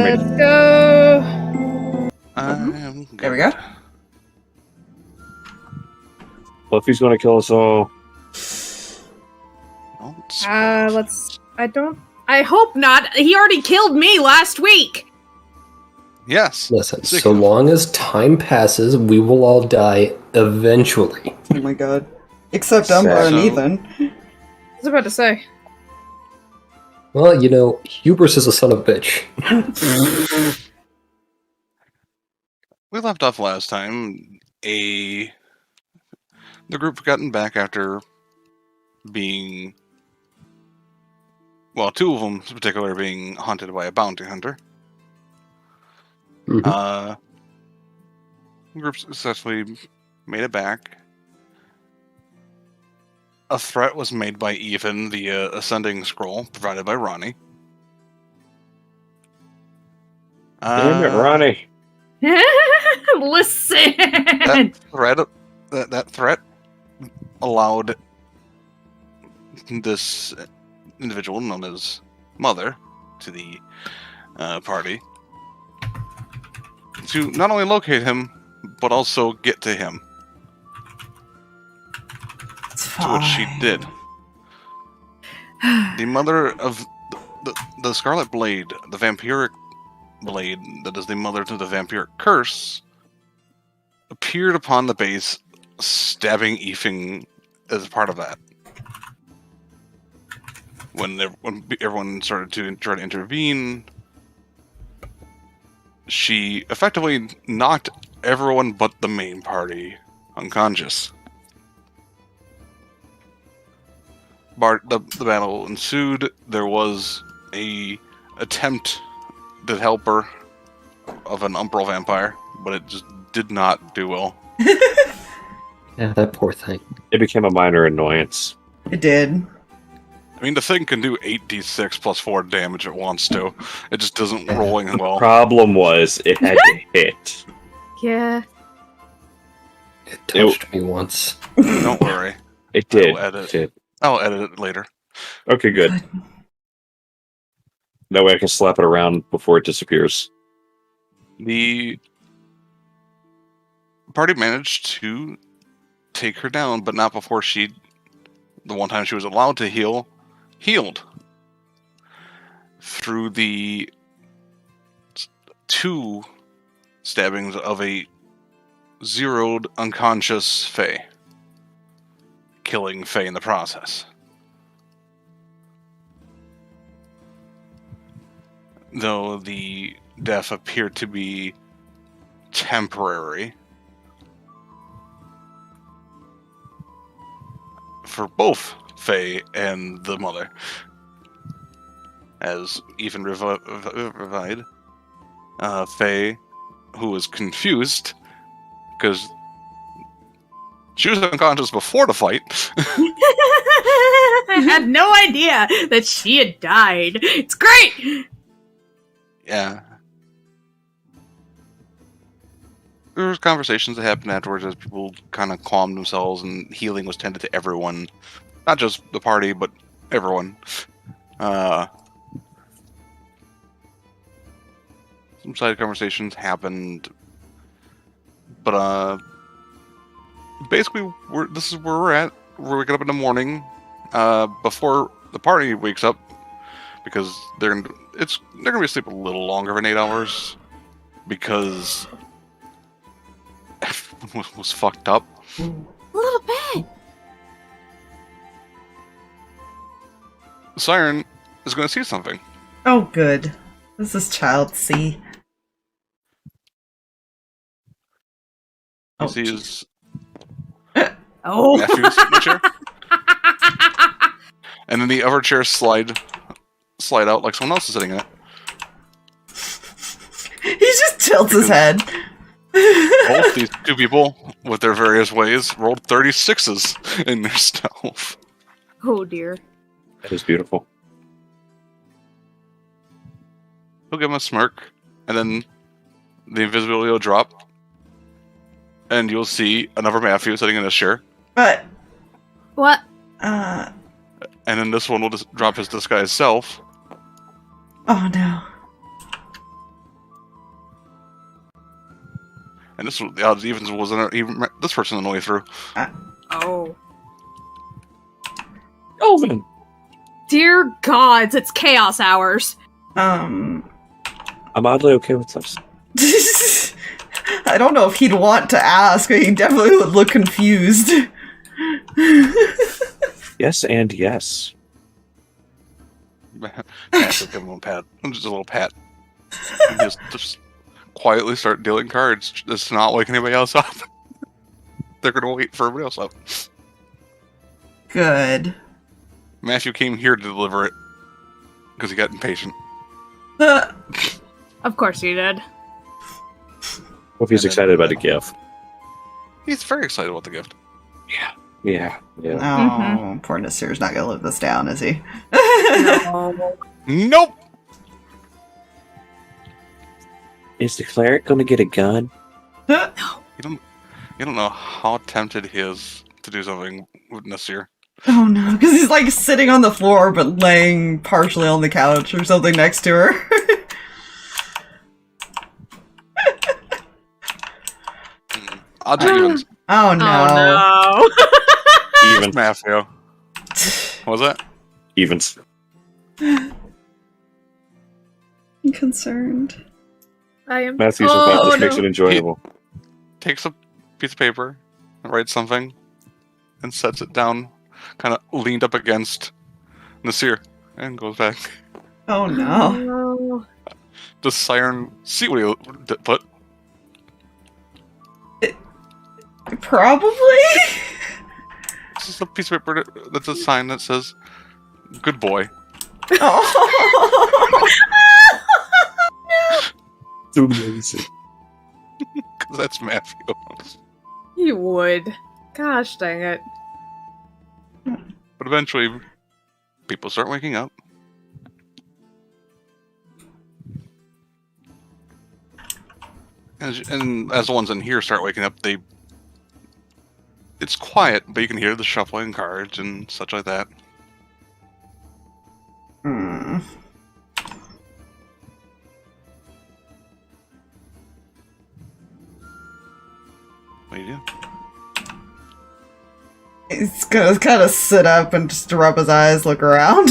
Let's ready. go. I'm good. There we go. Fluffy's gonna kill us all. I hope not. He already killed me last week. Yes. Listen, so long as time passes, we will all die eventually. Oh my god. Except Umbra and Ethan. I was about to say. Well, you know, hubris is a son of a bitch. We left off last time. The group had gotten back after being... Well, two of them in particular being hunted by a bounty hunter. Mhm. The group successfully made it back. A threat was made by Ethan via ascending scroll provided by Ronnie. Damn it, Ronnie. Listen. That threat allowed this individual known as Mother to the party to not only locate him but also get to him. To which she did. The mother of the Scarlet Blade, the vampiric blade that is the mother to the vampiric curse, appeared upon the base, stabbing Ethan as part of that. When everyone started to try to intervene, she effectively knocked everyone but the main party unconscious. The battle ensued. There was a attempt to help her of an Umbra vampire, but it just did not do well. Yeah, that poor thing. It became a minor annoyance. It did. I mean, the thing can do 8d6 plus 4 damage it wants to. It just doesn't rolling well. Problem was, it had to hit. Yeah. It touched me once. Don't worry. It did. I'll edit it later. Okay, good. That way I can slap it around before it disappears. The party managed to take her down, but not before the one time she was allowed to healed. Through the 2 stabbings of a zeroed unconscious Fae. Killing Fae in the process. Though the death appeared to be temporary for both Fae and the mother. As Ethan revived, Fae, who was confused because she was unconscious before the fight. I had no idea that she had died. It's great! Yeah. There was conversations that happened afterwards as people kind of calmed themselves and healing was tended to everyone. Not just the party, but everyone. Some side conversations happened. But, basically, this is where we're at. We're waking up in the morning, before the party wakes up, because they're gonna be asleep a little longer than 8 hours, because everyone was fucked up. A little bit. Siren is going to see something. Oh, good. This is child C. He sees Oh. Matthew's in the chair, and then the other chairs slide out like someone else is sitting in it. He just tilts his head. Both these two people, with their various ways, rolled 36s in their stealth. Oh dear. That is beautiful. He'll give him a smirk, and then the invisibility will drop, and you'll see another Matthew sitting in his chair. But... What? And then this one will just drop his disguised self. Oh no. And this was the odds evens wasn't even this person on the way through. Oh. Elvin! Dear gods, it's chaos hours. I'm oddly okay with this. I don't know if he'd want to ask, but he definitely would look confused. Yes and yes. Matt will give him a pat. Just a little pat. And just quietly start dealing cards. Just to not wake anybody else up. They're gonna wait for everybody else up. Good. Matthew came here to deliver it because he got impatient. Of course you did. Hope he's excited about the gift. He's very excited about the gift. Yeah. Oh, poor Nasir's not gonna live this down, is he? No. Nope. Is the cleric gonna get a gun? You don't know how tempted he is to do something with Nasir. Oh no, because he's like sitting on the floor but laying partially on the couch or something next to her. Odds are evens. Oh no. Oh no. Even. Matthew. What was that? Evens. I'm concerned. I am. Matthew's about this makes it enjoyable. Takes a piece of paper and writes something and sets it down, kind of leaned up against Nasir, and goes back. Oh no. No. The siren. See what he put. Probably? This is a piece of paper that's a sign that says, "Good boy." Oh. Amazing. Because that's Matthew. You would. Gosh dang it. But eventually, people start waking up. And as the ones in here start waking up, it's quiet, but you can hear the shuffling cards and such like that. Hmm. What do you do? He's gonna kind of sit up and just rub his eyes, look around.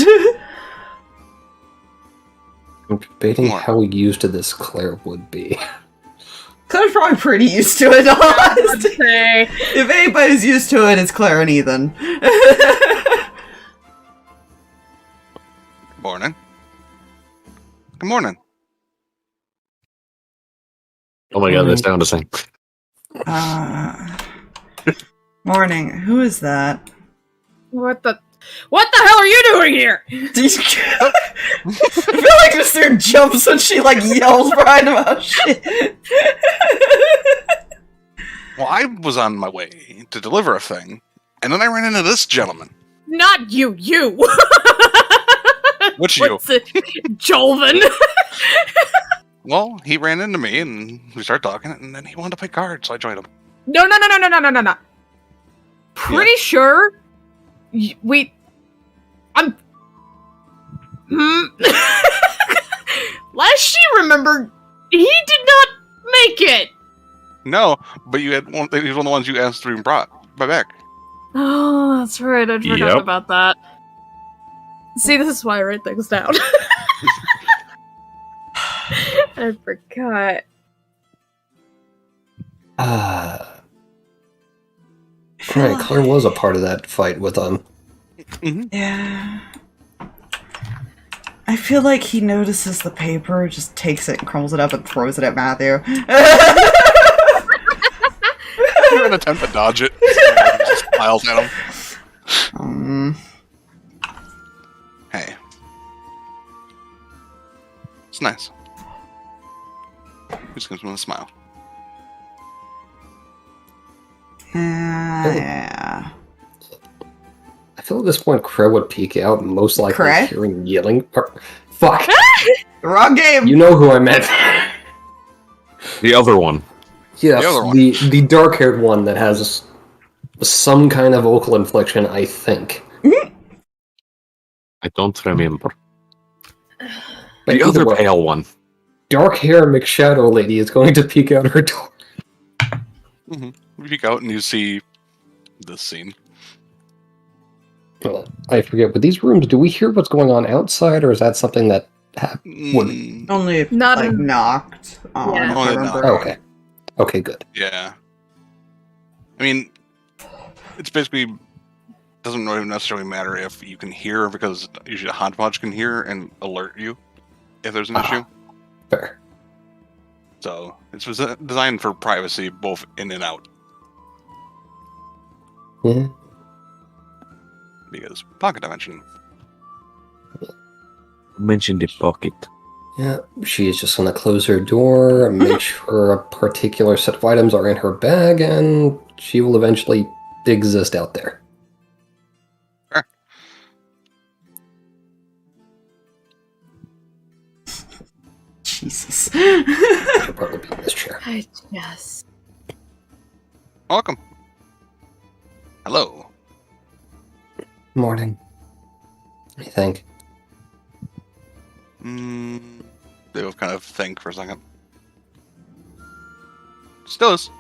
I'm debating What? how used to this Claire would be. Claire's probably pretty used to it, I'd honestly. say. If anybody's used to it, it's Claire and Ethan. Good morning. Good morning. Oh my god, that's down to sing. Morning. Who is that? What the hell are you doing here? I feel like Mr. jumps when she like yells behind him about shit. Well, I was on my way to deliver a thing, and then I ran into this gentleman. Not you. Which you? What's it? Jolvin. Well, he ran into me, and we started talking, and then he wanted to play cards, so I joined him. No. Pretty sure last she remembered, he did not make it. No, but you had one. He was one of the ones you asked to be brought back. Oh, that's right. I forgot Yep. about that. See, this is why I write things down. I forgot. Right, Claire was a part of that fight with Yeah. I feel like he notices the paper, just takes it and crumbles it up and throws it at Matthew. You're gonna attempt to dodge it. Just smiles at him. Hey, it's nice. He just gives him a smile. Yeah. I feel at this point Claire would peek out, most likely Claire? hearing yelling. Fuck! Wrong game! You know who I meant. The other one. Yes, The other one. the dark-haired one that has some kind of vocal inflection, I think. I don't remember. But The either other way, pale one. dark-hair McShadow lady is going to peek out her door. You peek out and you see this scene. Well, I forget, with these rooms, do we hear what's going on outside, or is that something that would... Only if, Not like, in- knocked on, Yeah. if I Only remember. knocked. Oh, okay. Okay, good. Yeah. I mean, it's basically doesn't really necessarily matter if you can hear, because usually a hodgepodge can hear and alert you if there's an issue. Fair. So it's designed for privacy, both in and out. Yeah. Because pocket dimension. Mentioned the pocket. Yeah, she is just going to close her door and make sure a particular set of items are in her bag, and she will eventually exist out there. Sure. Jesus. She'll probably be in this chair. I just. Welcome. Hello. Morning. What do you think? They both kind of think for a second. Still is.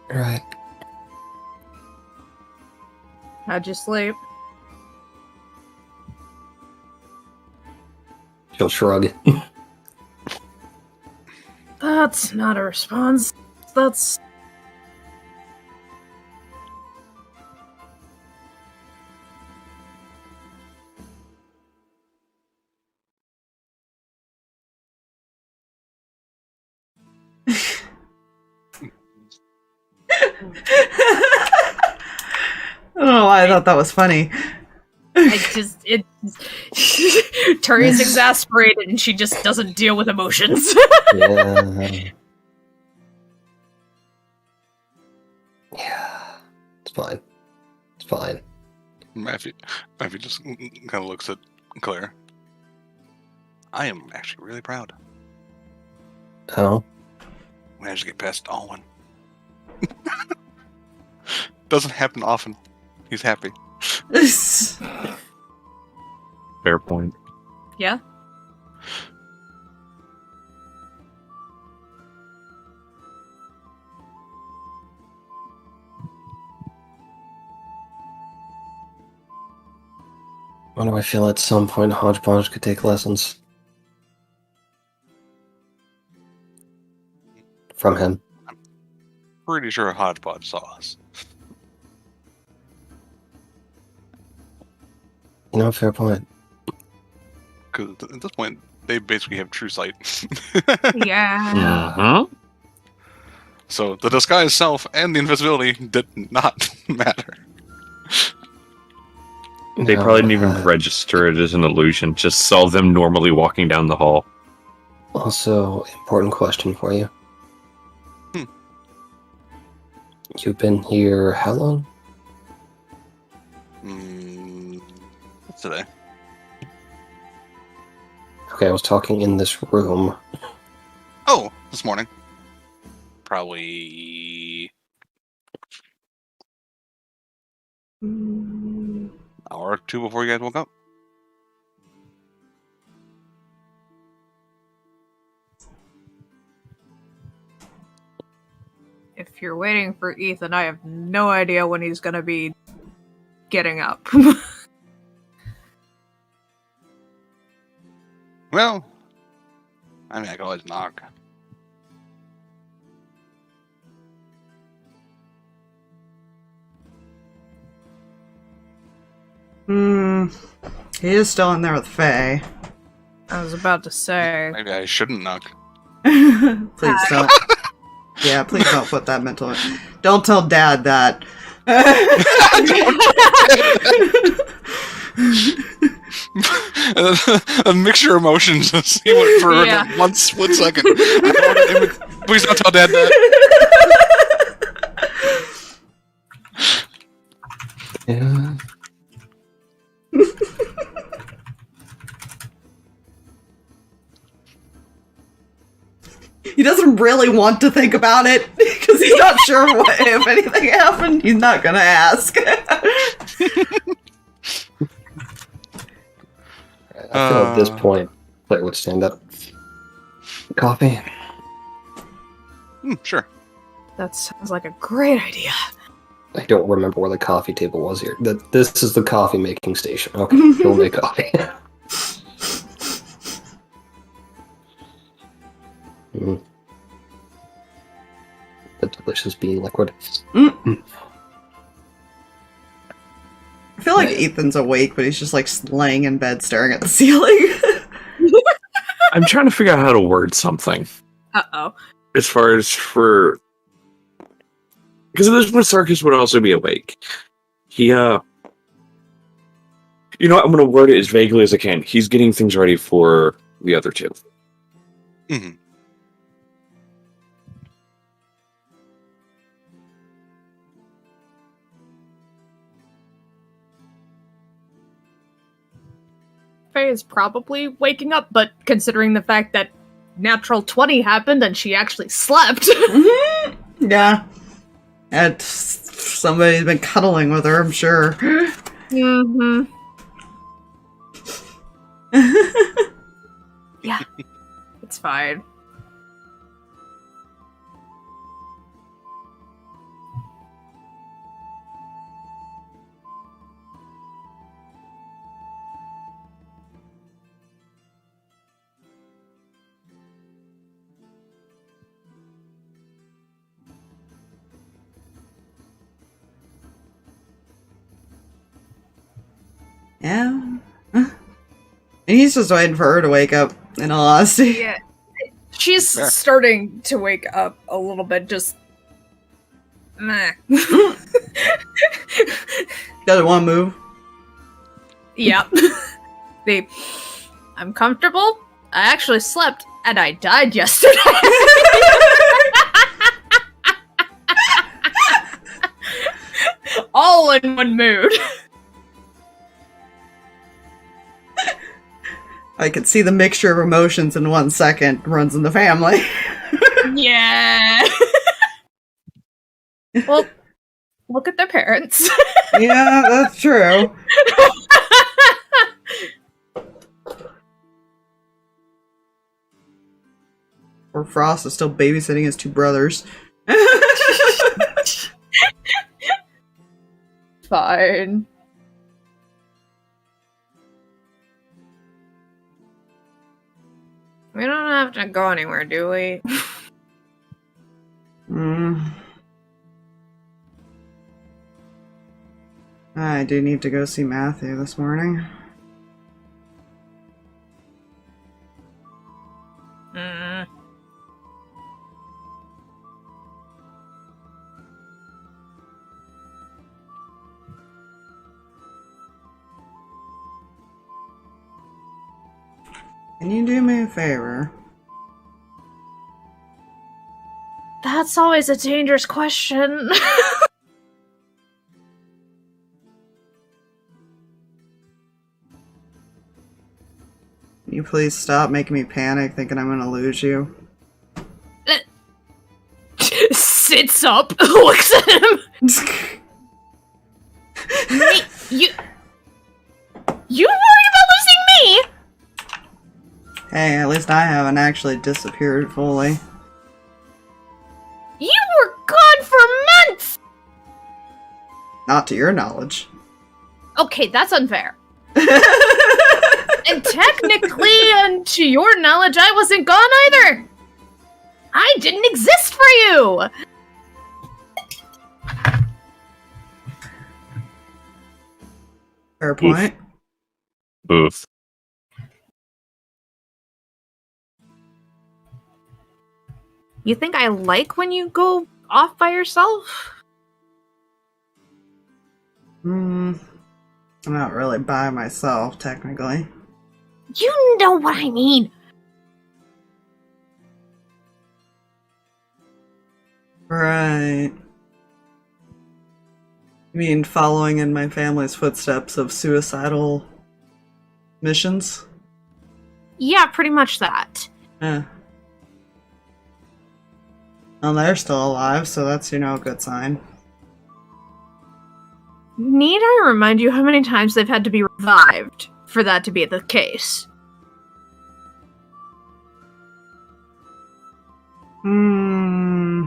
Right. How'd you sleep? She'll shrug. That's not a response. That's. I don't know why I thought that was funny. Turi's exasperated and she just doesn't deal with emotions. Yeah. Yeah. It's fine. It's fine. Matthew just kind of looks at Claire. I am actually really proud. Oh? Managed to get past Alwyn. Doesn't happen often. He's happy. Fair point. Yeah? Why do I feel at some point Hodgepodge could take lessons? From him. Pretty sure Hodgepodge saw us. You know, fair point. Because at this point, they basically have true sight. Yeah. Mm-hmm. So the disguise self and the invisibility did not matter. They No, probably didn't even register it as an illusion. Just saw them normally walking down the hall. Also, important question for you. You've been here how long? What's today? Okay, I was talking in this room. Oh, this morning. Probably an hour or two before you guys woke up. If you're waiting for Ethan, I have no idea when he's gonna be getting up. Well, I mean, I can always knock. He is still in there with Faye. I was about to say. Maybe I shouldn't knock. Please don't. Yeah, please don't put that mental. Don't tell Dad that. A mixture of emotions. See what for Yeah. one split second. Please don't tell Dad that. Yeah. He doesn't really want to think about it because he's not sure what, if anything happened. He's not gonna ask. I feel at this point, Claire would stand up. Coffee? Sure. That sounds like a great idea. I don't remember where the coffee table was here. This is the coffee making station. Okay, we'll make coffee. The delicious bean liquid. I feel like Ethan's awake, but he's just like laying in bed staring at the ceiling. I'm trying to figure out how to word something. Uh-oh. As far as for... Because at this point, Sarkas would also be awake. He, You know what? I'm going to word it as vaguely as I can. He's getting things ready for the other two. Mm-hmm. Faye is probably waking up, but considering the fact that natural 20 happened and she actually slept. Yeah. And somebody's been cuddling with her, I'm sure. Mm-hmm. Yeah. It's fine. Yeah. And he's just waiting for her to wake up, in all honesty. Yeah. She's Fair. starting to wake up a little bit, just... Meh. Doesn't want to move. Yep. I'm comfortable. I actually slept, and I died yesterday. All in one mood. I could see the mixture of emotions in 1 second runs in the family. Yeah. Well, look at their parents. Yeah, that's true. Or Frost is still babysitting his 2 brothers. Fine. We don't have to go anywhere, do we? I do need to go see Matthew this morning. Mm. Can you do me a favor? That's always a dangerous question. Can you please stop making me panic thinking I'm gonna lose you? Sits up, looks at him. Mate, you worried about losing me? Hey, at least I haven't actually disappeared fully. You were gone for months! Not to your knowledge. Okay, that's unfair. And technically, and to your knowledge, I wasn't gone either. I didn't exist for you! Fair point. Oof. You think I like when you go off by yourself? I'm not really by myself, technically. You know what I mean. Right. You mean following in my family's footsteps of suicidal missions? Yeah, pretty much that. Yeah. Well, they're still alive, so that's, a good sign. Need I remind you how many times they've had to be revived for that to be the case? Hmm.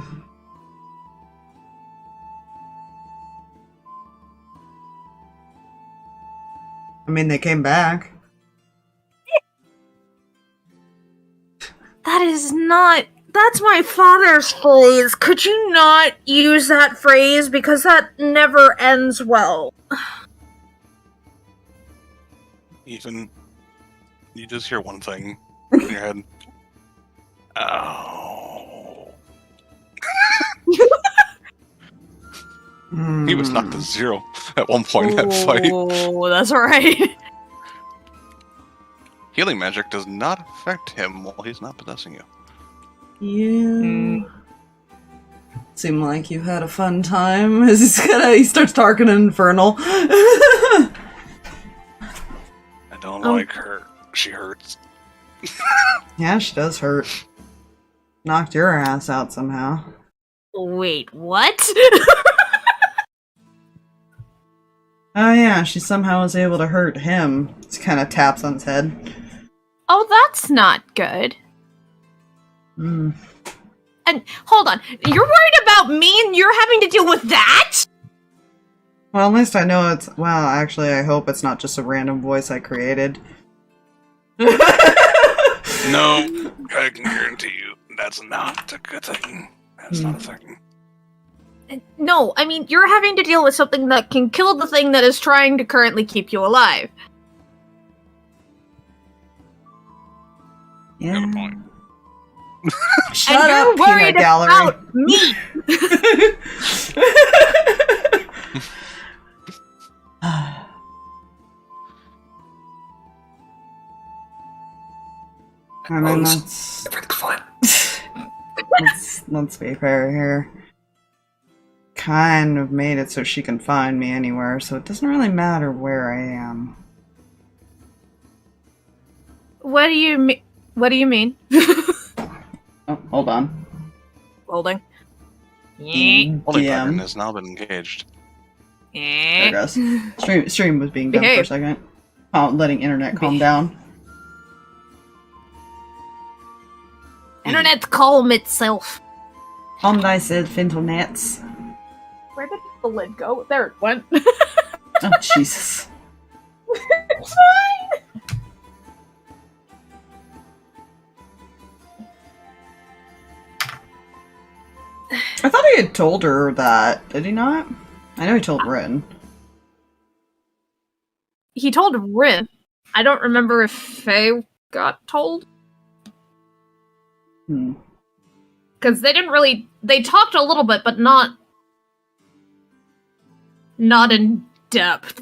I mean, they came back. That is not... That's my father's phrase. Could you not use that phrase? Because that never ends well. Ethan, you just hear one thing in your head. Oh. He was knocked to 0 at one point in that fight. Oh, that's alright. Healing magic does not affect him while he's not possessing you. You seem like you had a fun time. He starts talking infernal. I don't like her. She hurts. Yeah, she does hurt. Knocked your ass out somehow. Wait, what? Oh yeah, she somehow was able to hurt him. Just kind of taps on his head. Oh, that's not good. Mm. And hold on, you're worried about me and you're having to deal with that? Well, at least I know it's... Well, actually, I hope it's not just a random voice I created. No, I can guarantee you that's not a good thing. That's not a thing. No, I mean, you're having to deal with something that can kill the thing that is trying to currently keep you alive. Yeah. Good point. Shut and up, you're worried peanut gallery. about me! I mean, let's be fair here. Kind of made it so she can find me anywhere, so it doesn't really matter where I am. What do you mean? What do you mean? Oh, hold on. Holding. Holy DM. Dragon has now been engaged. There it goes. Stream was being done for a Behave. second. Oh, letting internet calm down. Internet calm itself. Calm thyself, internets. Where did the lid go? There it went. Oh, Jesus. It's fine! I thought he had told her that. Did he not? I know he told Rin. He told Rin. I don't remember if Faye got told. Because they didn't really... They talked a little bit, but not in depth.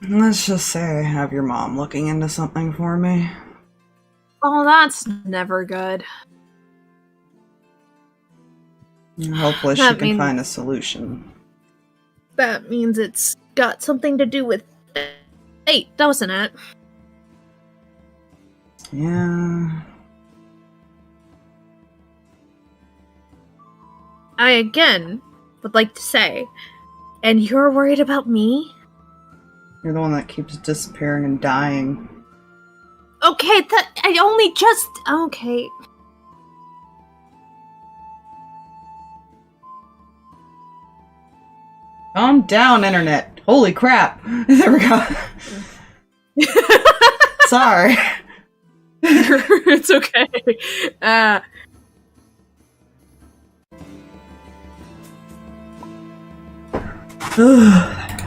Let's just say I have your mom looking into something for me. Oh, that's never good. Hopefully she That can means- find a solution. That means it's got something to do with fate, doesn't it? Yeah. I again would like to say, and you're worried about me? You're the one that keeps disappearing and dying. Okay, I only just... Okay. Calm down, internet. Holy crap. There we go. Sorry. It's okay.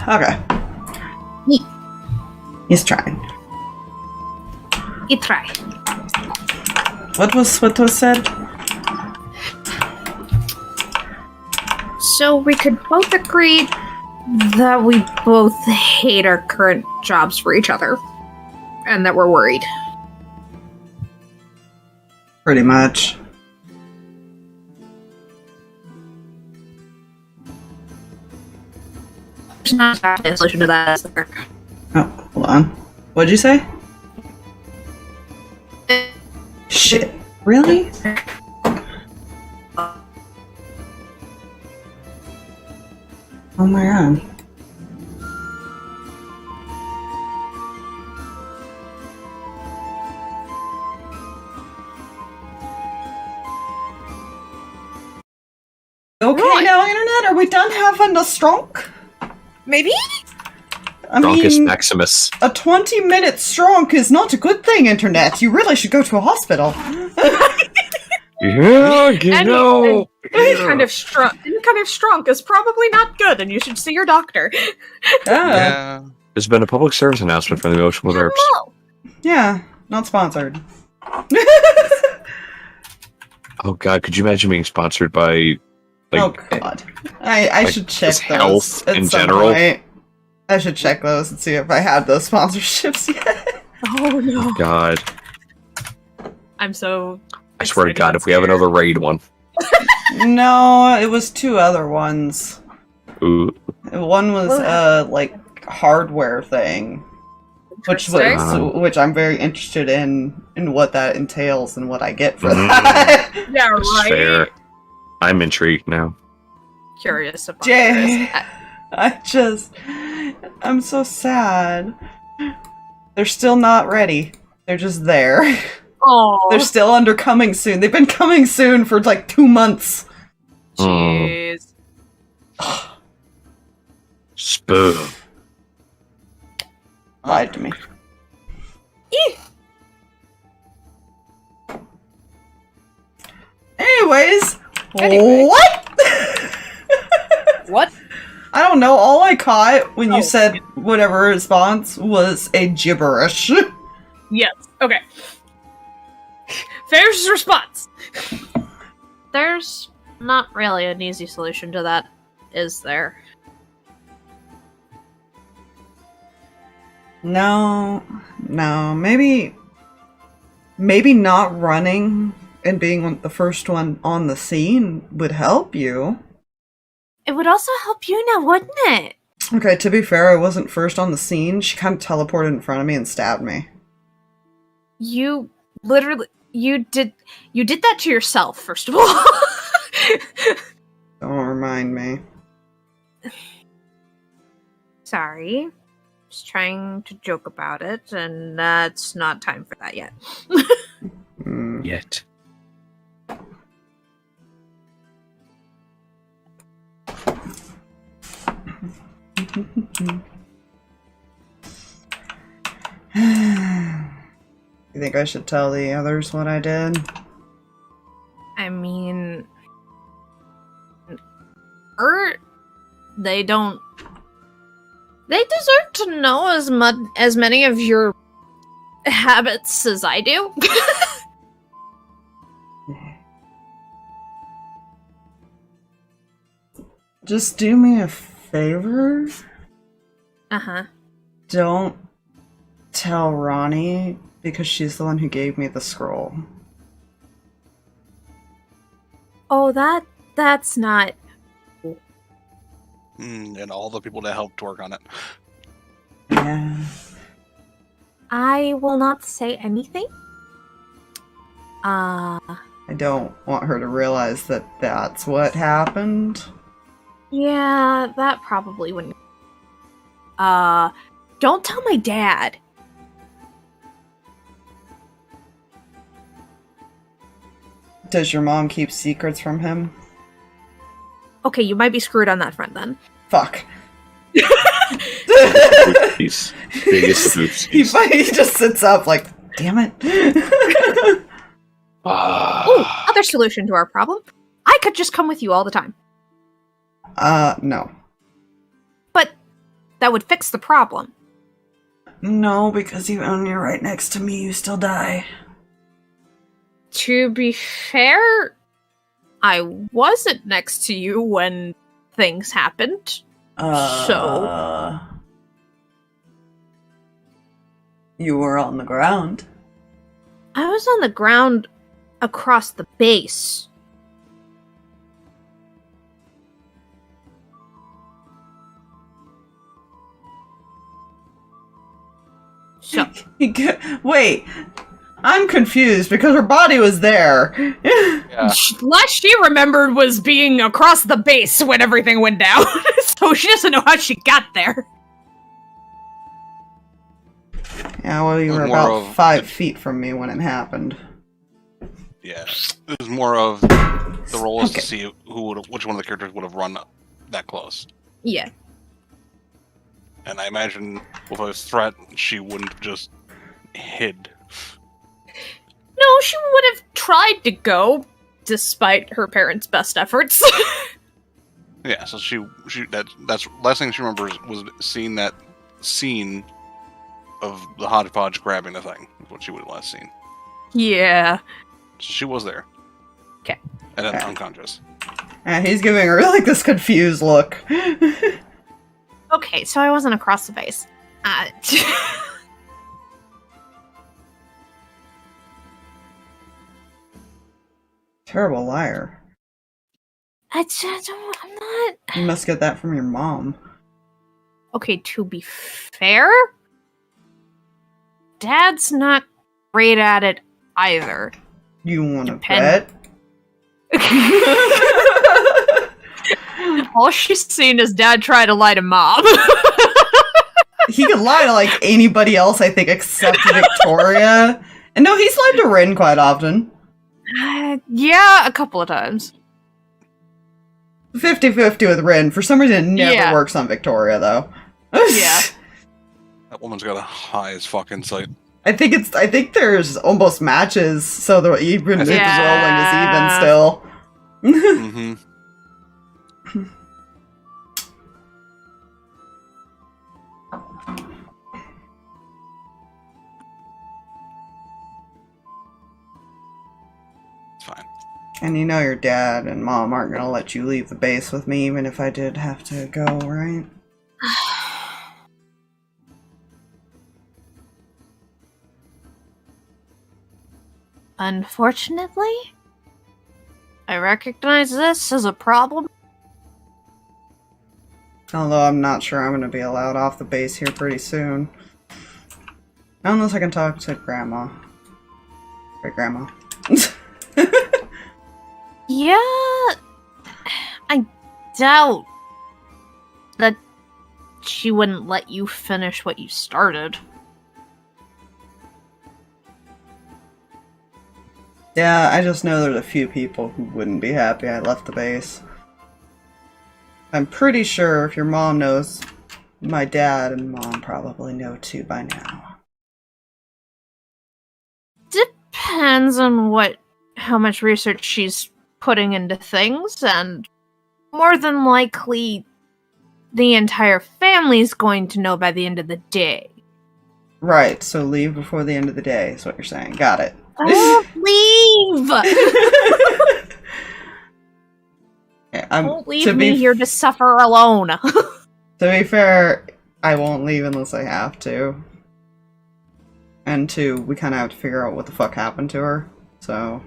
Okay. He's trying. You try. What was said? So we could both agree that we both hate our current jobs for each other. And that we're worried. Pretty much. There's not exactly a solution to that, is there? Oh, hold on. What'd you say? Shit. Really? Oh my god. Okay Right. now, internet, are we done having a stroke? Maybe? I Drunkest mean, Maximus. a 20-minute stroke is not a good thing, Internet. You really should go to a hospital. Yeah, you know. Any kind of strunk is probably not good, and you should see your doctor. Yeah. There's been a public service announcement from the Emotional Nerves. Hello. Yeah, not sponsored. Oh god, could you imagine being sponsored by Oh god. I should check just those health at in some general? point. I should check those and see if I have those sponsorships yet. Oh no. God. I'm so I swear to excited God, and if we have scared. another raid one. No, it was 2 other ones. Ooh. One was like hardware thing. Which Interesting. I'm very interested in what that entails and what I get for Mm. that. Yeah, That's right. fair. I'm intrigued now. Curious about Jay, this. I'm so sad. They're still not ready. They're just there. Oh, They're still under coming soon. They've been coming soon for like 2 months. jeez. Spoon. Lied to me. Anyways, Anyway. what? What? I don't know. All I caught when Oh. you said whatever response was a gibberish. Yes. Okay. Fair's response. There's not really an easy solution to that, is there? No, maybe not running and being the first one on the scene would help you. It would also help you now, wouldn't it? Okay, to be fair, I wasn't first on the scene. She kind of teleported in front of me and stabbed me. You literally you did that to yourself, first of all. Don't remind me. Sorry. Just trying to joke about it, and it's not time for that yet. Mm. Yet. You think I should tell the others what I did? I mean, they don't. They deserve to know as many of your habits as I do. Just do me a favor. Uh-huh. Don't tell Ronnie, because she's the one who gave me the scroll. Oh, that's not. And all the people that helped work on it. Yeah. I will not say anything. I don't want her to realize that that's what happened. Yeah, that probably wouldn't. Don't tell my dad. Does your mom keep secrets from him? Okay, you might be screwed on that front then. Fuck. He's biggest oopsies. He just sits up like, damn it. Ooh, other solution to our problem. I could just come with you all the time. No. But that would fix the problem. No, because even when you're right next to me, you still die. To be fair, I wasn't next to you when things happened. You were on the ground. I was on the ground across the base. So, Wait, I'm confused because her body was there. Yeah. last she remembered was being across the base when everything went down. So she doesn't know how she got there. Yeah, well, you were More about of- 5 feet from me when it happened. Yeah. It was more of the role is Okay. to see which one of the characters would have run that close. Yeah. And I imagine with a threat, she wouldn't have just hid. No, she would have tried to go, despite her parents' best efforts. Yeah, so that's last thing she remembers was seeing that scene of the hodgepodge grabbing the thing. Is what she would have last seen. Yeah. So she was there. Okay. And then unconscious. He's giving her like this confused look. Okay, so I wasn't across the base. Terrible liar. I'm not. You must get that from your mom. Okay, to be fair, Dad's not great at it either. You want to Depend- bet? All she's seen is Dad try to lie to Mom. He could lie to like anybody else, I think, except Victoria. And no, he's lied to Rin quite often. Yeah, a couple of times. 50-50 with Rin. For some reason, it never Yeah. works on Victoria, though. Yeah. That woman's got a high as fuck insight. I think there's almost matches, so the even if Yeah. it's rolling is even still. Mm-hmm. It's fine. And you know your dad and mom aren't gonna let you leave the base with me, even if I did have to go, right? Unfortunately, I recognize this as a problem. Although I'm not sure I'm gonna be allowed off the base here pretty soon. Unless I can talk to Grandma. Great Grandma. Yeah, I doubt that she wouldn't let you finish what you started. Yeah, I just know there's a few people who wouldn't be happy I left the base. I'm pretty sure if your mom knows, my dad and mom probably know too by now. Depends on how much research she's putting into things, and more than likely, the entire family's going to know by the end of the day. Right, so leave before the end of the day is what you're saying. Got it. Oh, leave! Don't leave me here to suffer alone. To be fair, I won't leave unless I have to. And two, we kind of have to figure out what the fuck happened to her, so...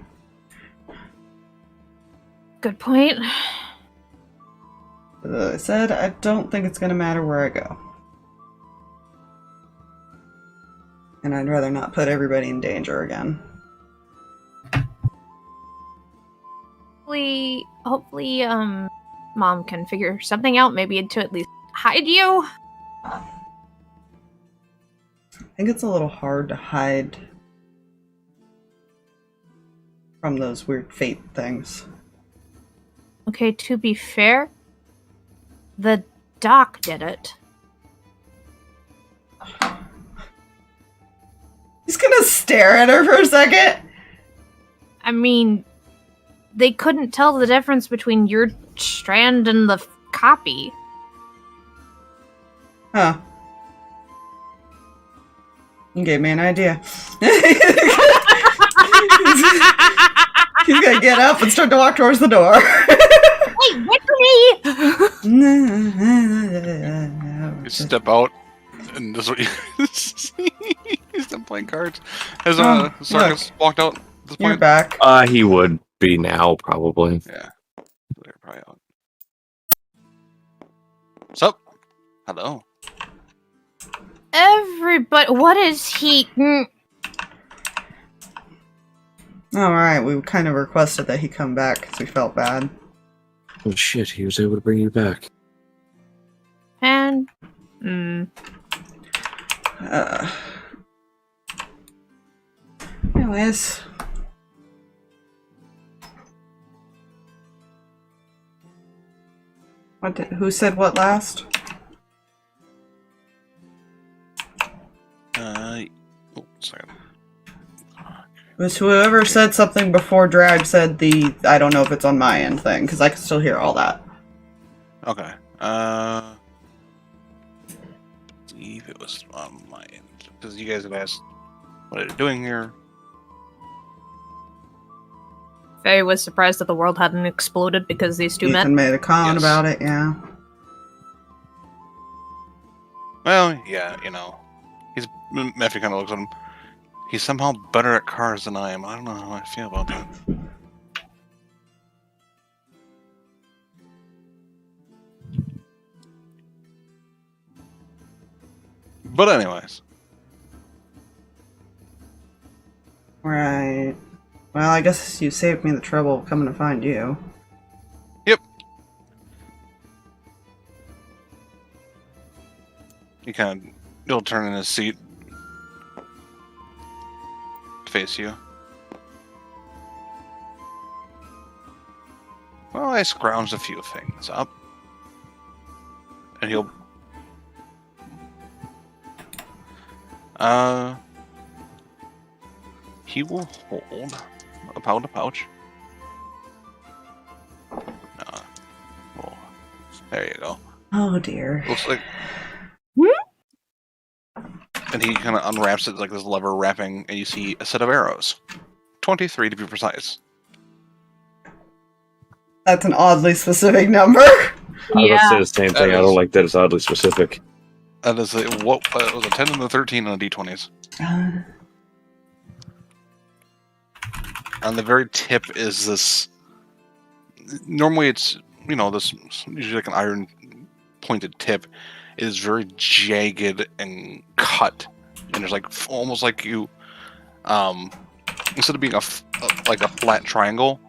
Good point. As I said, I don't think it's gonna matter where I go. And I'd rather not put everybody in danger again. Hopefully, Mom can figure something out, maybe to at least hide you. I think it's a little hard to hide from those weird fate things. Okay, to be fair, the doc did it. He's gonna stare at her for a second. I mean, they couldn't tell the difference between your strand and the copy. Huh. You gave me an idea. He's gonna get up and start to walk towards the door. Wait, wait for me! You step out, and this is what you see. He's done playing cards. Has Oh, Sarkas walked out at this You're point? back. He would be now, probably. Yeah. They're probably out. What's up? Hello. Everybody, what is he? Alright, we kind of requested that he come back because we felt bad. Oh shit, he was able to bring you back. And Anyways. Who said what last? Second. It was whoever said something before Drag said the I don't know if it's on my end thing, because I can still hear all that. Okay. See if it was on my end. Because you guys have asked what are they doing here. Faye was surprised that the world hadn't exploded because these two Ethan met. made a comment Yes. about it, yeah. Well, yeah, you know. Matthew kind of looks at him. He's somehow better at cars than I am. I don't know how I feel about that. But anyways. Right. Well, I guess you saved me the trouble of coming to find you. Yep. He'll turn in his seat. Face you. Well, I scrounged a few things up. And he'll... He will hold a pouch. Oh, there you go. Oh dear. Looks like... And he kind of unwraps it like this lever wrapping, and you see a set of arrows. 23 to be precise. That's an oddly specific number. I was Yeah. say the same thing. I don't like that it's oddly specific. That is it was a 10 and a 13 on the d20s. On the very tip is this. Normally, it's this usually like an iron pointed tip. It is very jagged and cut, and there's like almost like you, instead of being a flat triangle,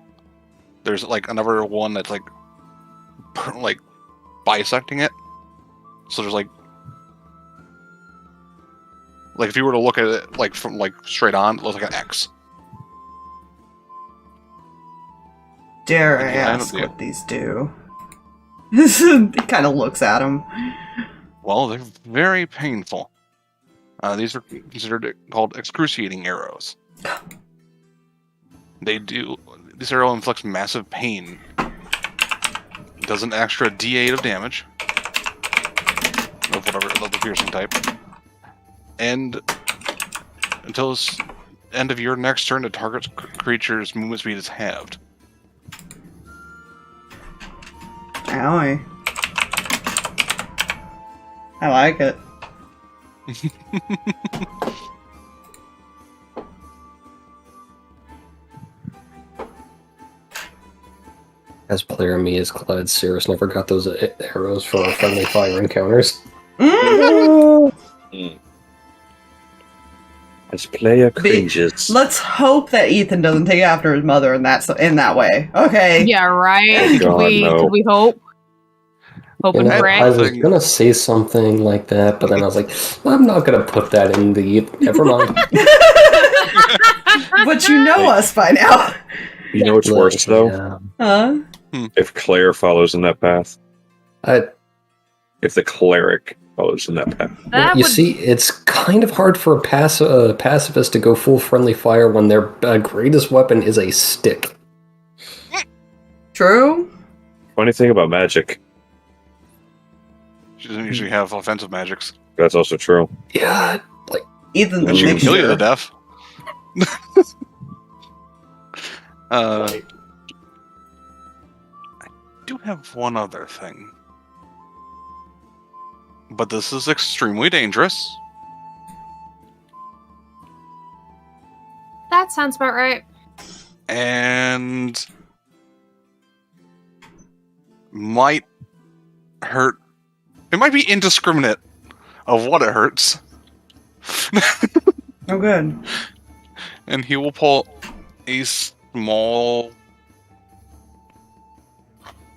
there's like another one that's like bisecting it. So there's like if you were to look at it like from straight on, it looks like an X. Dare I Yeah, ask yeah. what these do? He kind of looks at him. Well, they're very painful. These are considered called excruciating arrows. This arrow inflicts massive pain. It does an extra D8 of damage. Of whatever, of the piercing type. And until the end of your next turn, the target's creature's movement speed is halved. Owie. I like it. As player me is glad Cirrus never got those arrows for our friendly fire encounters. As player cringes. Let's hope that Ethan doesn't take after his mother in that way. Okay. Yeah, right? Oh, God, no. Could we hope? Hope You and know, pray? I was gonna say something like that, but then I was like, I'm not gonna put that in the... Never mind. But you know us by now. You know what's worse, though? Yeah. Huh? If Claire follows in that path. I, If the cleric follows in that path. That you would- see, it's kind of hard for a pacifist to go full friendly fire when their greatest weapon is a stick. True? Funny thing about magic. She doesn't usually have offensive magics. That's also true. Yeah, like, Ethan's a And she can kill you to mixture. death. I do have one other thing. But this is extremely dangerous. That sounds about right. And might hurt. It might be indiscriminate of what it hurts. Oh, good. And he will pull a small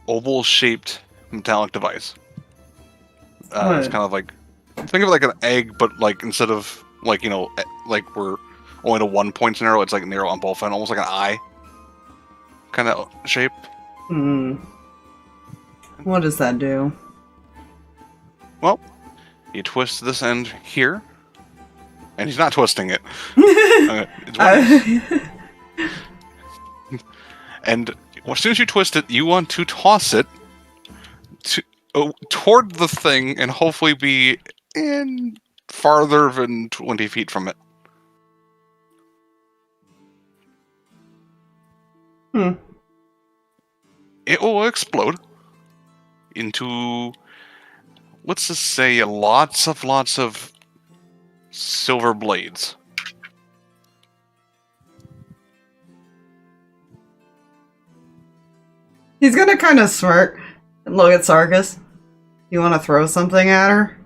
oval-shaped metallic device. It's What? kind of like, think of it like an egg, but like instead of like like we're only to 1 point narrow, it's like narrow on both ends, almost like an eye kind of shape. Hmm. What does that do? Well, you twist this end here, And he's not twisting it. It's working. And as soon as you twist it, you want to toss it toward the thing and hopefully be in farther than 20 feet from it. It will explode into, let's just say, lots of silver blades. He's gonna kind of smirk and look at Sarkas. You want to throw something at her?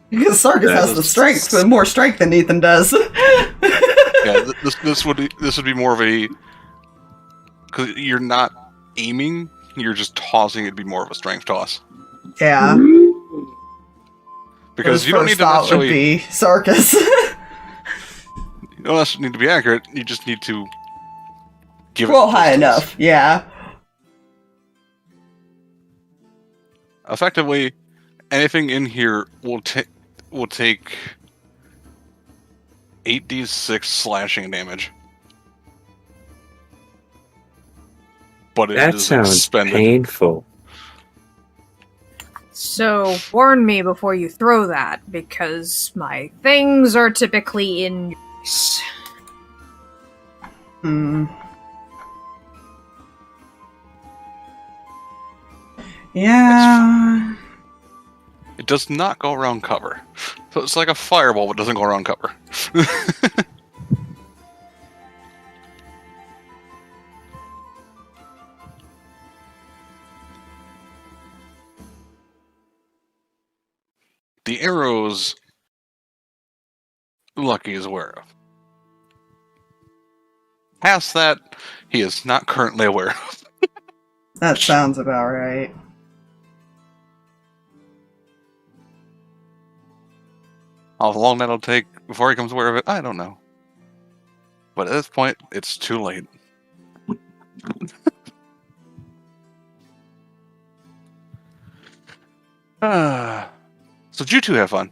Because Sarkas has the strength, but more strength than Ethan does. Yeah, this would be more of a, because you're not aiming, you're just tossing. It'd be more of a strength toss. Yeah. Because you don't need to necessarily would be Sarkas. You don't necessarily need to be accurate. You just need to give roll it high enough. Yeah. Effectively, anything in here will take 8d6 slashing damage. But That sounds painful. So warn me before you throw that, because my things are typically in use. Yeah. It does not go around cover. So it's like a fireball, but doesn't go around cover. The arrows Lucky is aware of. Past that, he is not currently aware of. That sounds about right. How long that'll take before he becomes aware of it, I don't know. But at this point, it's too late. So did you two have fun?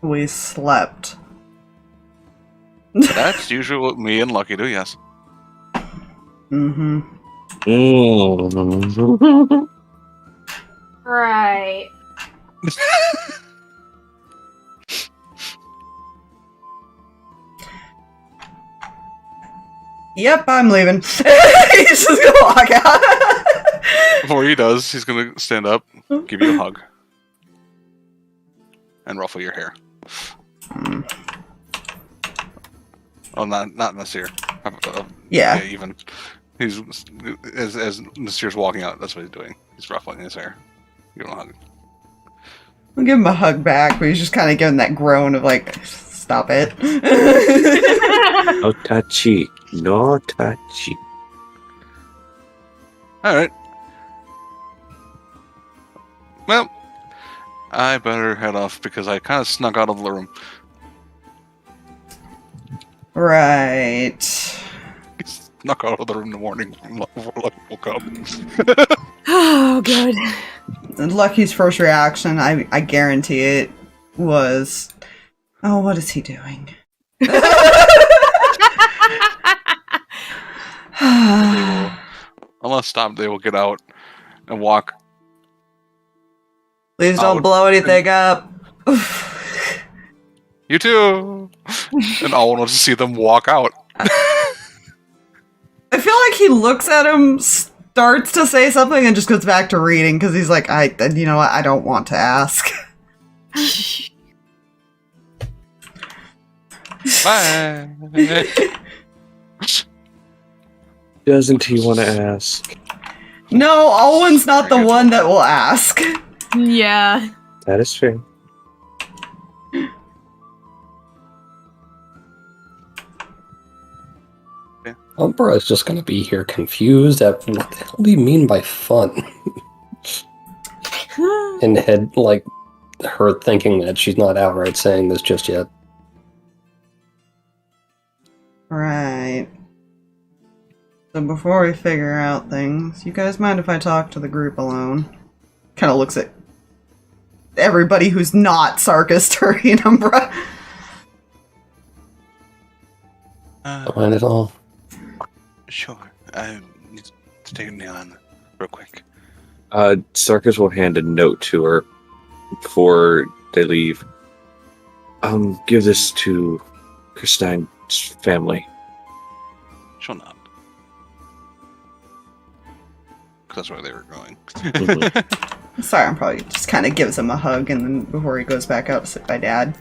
We slept. That's usually what me and Lucky do, yes. Mm-hmm. Right. Yep, I'm leaving. He's just gonna walk out. Before he does, he's gonna stand up, give you a hug, and ruffle your hair. Oh, not Nasir. Yeah. Even he's as Nasir's walking out, that's what he's doing. He's ruffling his hair. Give him a hug. I'll give him a hug back, but he's just kind of giving that groan of like, stop it. No touchy. No touchy. Alright. Well, I better head off because I kind of snuck out of the room. Right. Snuck out of the room in the morning before Lucky woke up. Oh, good. Lucky's first reaction, I guarantee it, was, oh, what is he doing? Unless stopped, they will get out and walk. Please don't blow anything up. You too! And all want to see them walk out. I feel like he looks at him, starts to say something, and just goes back to reading, because he's like, you know what, I don't want to ask. Bye! Doesn't he want to ask? No, Alwyn's not the one that will ask. Yeah. That is fair. Umbra is just going to be here confused at what the hell do you mean by fun? And head, like, her thinking that she's not outright saying this just yet. Right. So before we figure out things, you guys mind if I talk to the group alone? Kind of looks at everybody who's not Sarkas, Turi, and Umbra. Don't mind at all. Sure. I need to take it on real quick. Sarkas will hand a note to her before they leave. Give this to Christine's family. She'll not. Because that's where they were going. Mhm. Sorry, probably just kind of gives him a hug and then before he goes back out to sit by Dad.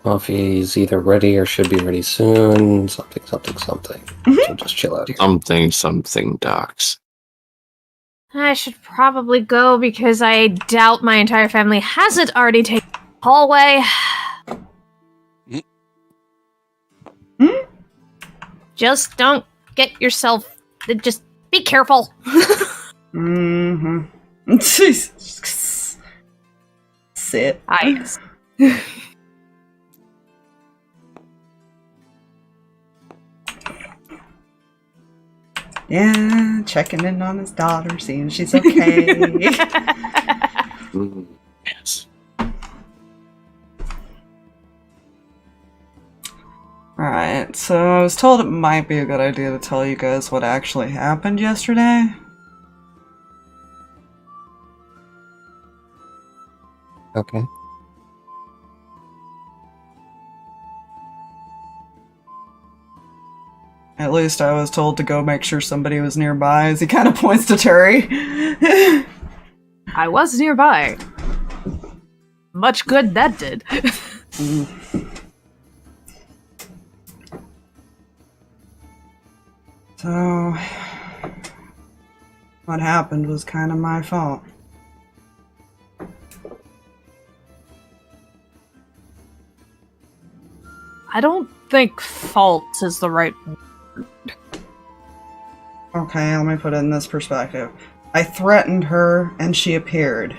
Well, if he's either ready or should be ready soon, something. So just chill out here. Something, docs. I should probably go because I doubt my entire family hasn't already taken the hallway. Just don't get yourself. Just be careful. Mm-hmm. Sit. Eyes. Yeah, checking in on his daughter, seeing she's okay. Yes. Alright, so I was told it might be a good idea to tell you guys what actually happened yesterday. Okay. At least I was told to go make sure somebody was nearby, as he kind of points to Turi. I was nearby. Much good that did. So, what happened was kind of my fault. I don't think fault is the right word. Okay, let me put it in this perspective. I threatened her, and she appeared.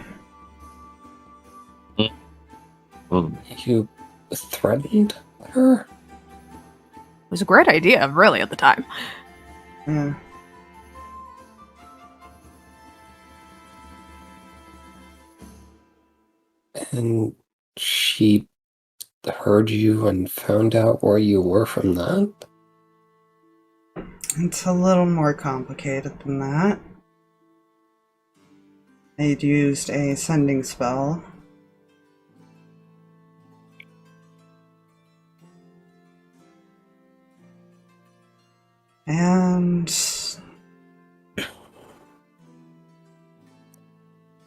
You threatened her? It was a great idea, really, at the time. Yeah. And she heard you and found out where you were from that? It's a little more complicated than that. I'd used a sending spell. And...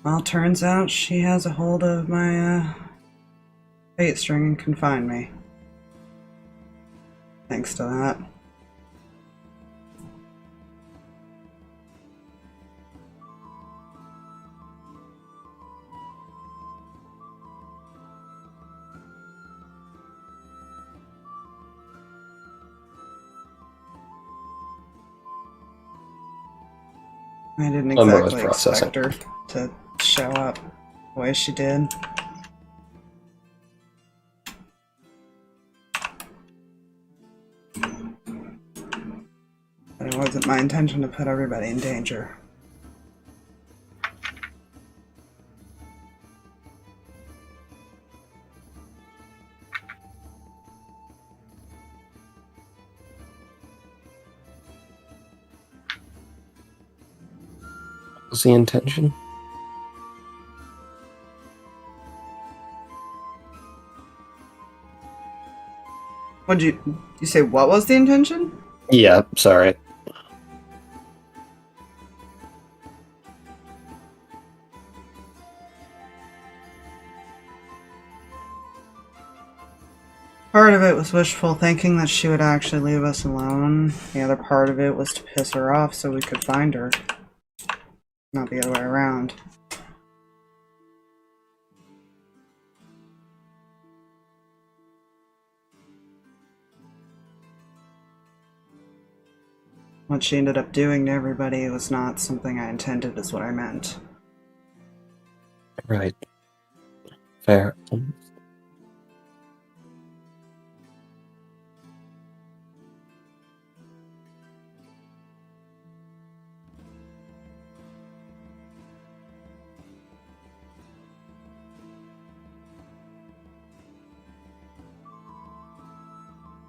well, turns out she has a hold of my, fate string and can find me. Thanks to that. I didn't Umbra was exactly processing. expect her to show up the way she did. But it wasn't my intention to put everybody in danger. What was the intention? What'd you say what was the intention? Yeah, sorry. Part of it was wishful thinking that she would actually leave us alone. The other part of it was to piss her off so we could find her. Not the other way around. What she ended up doing to everybody was not something I intended, is what I meant. Right. Fair.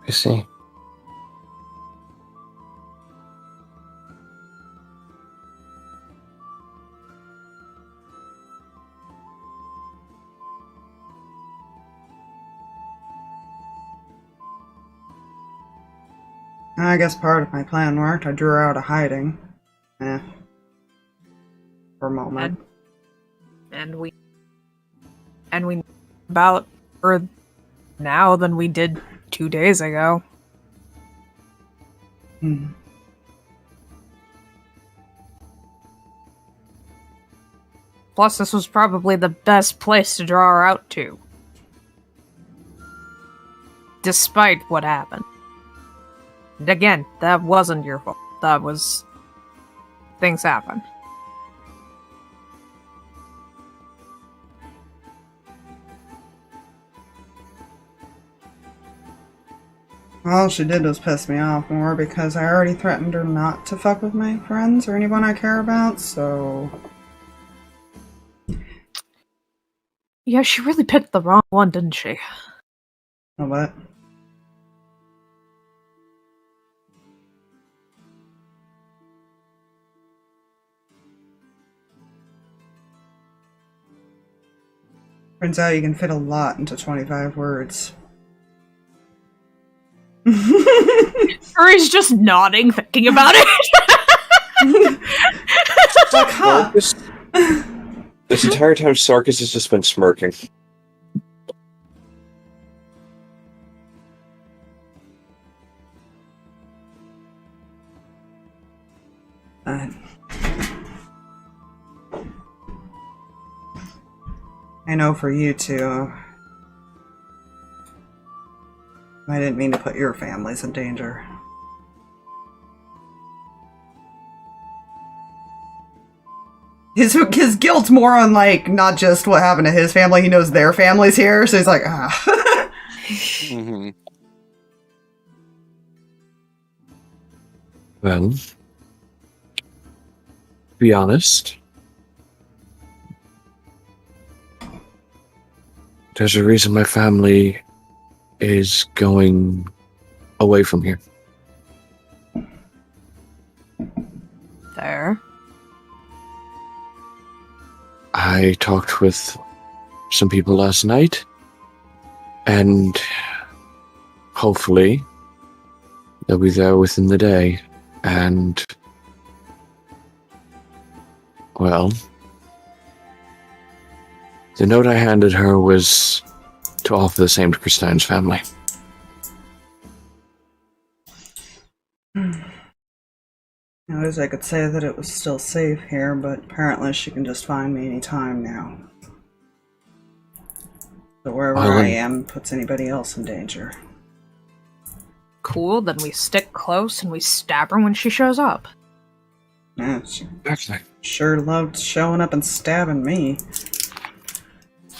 I see. I guess part of my plan worked. I drew her out of hiding. For a moment. And we know about her now than we did 2 days ago. Hmm. Plus, this was probably the best place to draw her out to. Despite what happened. And again, that wasn't your fault. That was... things happen. All she did was piss me off more because I already threatened her not to fuck with my friends or anyone I care about, so... Yeah, she really picked the wrong one, didn't she? Oh, what? Turns out you can fit a lot into 25 words. Turi's just nodding, thinking about it. Like, huh? This entire time, Sarkas has just been smirking. I know for you two, I didn't mean to put your families in danger. His guilt's more on, like, not just what happened to his family, he knows their family's here, so he's like, ah. Mm-hmm. Well, to be honest, there's a reason my family is going away from here. There. I talked with some people last night, and hopefully they'll be there within the day, and, well, the note I handed her was to offer the same to Christine's family. I wish I could say that it was still safe here, but apparently she can just find me anytime now. So wherever I am puts anybody else in danger. Cool, then we stick close and we stab her when she shows up. Yeah, she Actually, sure loved showing up and stabbing me.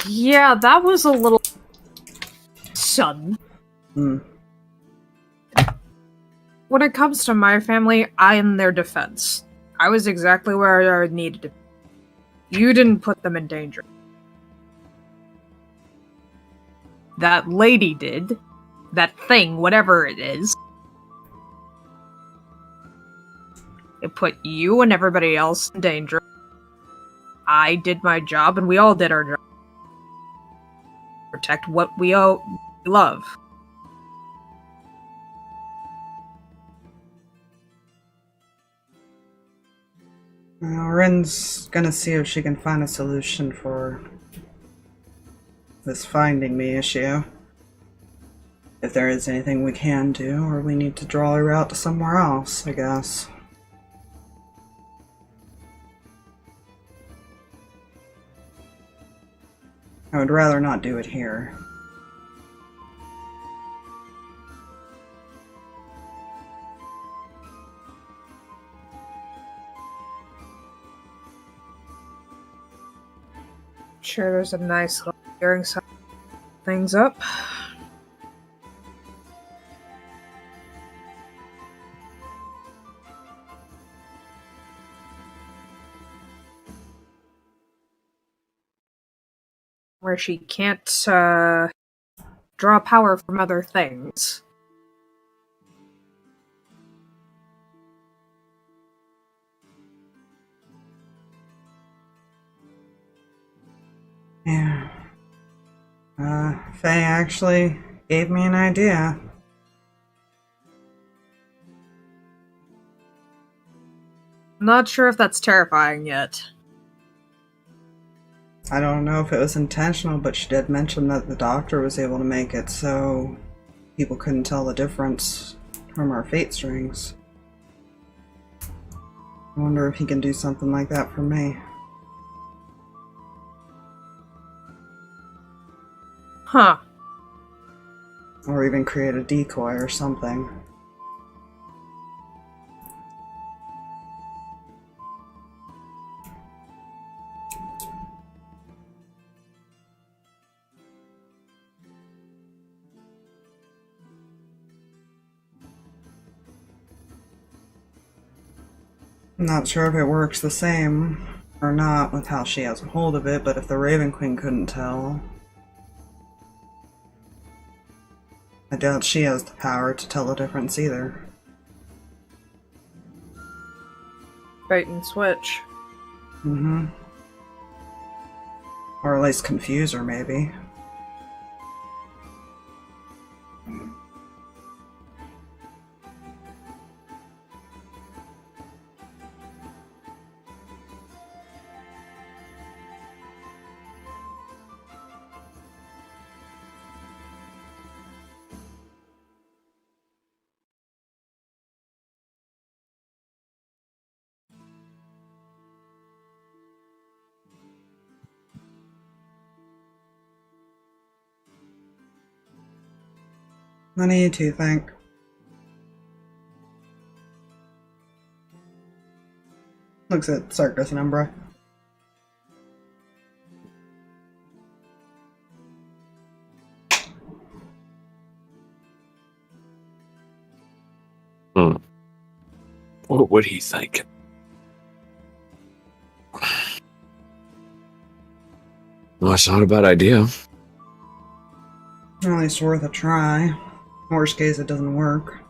Yeah, that was a little sudden. Hmm. When it comes to my family, I am their defense. I was exactly where I needed to be. You didn't put them in danger. That lady did. That thing, whatever it is. It put you and everybody else in danger. I did my job, and we all did our job. Protect what we love. Well, Rin's gonna see if she can find a solution for this finding me issue. If there is anything we can do, or we need to draw her out to somewhere else, I guess. I would rather not do it here. Sure, there's a nice little clearing some things up. Where she can't draw power from other things. Yeah. Faye actually gave me an idea. I'm not sure if that's terrifying yet. I don't know if it was intentional, but she did mention that the doctor was able to make it so people couldn't tell the difference from our fate strings. I wonder if he can do something like that for me. Huh. Or even create a decoy or something. I'm not sure if it works the same or not with how she has a hold of it, but if the Raven Queen couldn't tell, I doubt she has the power to tell the difference either. Bait and switch. Mm-hmm. Or at least confuse her, maybe. What do you two think? Looks at Sarkas and Umbra. What would he think? Well, it's not a bad idea. At least worth a try. Worst case, it doesn't work.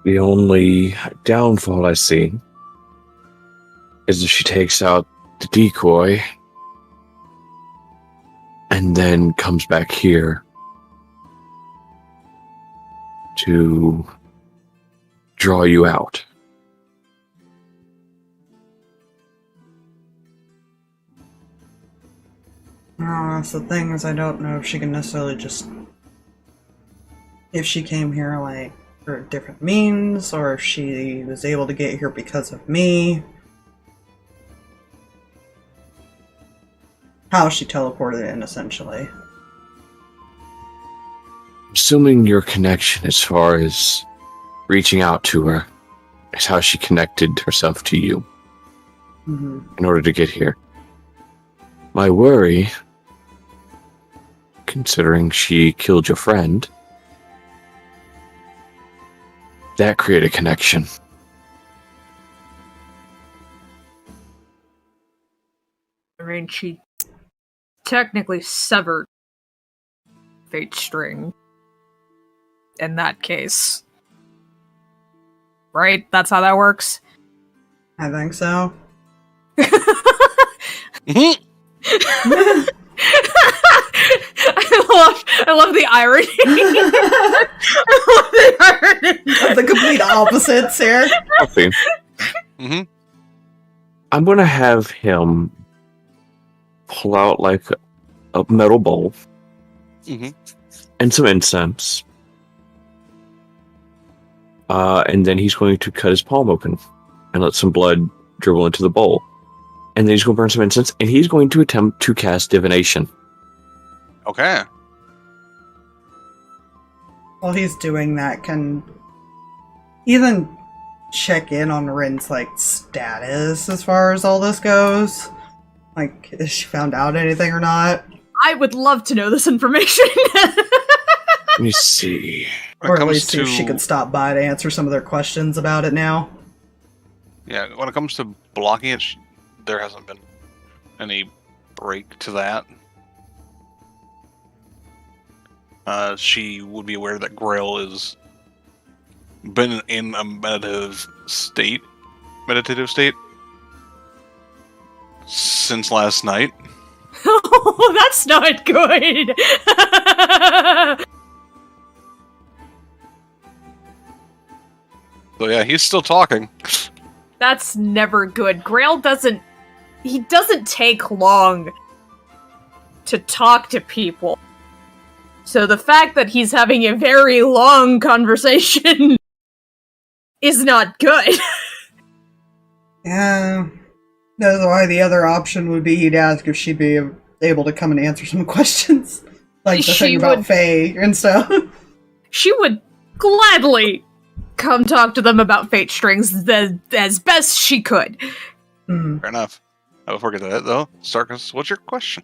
The only downfall I see is if she takes out the decoy and then comes back here to draw you out. Oh, that's the thing, is I don't know if she can necessarily just... If she came here, like, for different means, or if she was able to get here because of me. How she teleported in, essentially. Assuming your connection as far as reaching out to her is how she connected herself to you in order to get here. My worry, considering she killed your friend, that created a connection. I mean, she technically severed fate string in that case. Right? That's how that works? I think so. I love the irony. I love the irony. The complete opposites here. Fluffy. I'm going to have him pull out like a metal bowl and some incense. And then he's going to cut his palm open and let some blood dribble into the bowl. And then he's going to burn some incense, and he's going to attempt to cast divination. Okay. While he's doing that, can Ethan check in on Rin's, like, status as far as all this goes? Like, has she found out anything or not? I would love to know this information. Let me see. Or at least see if she could stop by to answer some of their questions about it now. Yeah, when it comes to blocking it, there hasn't been any break to that. She would be aware that Grail has been in a meditative state since last night. Oh, that's not good! So yeah, he's still talking. That's never good. Grail doesn't take long to talk to people. So the fact that he's having a very long conversation is not good. Yeah. That's why the other option would be he'd ask if she'd be able to come and answer some questions. Like the thing about Faye and stuff. She would gladly come talk to them about fate strings as best she could. Mm-hmm. Fair enough. Before we get to that, though, Sarkas, what's your question?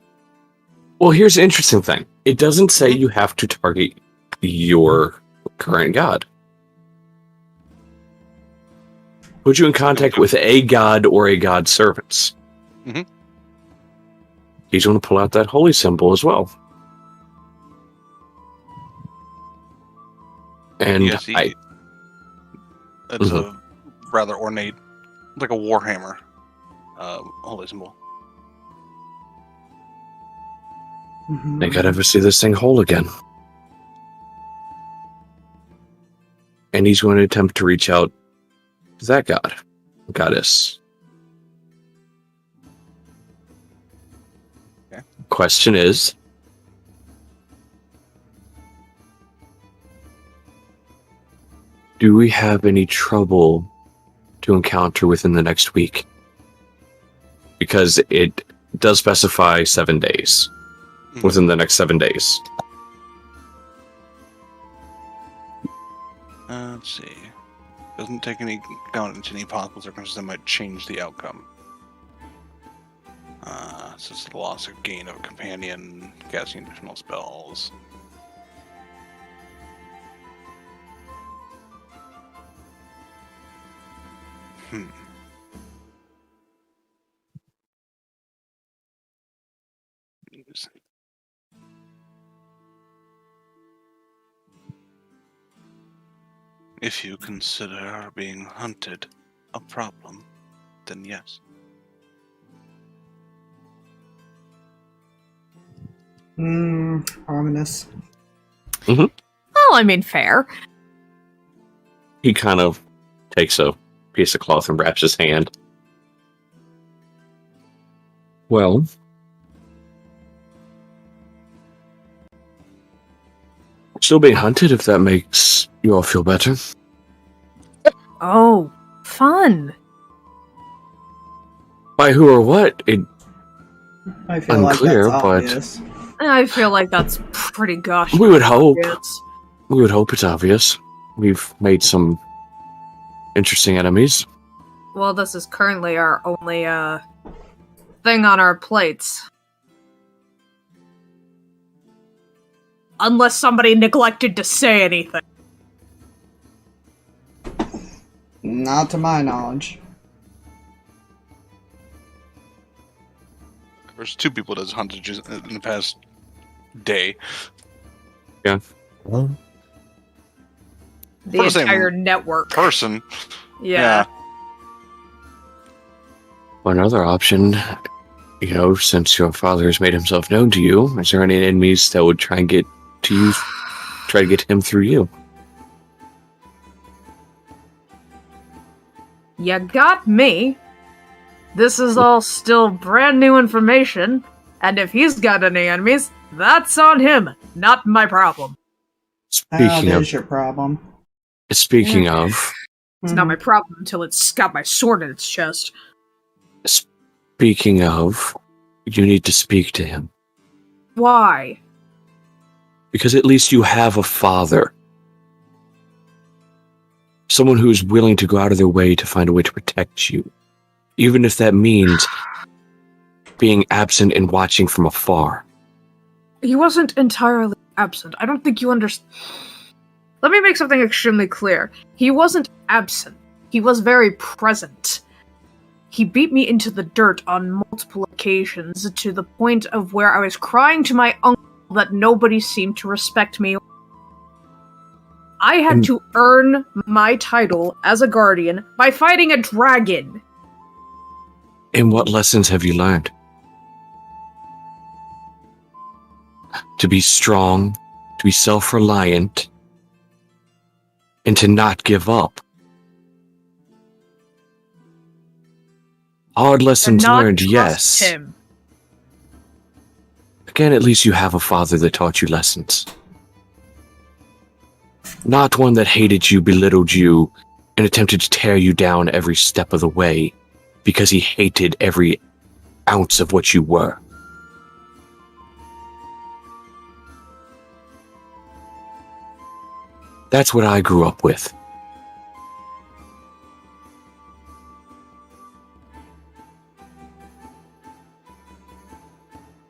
Well, here's the interesting thing. It doesn't say you have to target your current god. Put you in contact with a god or a god's servants. Mm-hmm. He's going to pull out that holy symbol as well. And yes, it's a rather ornate, like a warhammer, holy symbol. Mm-hmm. think I'd ever see this thing whole again. And he's going to attempt to reach out to that god, goddess. Okay. Question is, do we have any trouble to encounter within the next week? Because it does specify 7 days. Within the next 7 days. Let's see. Doesn't take any account into any possible circumstances that might change the outcome. So it's the loss or gain of a companion, casting additional spells. Interesting. If you consider being hunted a problem, then yes. Ominous. Well, I mean, fair. He kind of takes a piece of cloth and wraps his hand. Well, still being hunted if that makes you all feel better. Oh, fun. By who or what? I feel Unclear, like that's but obvious. I feel like that's pretty gosh. we would hope. obvious. We would hope it's obvious. We've made some interesting enemies. Well, this is currently our only thing on our plates. Unless somebody neglected to say anything. Not to my knowledge. There's 2 people that's hunted just in the past day. Yeah. Well, The For the same entire network. Person. Yeah. One other option, since your father has made himself known to you, is there any enemies that would try and get to you, try to get him through you? You got me. This is all still brand new information, and if he's got any enemies, that's on him, not my problem. Speaking That of, is your problem. speaking of, It's not my problem until it's got my sword in its chest. speaking of, you need to speak to him. Why? Because at least you have a father. Someone who is willing to go out of their way to find a way to protect you. Even if that means being absent and watching from afar. He wasn't entirely absent. I don't think you understand. Let me make something extremely clear. He wasn't absent. He was very present. He beat me into the dirt on multiple occasions to the point of where I was crying to my uncle that nobody seemed to respect me. I had to earn my title as a guardian by fighting a dragon. And what lessons have you learned? to be strong, to be self-reliant, and to not give up. Hard lessons not learned, trust yes. him. Again, at least you have a father that taught you lessons. Not one that hated you, belittled you, and attempted to tear you down every step of the way because he hated every ounce of what you were. That's what I grew up with.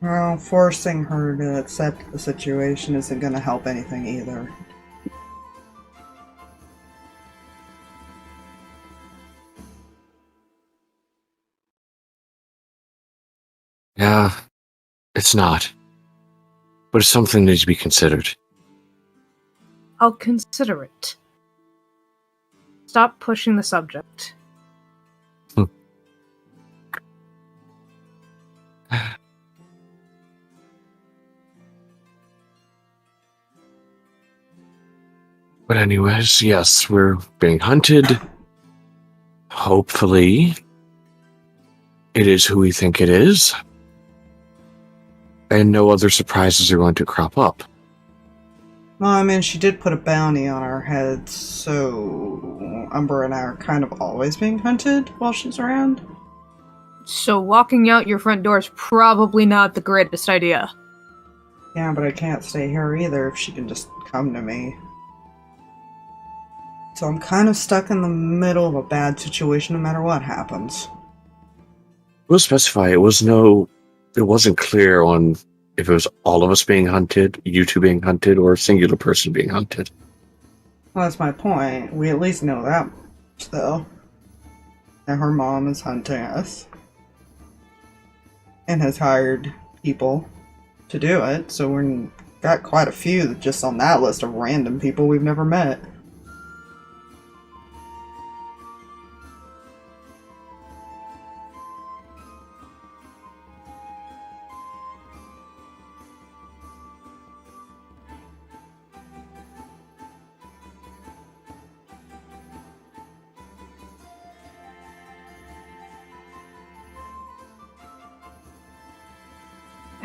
Well, forcing her to accept the situation isn't going to help anything either. Yeah, it's not. But it's something that needs to be considered. I'll consider it. Stop pushing the subject. But anyways, yes, we're being hunted. Hopefully, it is who we think it is. And no other surprises are going to crop up. Well, I mean, she did put a bounty on our heads, so Umbra and I are kind of always being hunted while she's around. So walking out your front door is probably not the greatest idea. Yeah, but I can't stay here either if she can just come to me. So I'm kind of stuck in the middle of a bad situation no matter what happens. We'll specify it wasn't clear on if it was all of us being hunted, you two being hunted, or a singular person being hunted. Well, that's my point. We at least know that much, though. That her mom is hunting us. And has hired people to do it, so we've got quite a few just on that list of random people we've never met.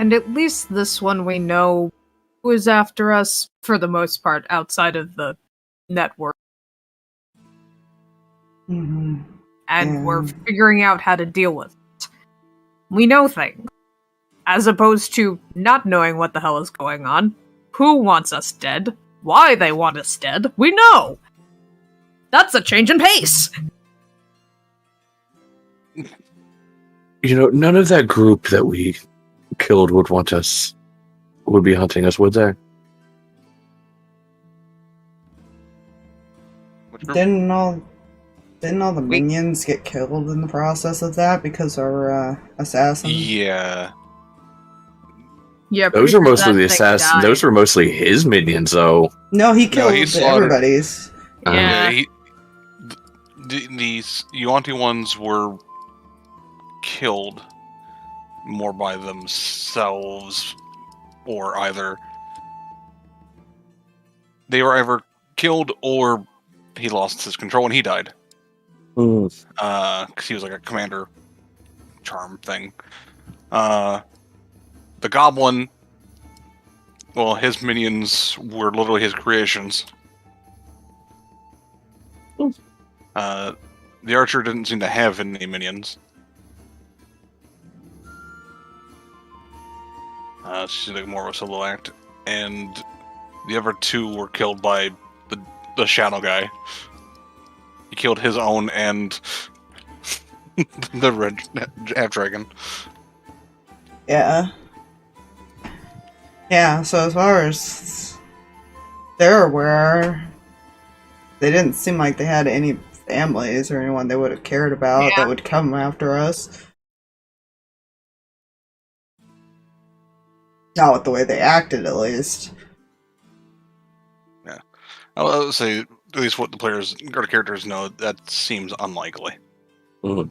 And at least this one we know who is after us, for the most part, outside of the network. Mm-hmm. And we're figuring out how to deal with it. We know things. As opposed to not knowing what the hell is going on. Who wants us dead? Why they want us dead? We know! That's a change in pace! You know, none of that group that we killed would be hunting us, would they? Didn't all the minions get killed in the process of that because our assassin? Yeah. Yeah, Those are mostly the assassins. Those were mostly his minions, though. No, he killed slaughtered everybody's. Yeah. These Yuanti ones were killed more by themselves, or either they were either killed or he lost his control and he died. Because he was like a commander charm thing. The goblin, well, his minions were literally his creations. The archer didn't seem to have any minions. She's like more of a solo act, and the other two were killed by the shadow guy. He killed his own and the red half dragon. Yeah. Yeah, so as far as they're aware, they didn't seem like they had any families or anyone they would have cared about that would come after us. Not with the way they acted, at least. Yeah. I would say, at least what the players or the characters know, that seems unlikely. Mm.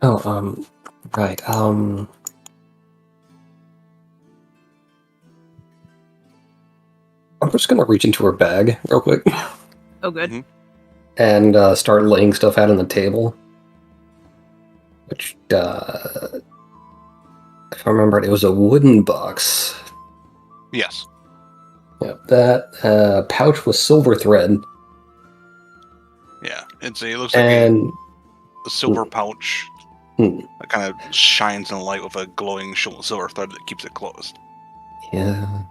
Oh, right. I'm just gonna reach into her bag real quick Oh, good. Mhm. and start laying stuff out on the table. Which, if I remember it, it was a wooden box. Yes. Yep, that pouch with silver thread. Yeah. It looks like And a silver pouch hmm, that kind of shines in the light with a glowing silver thread that keeps it closed. yeah.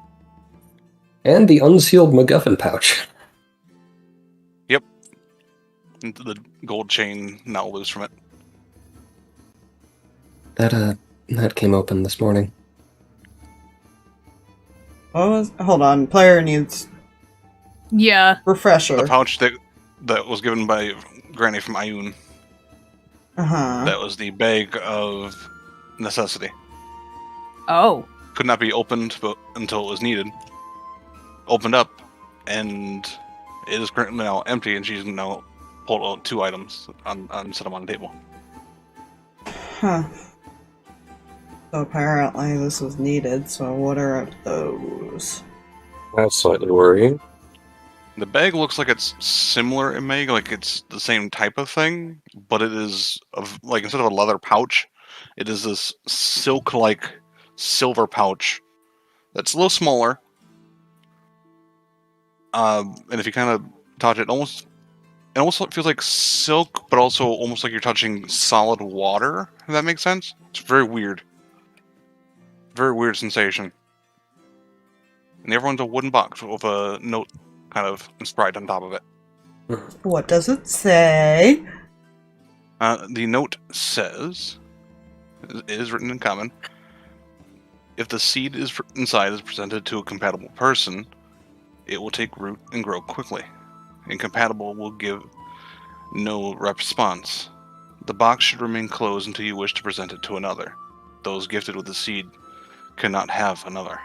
And the unsealed MacGuffin pouch. And the gold chain now loose from it. That came open this morning. Hold on, player needs Yeah. refresher. The pouch that was given by Granny from Ayun. Uh-huh. That was the bag of necessity. Oh. Could not be opened until it was needed. Opened up, and it is currently now empty, and she's now pulled out 2 items and set them on the table. Huh. So apparently this was needed, so what are those? That's slightly worrying. The bag looks like it's similar in Meg, like it's the same type of thing, but it is like instead of a leather pouch, it is this silk-like silver pouch that's a little smaller. And if you kind of touch it, it almost feels like silk, but also almost like you're touching solid water. If that makes sense, it's very weird. Very weird sensation. And everyone's a wooden box with a note kind of inscribed on top of it. What does it say? The note says, it is written in common, if the seed inside is presented to a compatible person, it will take root and grow quickly. Incompatible will give no response. The box should remain closed until you wish to present it to another. Those gifted with the seed cannot have another.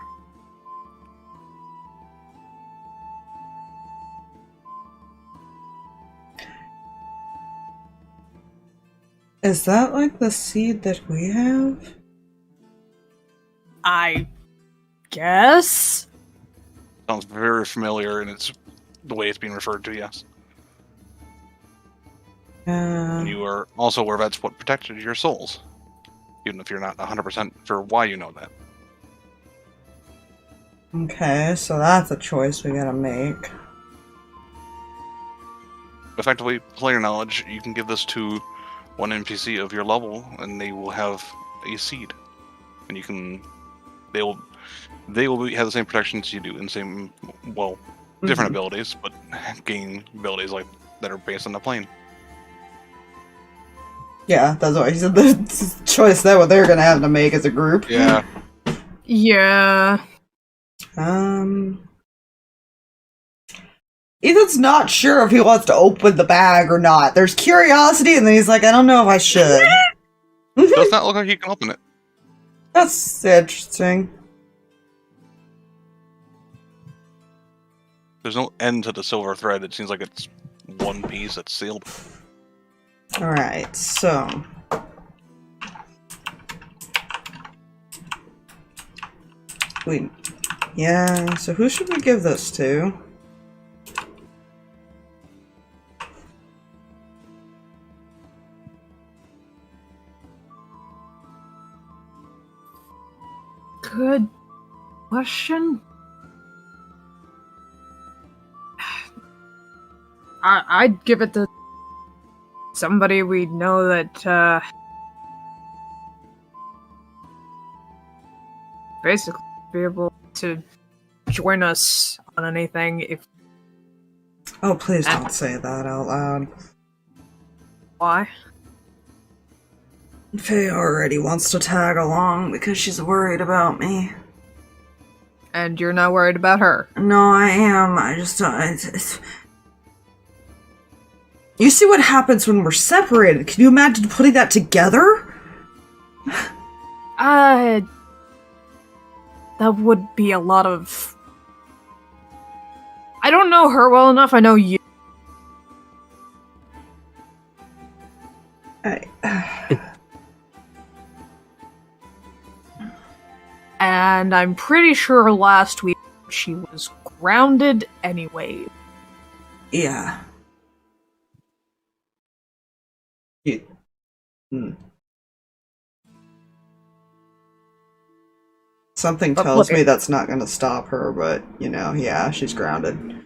Is that like the seed that we have? I guess? Sounds very familiar, and it's the way it's being referred to, yes. And you are also aware that's what protected your souls, even if you're not 100% sure why you know that. Okay, so that's a choice we gotta make. Effectively, player knowledge, you can give this to one NPC of your level, and they will have a seed, and you can. They will have the same protections you do, and same different abilities, but gain abilities like that are based on the plane. Yeah, that's what he said. The choice that what they're gonna have to make as a group. Yeah. Yeah. Ethan's not sure if he wants to open the bag or not. There's curiosity, and then he's like, I don't know if I should. Does not look like you can open it. That's interesting. There's no end to the silver thread. It seems like it's one piece that's sealed. Alright, so. Wait. Yeah, so who should we give this to? Good question. I'd give it to somebody we know that, basically be able to join us on anything if... Oh, please don't say that out loud. Why? Faye already wants to tag along because she's worried about me. And you're not worried about her? No, I am. I just don't... You see what happens when we're separated. Can you imagine putting that together? That would be a lot of... I don't know her well enough, I know you. and I'm pretty sure last week she was grounded anyway. Yeah. Something But tells look, me that's not going to stop her, but, yeah, she's grounded.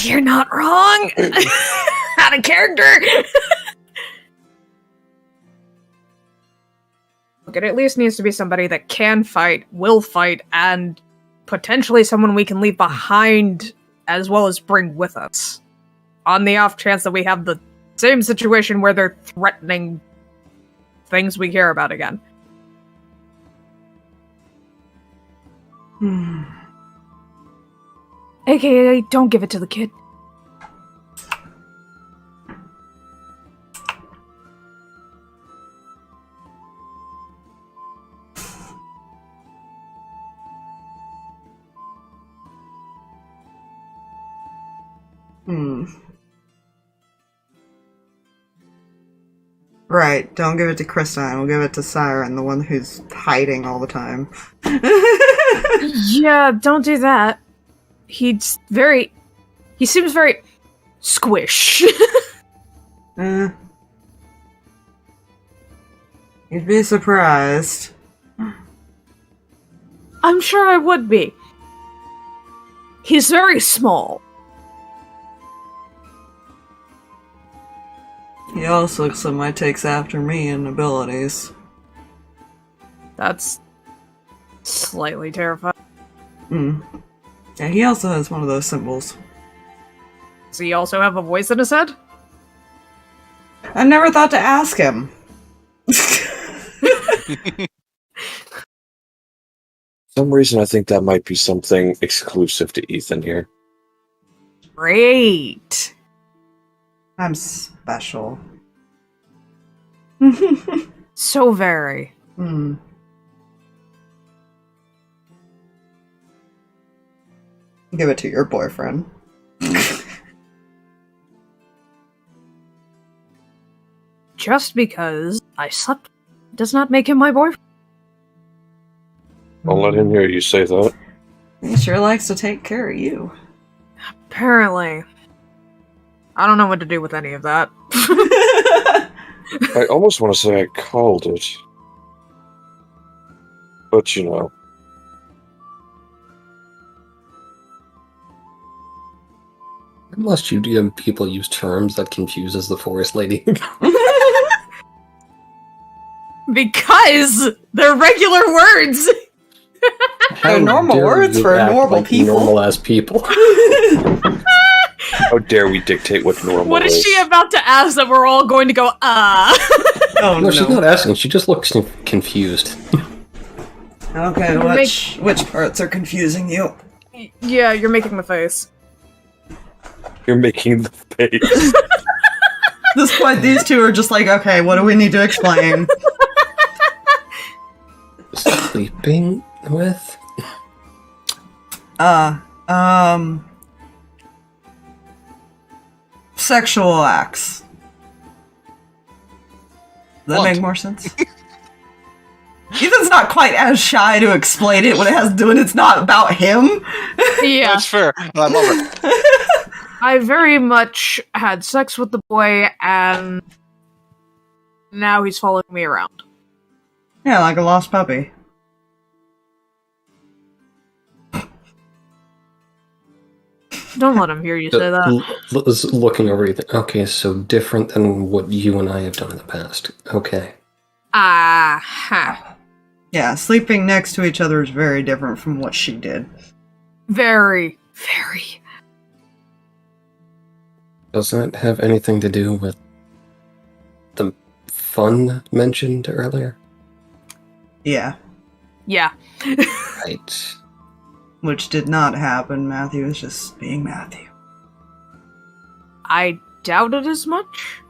You're not wrong! Out of character! Look, it at least needs to be somebody that can fight, will fight, and potentially someone we can leave behind as well as bring with us. On the off chance that we have the same situation where they're threatening things we care about again. AKA, don't give it to the kid. Right, don't give it to Kristine, we'll give it to Siren, the one who's hiding all the time. Yeah, don't do that. He seems very squish. You'd be surprised. I'm sure I would be. He's very small. He also somebody takes after me in abilities. That's slightly terrifying. Yeah, he also has one of those symbols. Does he also have a voice in his head? I never thought to ask him. some reason I think that might be something exclusive to Ethan here. Great. I'm special. So very. Give it to your boyfriend. Just because I slept does not make him my boyfriend. Don't let him hear you say that. He sure likes to take care of you. Apparently. I don't know what to do with any of that. I almost want to say I called it. But you know. Unless you people use terms that confuses the forest lady. Because they're regular words. They're normal dare words you for act normal like people. Normal ass people. How dare we dictate what normal What is she about to ask that we're all going to go, Oh No, she's not asking. She just looks confused. Okay, which parts are confusing you? Yeah, you're making the face. You're making the face. At this point, these two are just like, okay, what do we need to explain? Sleeping with? Sexual acts. Does that What? make more sense? Ethan's not quite as shy to explain it when it has to do it. It's not about him. yeah. That's fair. And I love it. I very much had sex with the boy, and now he's following me around. Yeah, like a lost puppy. Don't let him hear you say that. Looking over you, okay, so different than what you and I have done in the past. Okay. Aha. Yeah, sleeping next to each other is very different from what she did. Very, very. Does that have anything to do with the fun mentioned earlier? Yeah, Yeah. Right. which did not happen. Matthew was just being Matthew. I doubted as much,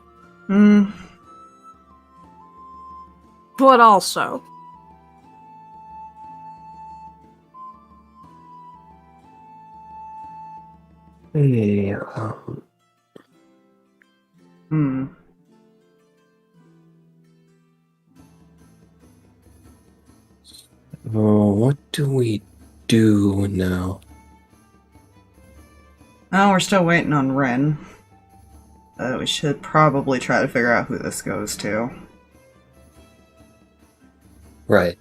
but also. Hey, Oh, what do we do now? Oh, we're still waiting on Ren. We should probably try to figure out who this goes to. Right.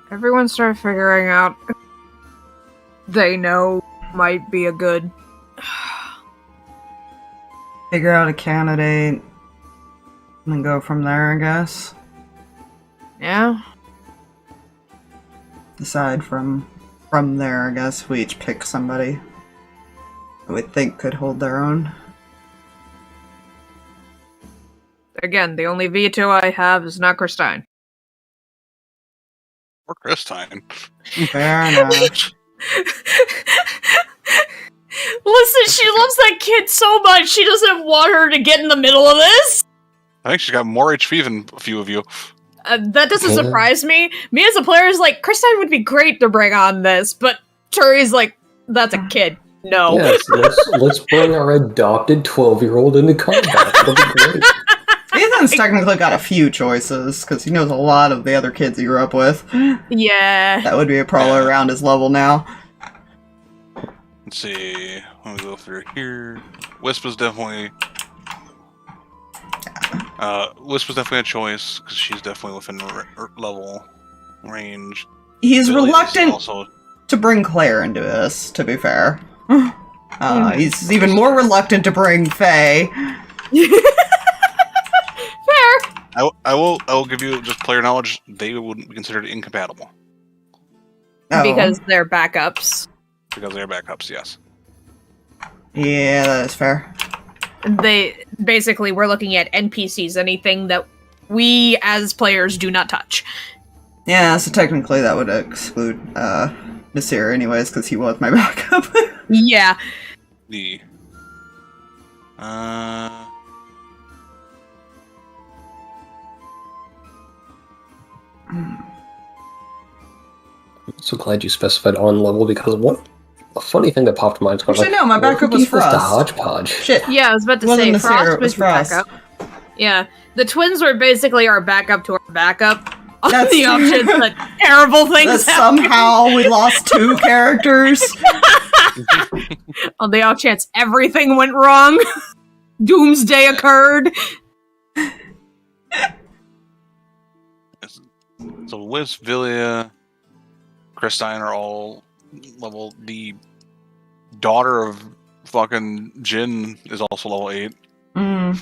Everyone start figuring out they know might be a good. Figure out a candidate and then go from there, I guess. Yeah. Decide from there, I guess. We each pick somebody that we think could hold their own. Again, the only veto I have is not Christine. Or Christine. Fair enough. Listen, she loves that kid so much, she doesn't want her to get in the middle of this. I think she's got more HP than a few of you. That doesn't surprise me. Me as a player is like, Christine would be great to bring on this, but Turi's like, that's a kid. No. Yes, let's bring our adopted 12-year-old into combat. That'll be great. Ethan's technically got a few choices, because he knows a lot of the other kids he grew up with. Yeah. That would be probably around his level now. Let's see. Let me go through here. Wisp is definitely... Wisp was definitely a choice, because she's definitely within level range. He's Billy is reluctant also... to bring Claire into this, to be fair. He's even more reluctant to bring Faye. Fair. I will give you just player knowledge. They wouldn't be considered incompatible Oh. Because they're backups. because they're backups. Yes. Yeah, that is fair. They basically, we're looking at NPCs, anything that we as players do not touch. Yeah, so technically that would exclude Nasir anyways, because he was my backup. Yeah. The So glad you specified on level, because what a funny thing that popped in my mind. Actually, no, my backup was Frost. The hodgepodge. Shit. Yeah, I was about to Wasn't say, Nasir, Frost it was was your Frost. backup. Yeah. The twins were basically our backup to our backup. On That's the options that terrible things That happen. somehow we lost 2 characters. On the off chance everything went wrong. Doomsday occurred. So Wisp, Villia, Christine are all level. The daughter of fucking Jin is also level 8.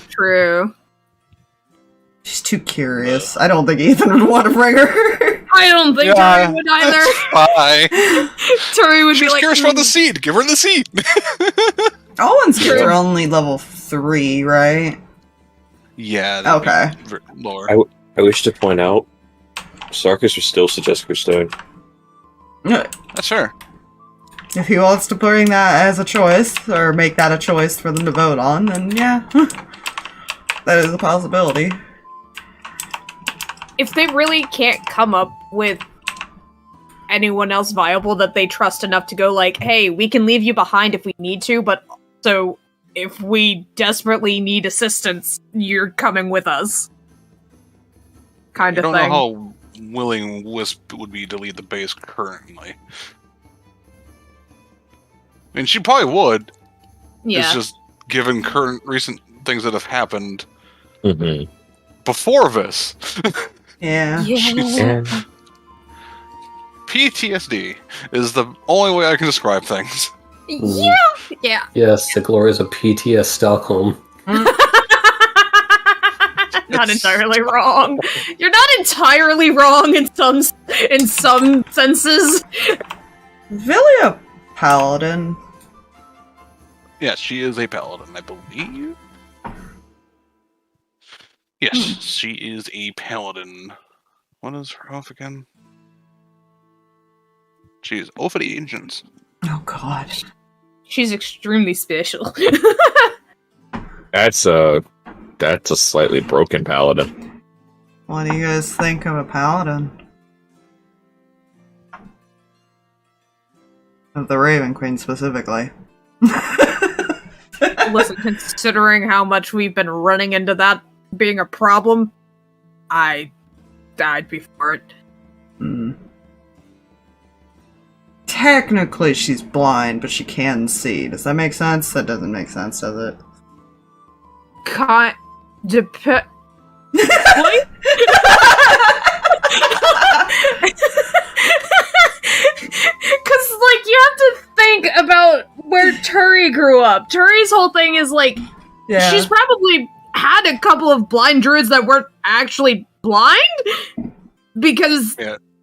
True. She's too curious. I don't think Ethan would want to bring her. I don't think Turi would either. Bye. Turi would be She's like, curious about the seed. Give her the seed. Owen's kids are only level 3, right? Yeah. that'd be Okay. Lower. I wish to point out, Sarkas would still suggest Christine. That's fair. If he wants to bring that as a choice, or make that a choice for them to vote on, then yeah. That is a possibility. if they really can't come up with anyone else viable that they trust enough to go like, hey, we can leave you behind if we need to, but also if we desperately need assistance, you're coming with us. Kind I of don't thing. know how willing Wisp would be to lead the base currently. I mean, she probably would. Yeah. It's just given recent things that have happened Mm-hmm. before this. Yeah. Yeah. PTSD is the only way I can describe things. Yeah. Yeah. Yes, the glories of PTS Stockholm. Not entirely wrong. You're not entirely wrong in some senses. Villia Paladin. Yes, she is a paladin, I believe. Yes, she is a paladin. What is her oath again? She is Oath of the Ancients. Oh god. She's extremely special. That's a slightly broken paladin. What do you guys think of a paladin? Of the Raven Queen specifically. Listen, considering how much we've been running into that being a problem, I'd be for it. Technically, she's blind, but she can see. Does that make sense? That doesn't make sense, does it? Can't depend. Because, like, you have to think about where Turi grew up. Turi's whole thing is, like, she's probably had a couple of blind druids that weren't actually blind, because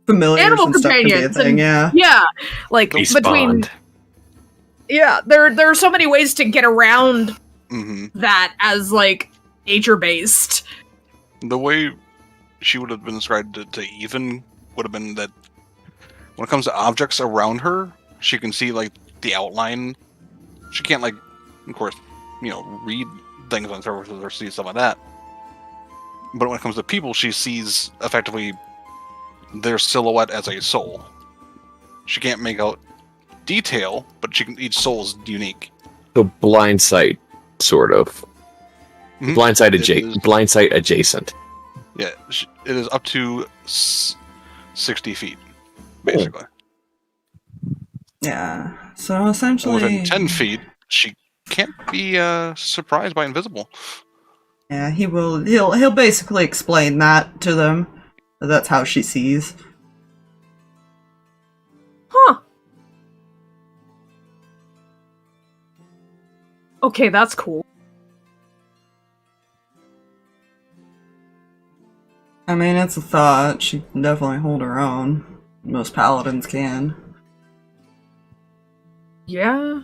familiars animal and stuff can be a companions thing, yeah, like, between... Yeah, there are so many ways to get around that as, like, nature-based. The way she would have been described to even would have been that when it comes to objects around her, she can see, like, the outline. She can't, like, of course, you know, read things on surfaces or see stuff like that. But when it comes to people, she sees, effectively, their silhouette as a soul. She can't make out detail, but each soul is unique. So blind sight, sort of. Blind sight adjacent. Yeah, it is up to 60 feet, basically. Yeah, so essentially... Within 10 feet, she can't be surprised by invisible. Yeah, he'll basically explain that to them. That's how she sees. Huh. Okay, that's cool. I mean, it's a thought. She can definitely hold her own. Most paladins can. Yeah.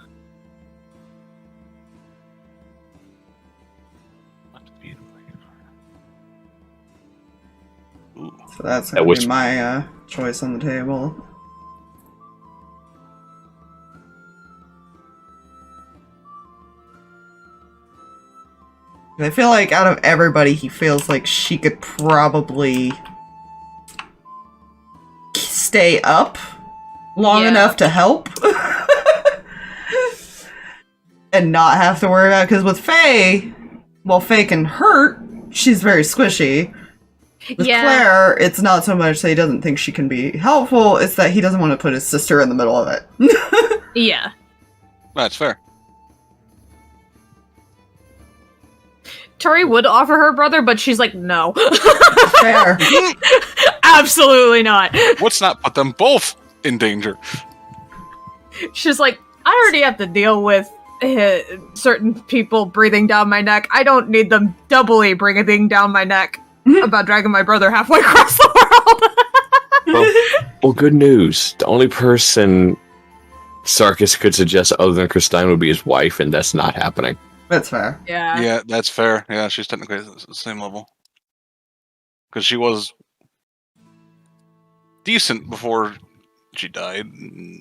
So that's gonna be my choice on the table. I feel like out of everybody, he feels like she could probably stay up long enough to help. And not have to worry about it, because with Faye, while Faye can hurt, she's very squishy. With Claire, it's not so much that he doesn't think she can be helpful, it's that he doesn't want to put his sister in the middle of it. Yeah. That's fair. Turi would offer her brother, but she's like, no. Fair. Absolutely not. Let's not put them both in danger. She's like, I already have to deal with certain people breathing down my neck. I don't need them doubly breathing down my neck about dragging my brother halfway across the world. Well, good news. The only person Sarkas could suggest other than Christine would be his wife, and that's not happening. That's fair. Yeah. Yeah, that's fair. Yeah, she's technically at the same level. Because she was decent before she died.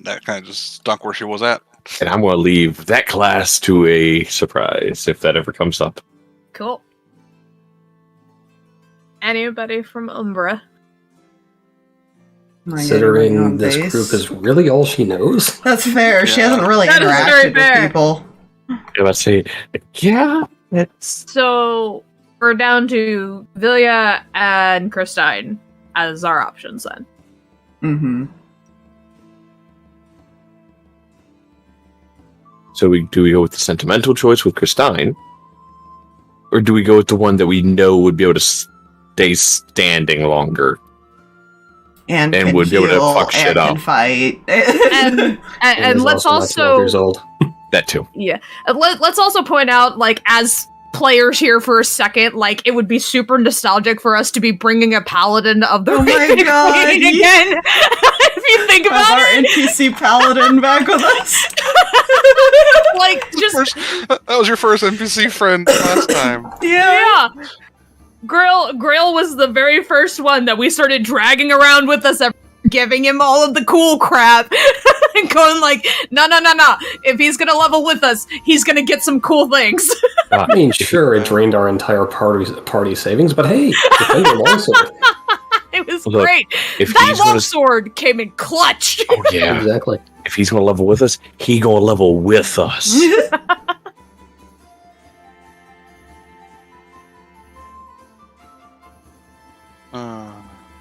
That kind of just stuck where she was at. And I'm going to leave that class to a surprise if that ever comes up. Cool. Anybody from Umbra? Considering this group is really all she knows. That's fair. Yeah. She hasn't really that interacted with people. Let's say, yeah, it's... So, we're down to Vilya and Christine as our options then. Mm-hmm. So do we go with the sentimental choice with Christine? Or do we go with the one that we know would be able to stay standing longer? And would be able to fuck shit up. Fight. and let's also... years old. That too. Yeah. Let's also point out, like, as players here for a second, like, it would be super nostalgic for us to be bringing a paladin of the God, again. If you think about our NPC paladin back with us. Like, just... that was your first NPC friend last time. Yeah. Grail was the very first one that we started dragging around with us, giving him all of the cool crap, and going like, no. If he's gonna level with us, he's gonna get some cool things. I mean, sure, it drained our entire party savings, but hey, defend your longsword. It was great. If that longsword came in clutch. Oh yeah, exactly. If he's gonna level with us, he gonna level with us.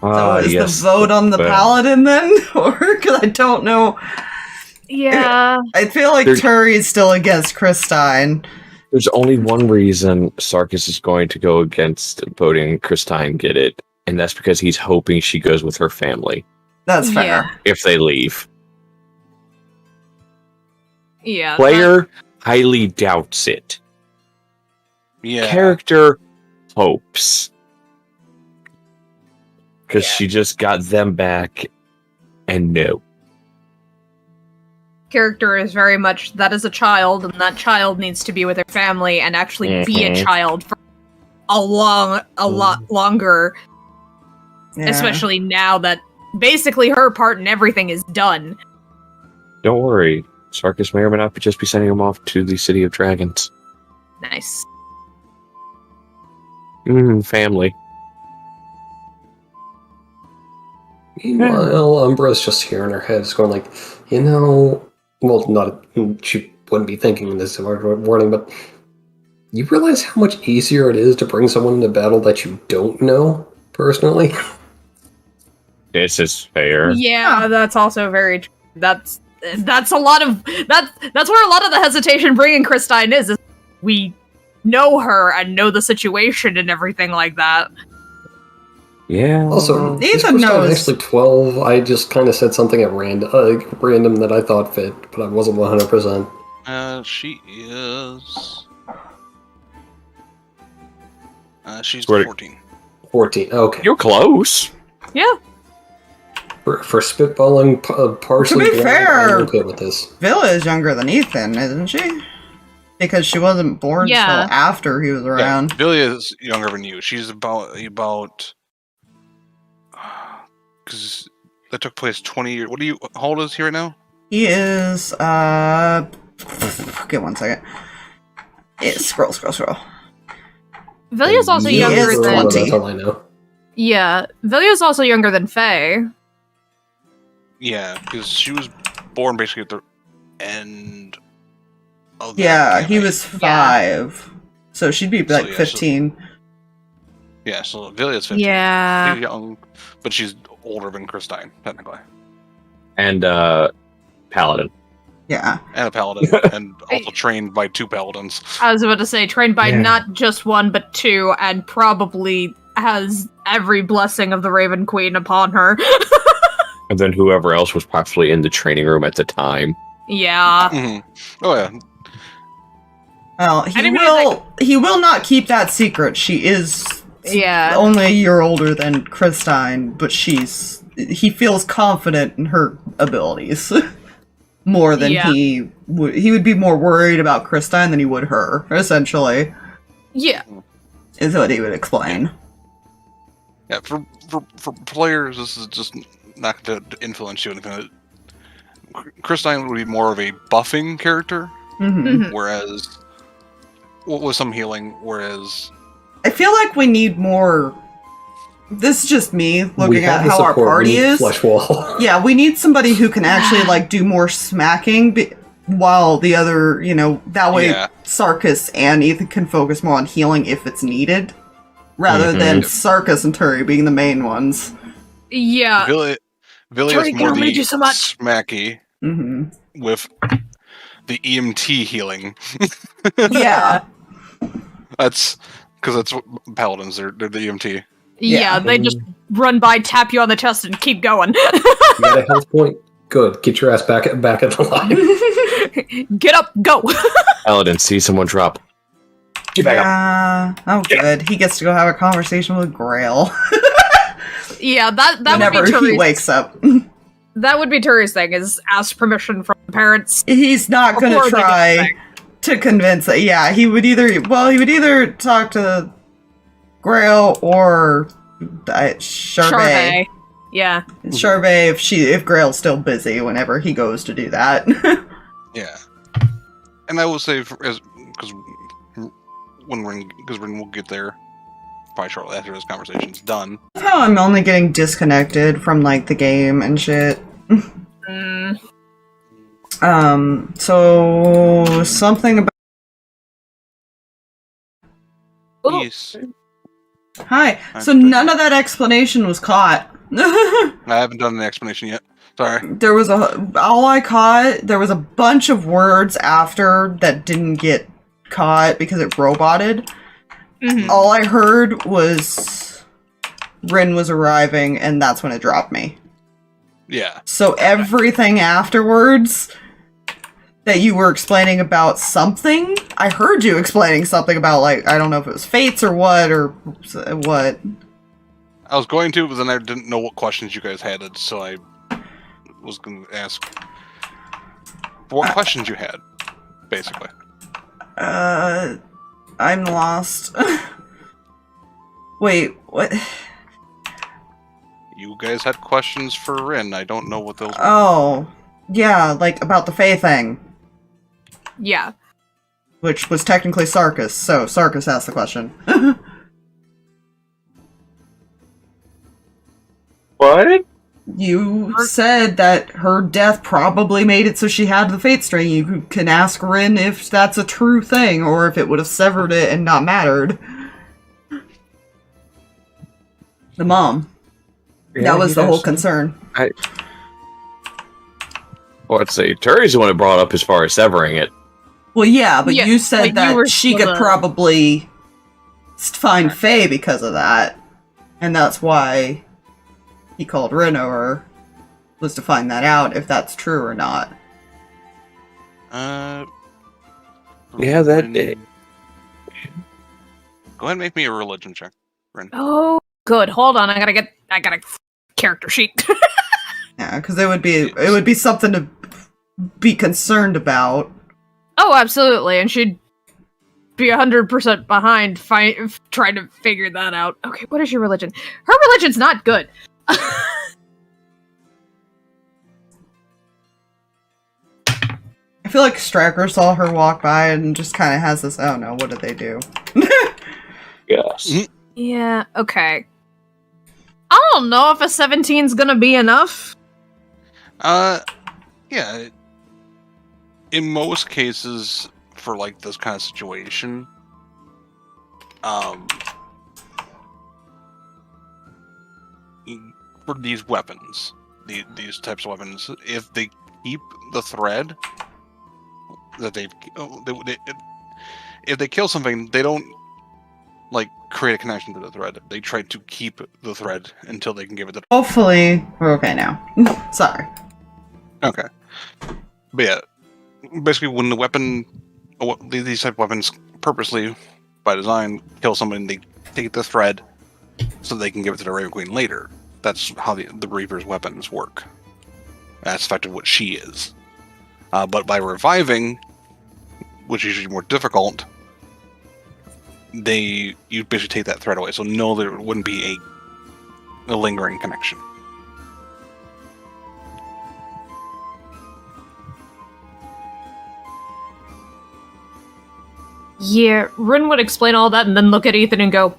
So is yes, the vote on the well, paladin then? Or, because I don't know. Yeah. I feel like There's- Turi is still against Christine. There's only one reason Sarkas is going to go against voting Christine get it, and that's because he's hoping she goes with her family That's fair. Yeah. if they leave. Yeah. Player highly doubts it. Yeah. Character hopes. Because Yeah. she just got them back, and no. Character is very much that is a child, and that child needs to be with their family and actually be a Mhm. child for a lot longer. Yeah. Especially now that basically her part in everything is done. Don't worry. Sarkas may or may not just be sending him off to the City of Dragons. Nice. Family. Meanwhile, Umbra's just here in her head, just going like, well, not she wouldn't be thinking this wording, but you realize how much easier it is to bring someone into battle that you don't know personally? This is fair. Yeah, that's also very true. That's a lot of that's where a lot of the hesitation bringing Christine is we know her and know the situation and everything like that. Yeah. Also, Ethan this Christine knows. actually 12. I just kind of said something at random that I thought fit, but I wasn't 100%. She is. She's Where- 14. 14. Okay. You're close. Yeah. For spitballing partially, To be fair- I'm okay with this. Villa is younger than Ethan, isn't she? Because she wasn't born Yeah. till after he was around. Yeah, Billy is younger than you. She's about because that took place 20 years. How old is he right now? He is, get one second. Scroll. Vilya's also He younger is than 20. That's all I know. Yeah. Vilya's also younger than Faye. Yeah, because she was born basically at the end of that Yeah, he campaign. was 5. So she'd be like yeah, 15. Yeah, so Vilya's 15. Yeah. She's young, but she's older than Christine, technically. And Paladin. Yeah. And a paladin, and also trained by 2 paladins. I was about to say, trained by Yeah. not just 1, but 2, and probably has every blessing of the Raven Queen upon her. And then whoever else was possibly in the training room at the time. Yeah. Mhm. Oh yeah, Well, he will not keep that secret. She is Yeah. only a year older than Christine, but he feels confident in her abilities. More than Yeah. he would be more worried about Christine than he would her, essentially, Yeah. is what he would explain. yeah. For players, this is just not to influence you. Anything. Christine would be more of a buffing character, Hmm Mhm. whereas with some healing. Whereas I feel like we need more. This is just me We looking have at the how our support, we party need is. Flesh wall. Yeah, we need somebody who can actually do more smacking, while the other, that way Yeah. Sarkas and Ethan can focus more on healing if it's needed, rather than Sarkas and Turi being the main ones. Yeah. Vilya Turi is can more only the do so much. smacky Hmm with the EMT healing. Yeah, That's because that's what paladins. They're the EMT. Yeah, they just run by, tap you on the chest, and keep going. You got a health point? Good. Get your ass back at the line. Get up, go. Paladin sees someone drop. Get back up. yeah. Oh, good. He gets to go have a conversation with Grail Yeah, that would whenever be he Turi's, wakes up. that would be Turi's thing, is ask permission from the parents. He's not going before to they get try back. to convince it. Yeah, he would either talk to Grail or Charbet. Charbet. Yeah. Charbet if Grail's still busy whenever he goes to do that. Yeah, and I will say because when we'll get there, probably shortly after this conversation's done. How I'm only getting disconnected from the game and shit. Mm. So something about Oh. Yes. Hi. So none of that explanation was caught. I haven't done the explanation yet. Sorry. There was all I caught, there was a bunch of words after that didn't get caught because it roboted. Mhm. All I heard was Rin was arriving, and that's when it dropped me. Yeah. So everything afterwards that you were explaining about something, I heard you explaining something about, like, I don't know if it was fates or what. I was going to, but then I didn't know what questions you guys had, so I was going to ask what questions you had, basically. I'm lost. Wait, what? You guys had questions for Rin. I don't know what those were. Oh, yeah, like about the Fae thing. Yeah. Which was technically Sarkas, so Sarkas asked the question. What? You said that her death probably made it so she had the fate string. You can ask Rin if that's a true thing, or if it would have severed it and not mattered. The mom. Yeah, that was the yes. whole concern. Well, I'd say Turi's the one who brought up as far as severing it. Well, yeah, but Yeah, you said like, you that were she could supposed to- probably find Faye because of that. And that's why he called Rin over, was to find that out, if that's true or not. Yeah, that day. Go ahead and make me a religion check, Rin. Oh, good. Hold on. I got a character sheet. Yeah, because it would be something to be concerned about. Oh, absolutely. And she'd be 100% behind trying to figure that out. Okay, what is your religion? Her religion's not good. I feel like Stracker saw her walk by and just kind of has this, oh no, what did they do? Yes. Yeah, okay. I don't know if a 17's gonna be enough. Yeah. In most cases, for like this kind of situation, for these weapons, these types of weapons, if they keep the thread that if they kill something, they don't like create a connection to the thread. They try to keep the thread until they can give it the. Hopefully, we're okay now. Sorry. Okay. But yeah, basically when the weapon, these type of weapons purposely, by design, kill someone, they take the thread so they can give it to the Raven Queen later. That's how the Reaper's weapons work. That's effectively what she is. But by reviving, which is usually more difficult, you basically take that thread away. So no, there wouldn't be a lingering connection. Yeah, Rin would explain all that and then look at Ethan and go,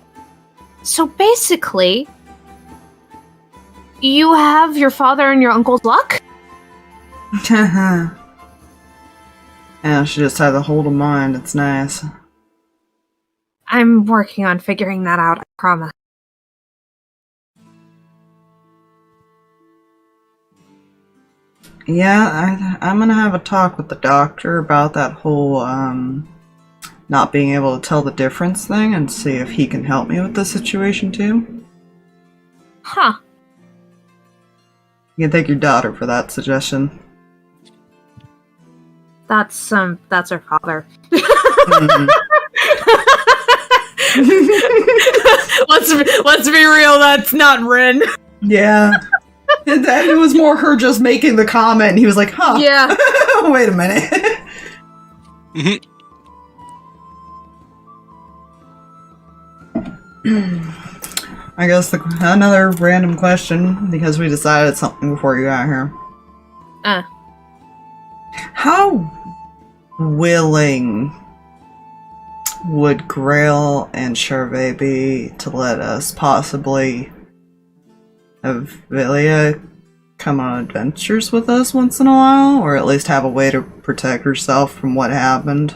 so basically, you have your father and your uncle's luck? Yeah, she just had the hold of mind. It's nice. I'm working on figuring that out, I promise. Yeah, I'm gonna have a talk with the doctor about that whole, not being able to tell the difference thing and see if he can help me with the situation too. Huh. You can thank your daughter for that suggestion. That's her father. Mhm. Let's be real, that's not Rin. Yeah. It was more her just making the comment, and he was like, huh. Yeah. Wait a minute. I guess another random question, because we decided something before you got here. How willing would Grail and Charvet be to let us possibly have Velia come on adventures with us once in a while, or at least have a way to protect herself from what happened?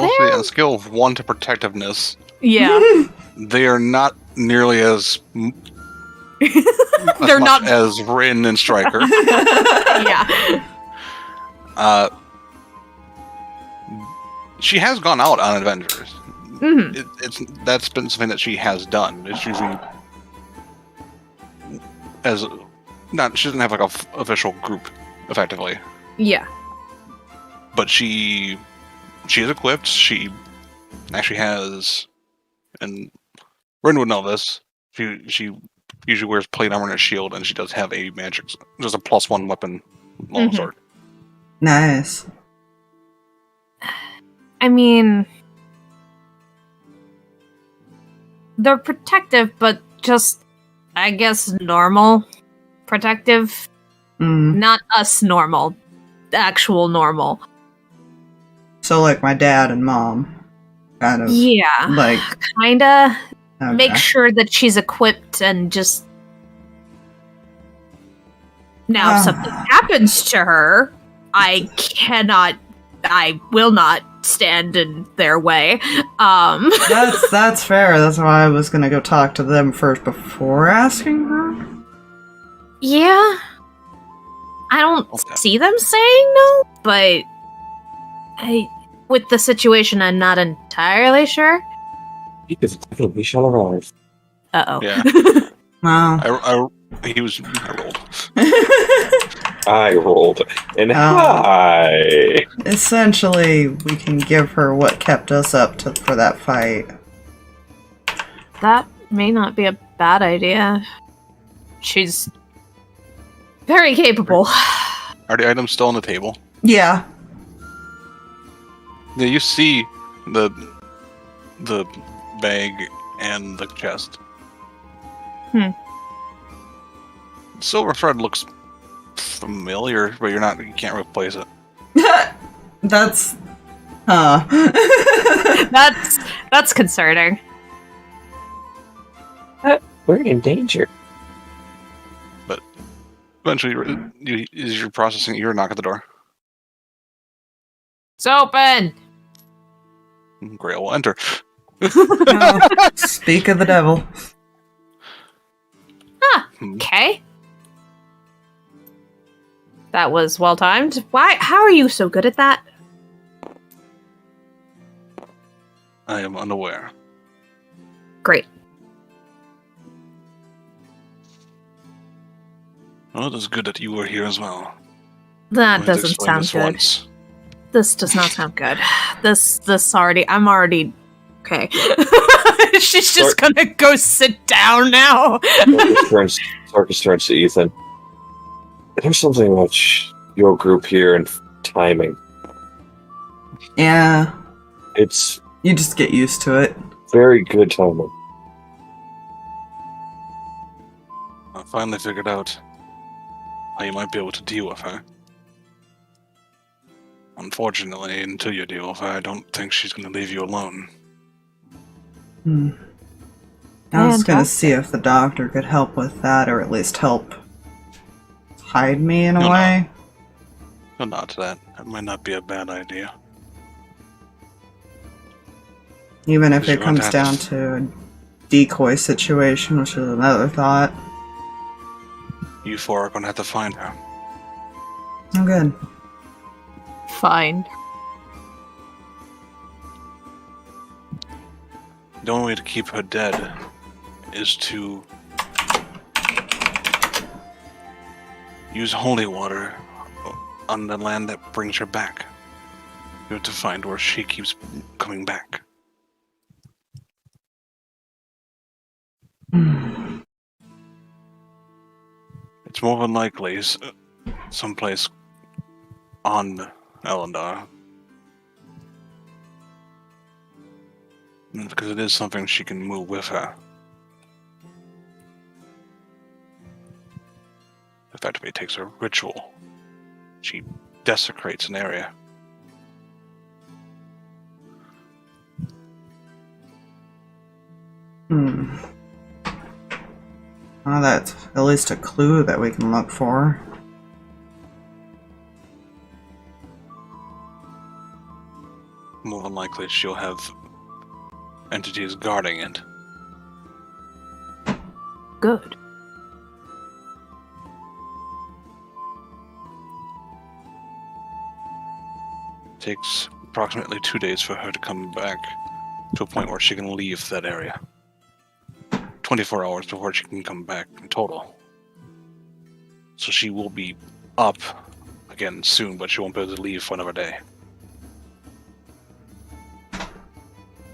Also, on a scale of 1 to protectiveness, Yeah. they are not nearly as They're much not. as Rin and Striker. Yeah. She has gone out on adventures. Mhm. That's been something that she has done. It's usually she doesn't have like a official group, effectively. Yeah. But she is equipped. She actually has, and Rin would know this. She usually wears plate armor and a shield, and she does have a magic, just a +1 weapon longsword. Nice. I mean, they're protective, but just, I guess, normal protective. Not us normal. Actual normal. So, like my dad and mom. Kind of. Yeah. Like. Kinda. Okay. Make sure that she's equipped and just... Now, if something happens to her, I will not stand in their way. That's fair. That's why I was gonna go talk to them first before asking her. Yeah. I don't see them saying no, but with the situation, I'm not entirely sure. Because we shall arrive. Uh-oh. Yeah. Wow. I rolled. I rolled. And hi! Essentially, we can give her what kept us up for that fight. That may not be a bad idea. She's very capable. Are the items still on the table? Yeah. Yeah, you see the bag and the chest. Silver thread looks familiar, but you can't replace it. That's That's concerning. We're in danger. But eventually, as you're processing, you hear a knock at the door. It's open! Grail will enter. no. Speak of the devil. Okay. That was well timed. Why? How are you so good at that? I am unaware. Great. Well, it is good that you were here as well. That I'm going to doesn't explain sound this good. once. This does not sound good. I'm already okay. She's just gonna go sit down now. Sarkas turns to Ethan. There's something about your group here and timing. Yeah. It's You just get used to it. very good timing. I finally figured out how you might be able to deal with her. Unfortunately, until you deal with her, I don't think she's going to leave you alone. I was gonna see if the doctor could help with that, or at least help hide me in a way. No, not that. That might not be a bad idea. Even if Because it you're going comes to down have to a decoy situation, which is another thought. You four are going to have to find her. I'm good. Fine. The only way to keep her dead is to use holy water on the land that brings her back. You have to find where she keeps coming back. It's more than likely someplace on Elondar. Because it is something she can move with her. Effectively, it takes a ritual. She desecrates an area. Well, that's at least a clue that we can look for. More than likely. likely she'll have entities guarding it. Good. It takes approximately 2 days for her to come back to a point where she can leave that area. 24 hours before she can come back in total. So she will be up again soon, but she won't be able to leave for another day.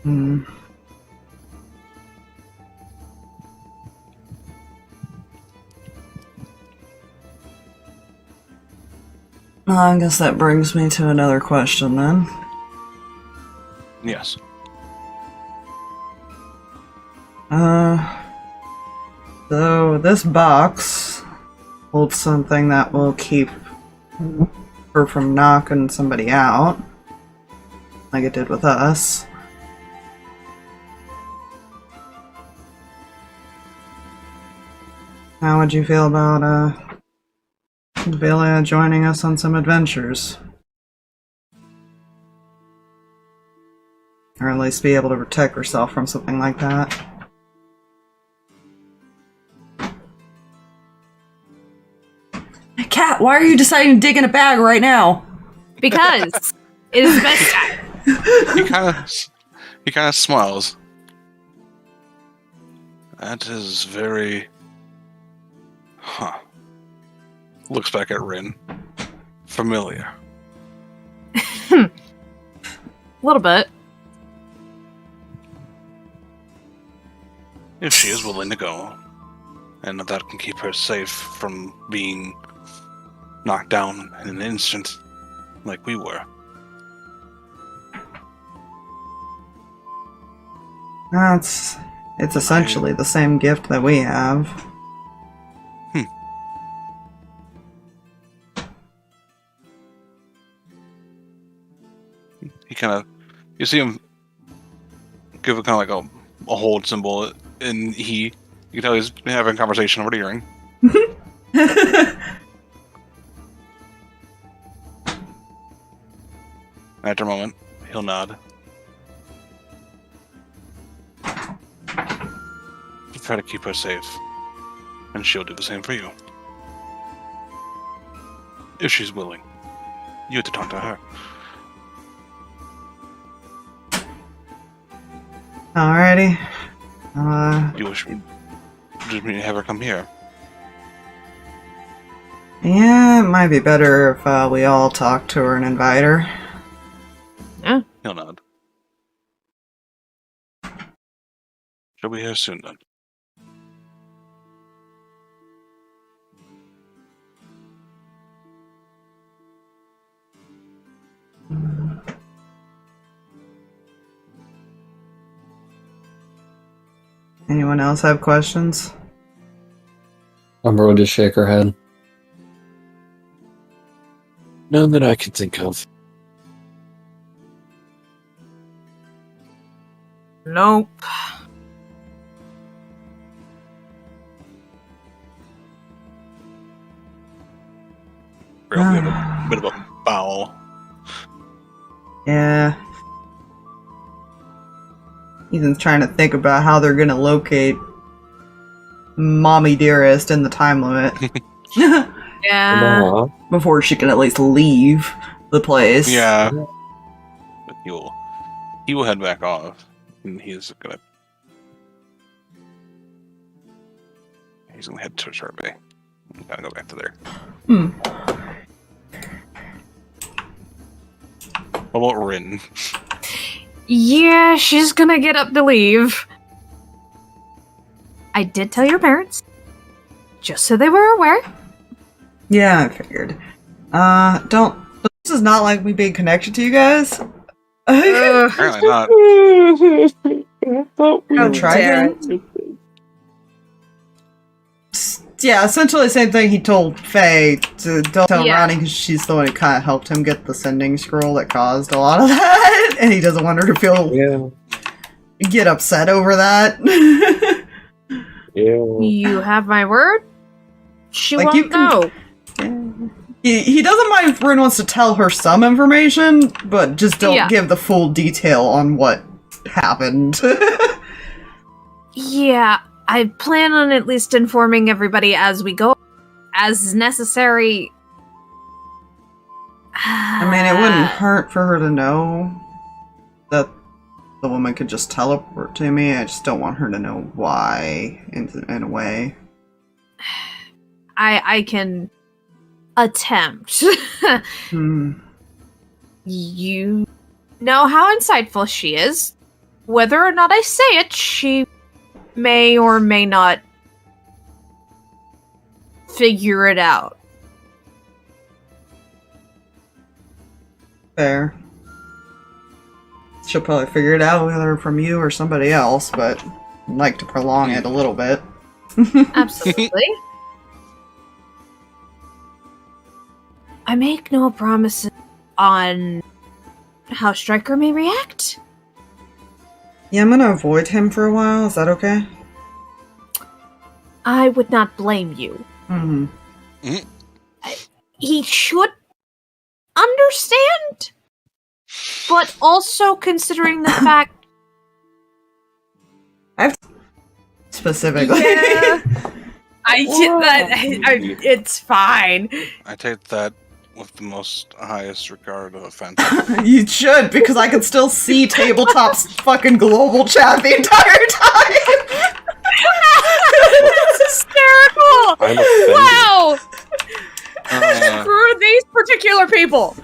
Hmm. Well, I guess that brings me to another question then. Yes. So this box holds something that will keep her from knocking somebody out, like it did with us. How would you feel about, Villa joining us on some adventures? Or at least be able to protect herself from something like that. Cat, why are you deciding to dig in a bag right now? Because it is the best time. He kind of smiles. That is very... Huh. Looks back at Rin. Familiar. A little bit. If she is willing to go, and that can keep her safe from being knocked down in an instant, like we were. It's essentially the same gift that we have. He kind of, you see him give a kind of like a hold symbol, and you can tell he's having a conversation over the earring. After a moment, he'll nod. Try to keep her safe, and she'll do the same for you. If she's willing. You have to talk to her. Alrighty. You wish me to have her come here? Yeah, it might be better if we all talk to her and invite her. Yeah. He'll nod. She'll be here soon then. Anyone else have questions? Umbra will just shake her head. None that I can think of. Nope. Real bit of a bow. Yeah. Ethan's trying to think about how they're gonna locate Mommy Dearest in the time limit. Yeah. Aw. Before she can at least leave the place. Yeah. But he will head back off. And he's gonna head to Charbet. Gotta go back to there. What about Rin? Yeah, she's gonna get up to leave. I did tell your parents. Just so they were aware. Yeah, I figured. This is not like me being connected to you guys. Apparently not. I'll try again. Yeah, essentially the same thing he told Faye to don't tell Ronnie because she's the one who kind of helped him get the sending scroll that caused a lot of that, and he doesn't want her to feel get upset over that. You have my word? She Like, won't go. He doesn't mind if Rin wants to tell her some information, but just don't give the full detail on what happened. Yeah, I plan on at least informing everybody as we go, as necessary. I mean, it wouldn't hurt for her to know that the woman could just teleport to me. I just don't want her to know why, in a way. I can attempt. You know how insightful she is. Whether or not I say it, she may or may not figure it out. Fair. She'll probably figure it out whether from you or somebody else, but I'd like to prolong it a little bit. Absolutely. I make no promises on how Stryker may react. Yeah, I'm gonna avoid him for a while. Is that okay? I would not blame you. Mm-hmm. He should understand, but also considering the fact. Specifically. Yeah, it's fine. I take that with the most highest regard of offense. You should, because I can still see Tabletop's fucking global chat the entire time. That's hysterical! I'm offended. Wow! Screw these particular people!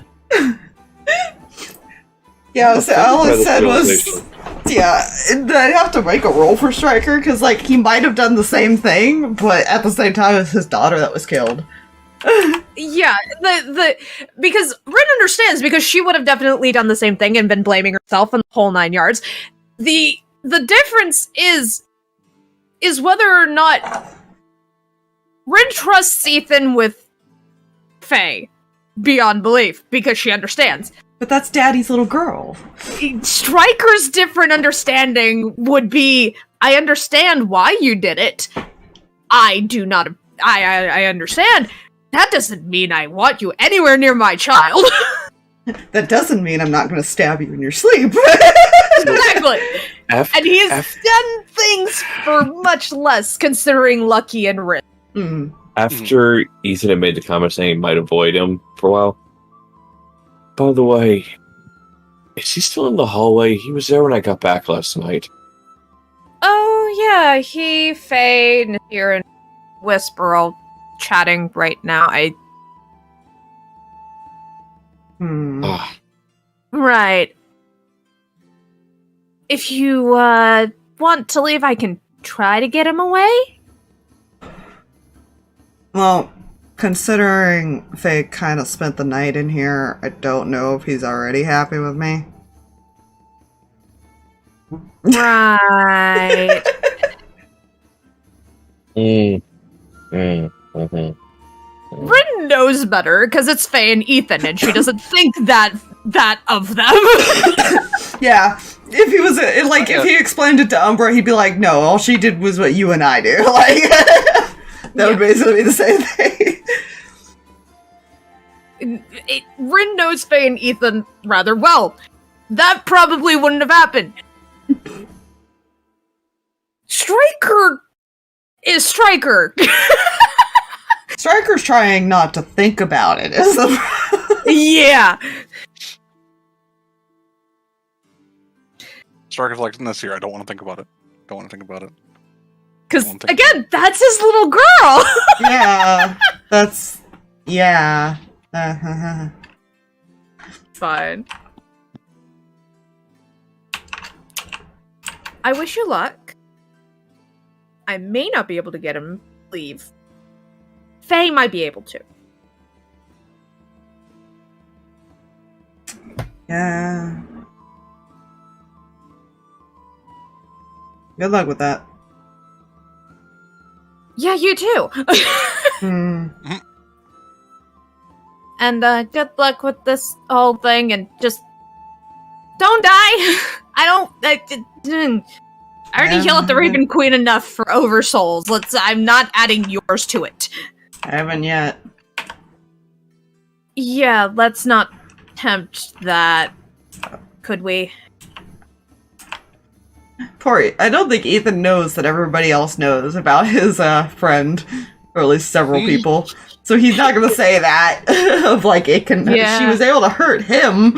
Yeah, so all it said was, yeah, I'd have to make a roll for Stryker, because, like, he might have done the same thing, but at the same time, it's his daughter that was killed. Yeah, because Rin understands, because she would have definitely done the same thing and been blaming herself and the whole 9 yards. The difference is whether or not Rin trusts Ethan with Faye beyond belief, because she understands. But that's Daddy's little girl. Stryker's different understanding would be, I understand why you did it. I do not. I understand. That doesn't mean I want you anywhere near my child. That doesn't mean I'm not going to stab you in your sleep. Exactly. And he's done things for much less, considering Lucky and Rin. Mm. After Ethan had made the comment saying he might avoid him for a while. By the way, is he still in the hallway? He was there when I got back last night. Oh, yeah, he, Faye, Nasir, and Whisper all chatting right now. Right. If you, want to leave, I can try to get him away? Well, considering Faye kind of spent the night in here, I don't know if he's already happy with me. Right. Rin knows better, because it's Faye and Ethan, and she doesn't think that of them. Yeah, if he was, if he explained it to Umbra, he'd be like, no, all she did was what you and I do. Like, that would basically be the same thing. Rin knows Faye and Ethan rather well. That probably wouldn't have happened. Stryker is Stryker. Stryker's trying not to think about it. Yeah. Stryker's like, this year, I don't want to think about it. Don't want to think about it. Because, again, that's his little girl! Yeah, that's... yeah. Fine. I wish you luck. I may not be able to get him to leave. Faye might be able to. Yeah. Good luck with that. Yeah, you too. And good luck with this whole thing, and just don't die. I already yelled at the Raven Queen enough for Oversouls. I'm not adding yours to it. I haven't yet. Yeah, let's not tempt that. Could we? Tori, I don't think Ethan knows that everybody else knows about his friend, or at least several people. So he's not going to say that. Of like, it can. Yeah. She was able to hurt him.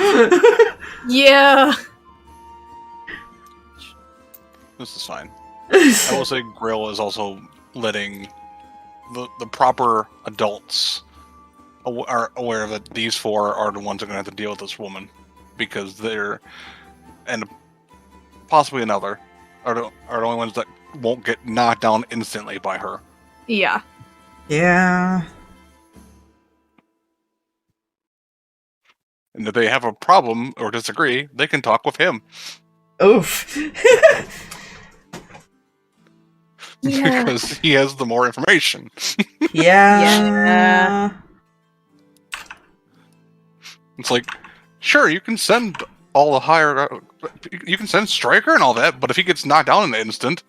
Yeah. This is fine. I will say Grill is also letting the proper adults are aware that these four are the ones that are going to have to deal with this woman, because they're, and possibly another, are the only ones that won't get knocked down instantly by her. Yeah. Yeah. And if they have a problem or disagree, they can talk with him. Oof. Yeah. Because he has the more information. Yeah. It's like, sure, you can send all the higher, you can send Striker and all that, but if he gets knocked down in an instant,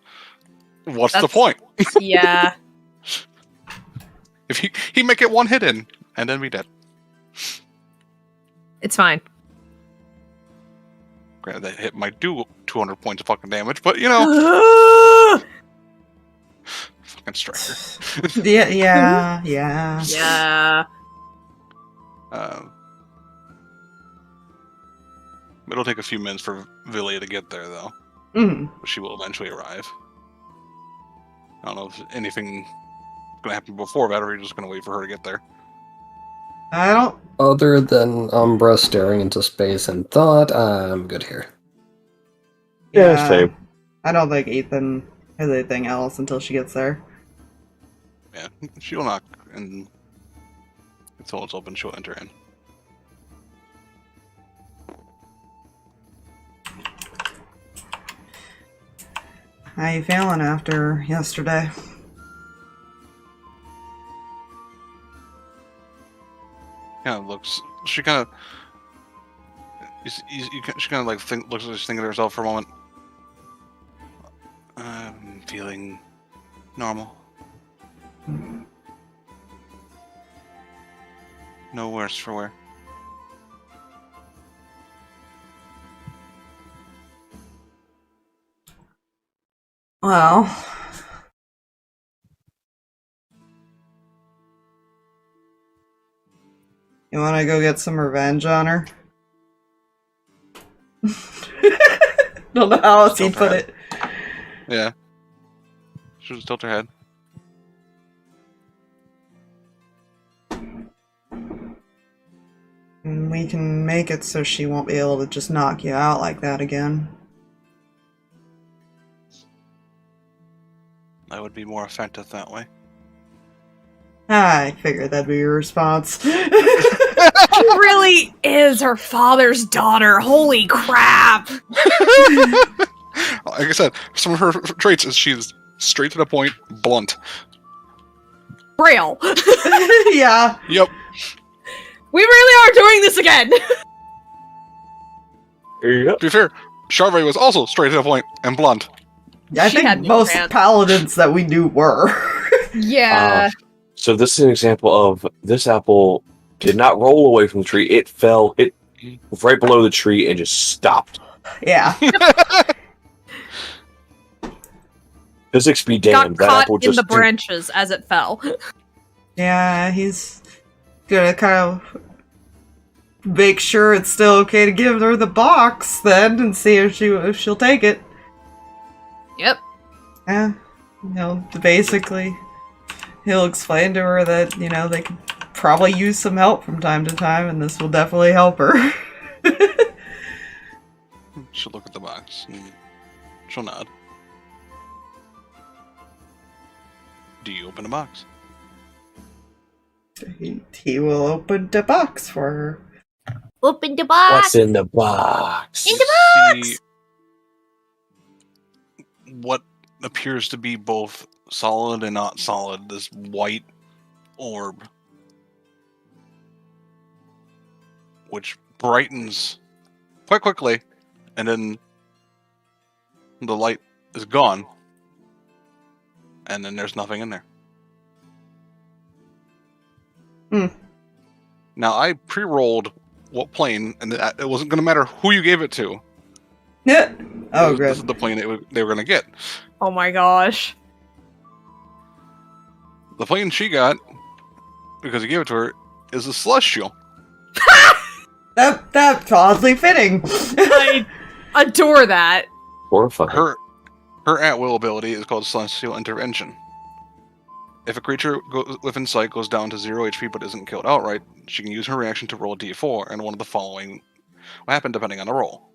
what's the point? Yeah. If he might get one hit in, and then be dead. It's fine. Granted, that hit might do 200 points of fucking damage, but you know, fucking Striker. Yeah. Yeah. It'll take a few minutes for Villia to get there, though. Mm. But she will eventually arrive. I don't know if anything gonna happen before that, or you're just gonna wait for her to get there. I don't. Other than Umbra staring into space and thought, I'm good here. Yeah, same. I don't think Ethan has anything else until she gets there. Yeah, she'll knock, and until it's open, she'll enter in. How you feeling after yesterday? Kind of looks. She kind of. She kind of like looks like she's thinking to herself for a moment. I'm feeling normal. No worse for wear. Well, you want to go get some revenge on her? Don't know how else he'd put it. Yeah. She'll just tilt her head. And we can make it so she won't be able to just knock you out like that again. I would be more effective that way. I figured that'd be your response. She really is her father's daughter. Holy crap. Like I said, some of her traits is she's straight to the point, blunt. Braille. Yeah. Yep. We really are doing this again. Here you go. To be fair, Charvet was also straight to the point and blunt. I She had think no most chance. paladins that we knew were. Yeah. So this is an example of this apple did not roll away from the tree. It fell, it right below the tree and just stopped. Yeah. Physics be Got damned. That caught apple in just the branches as it fell. Yeah, he's gonna kind of make sure it's still okay to give her the box then and see if she'll take it. Yep. Yeah. Basically, he'll explain to her that, they can probably use some help from time to time, and this will definitely help her. She'll look at the box and she'll nod. Do you open the box? He will open the box for her. Open the box. What's in the box? In the box. See what appears to be both solid and not solid, this white orb, which brightens quite quickly, and then the light is gone, and then there's nothing in there. Now, I pre-rolled what plane, and it wasn't going to matter who you gave it to. Yeah. Oh, This is good. the plane they were going to get. Oh my gosh. The plane she got, because you gave it to her, is a celestial. That's oddly fitting. I adore that. Horrifying. Her at-will ability is called Celestial Intervention. If a creature within sight goes down to 0 HP but isn't killed outright, she can use her reaction to roll a d4, and one of the following will happen depending on the roll.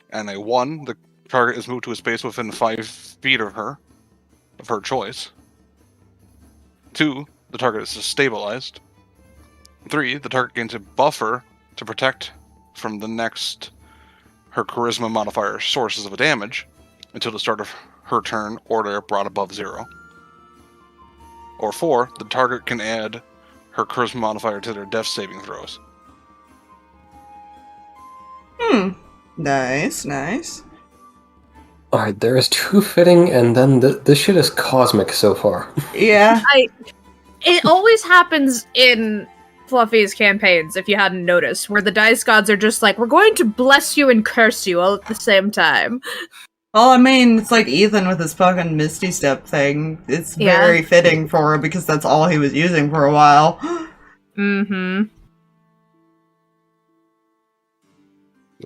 And a 1, the target is moved to a space within 5 feet of her choice. 2, the target is stabilized. 3, the target gains a buffer to protect from the next her charisma modifier sources of damage until the start of her turn or they're brought above 0. Or 4, the target can add her charisma modifier to their death saving throws. Nice, nice. Alright, there is true fitting, and then this shit is cosmic so far. Yeah. It always happens in Fluffy's campaigns, if you hadn't noticed, where the dice gods are just like, we're going to bless you and curse you all at the same time. Well, I mean, it's like Ethan with his fucking Misty Step thing. It's Yeah. very fitting for him because that's all he was using for a while. Mm-hmm.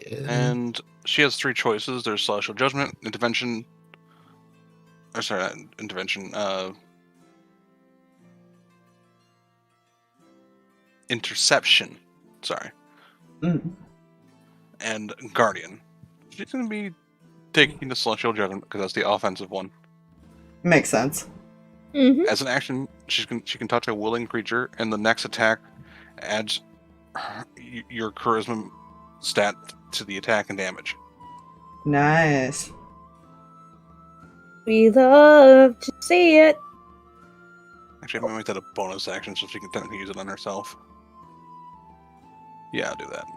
Yeah. And she has 3 choices. There's Celestial Judgment, Intervention... Interception. Sorry. And Guardian. She's going to be taking the Celestial Judgment because that's the offensive one. Makes sense. Mm-hmm. As an action, she can touch a willing creature, and the next attack adds your charisma stat to the attack and damage. Nice. We love to see it. Actually, I'm going to make that a bonus action so she can technically use it on herself. Yeah, I'll do that.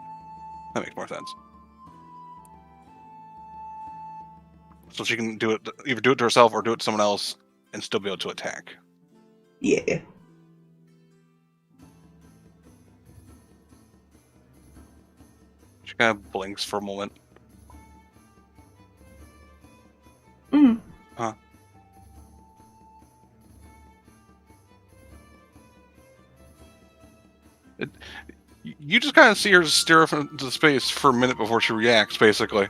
That makes more sense. So she can do it, either do it to herself or do it to someone else and still be able to attack. Yeah. She kind of blinks for a moment. Mm. Huh. You just kind of see her stare off into space for a minute before she reacts, basically.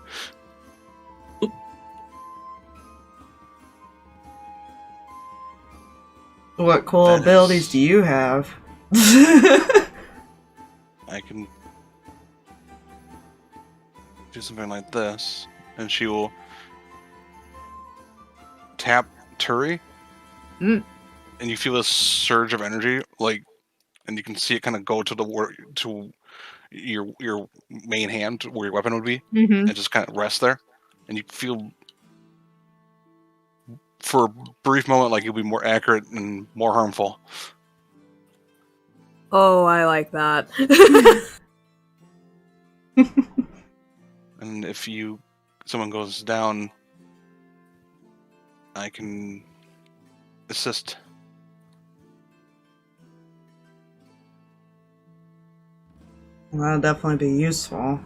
What cool That abilities is- do you have? I can do something like this, and she will tap Turi, Mm. and you feel this surge of energy, and you can see it kind of go to your main hand where your weapon would be, Mm-hmm. and just kind of rest there, and you feel for a brief moment like you'll be more accurate and more harmful. Oh, I like that. And if someone goes down, I can assist. That'll definitely be useful.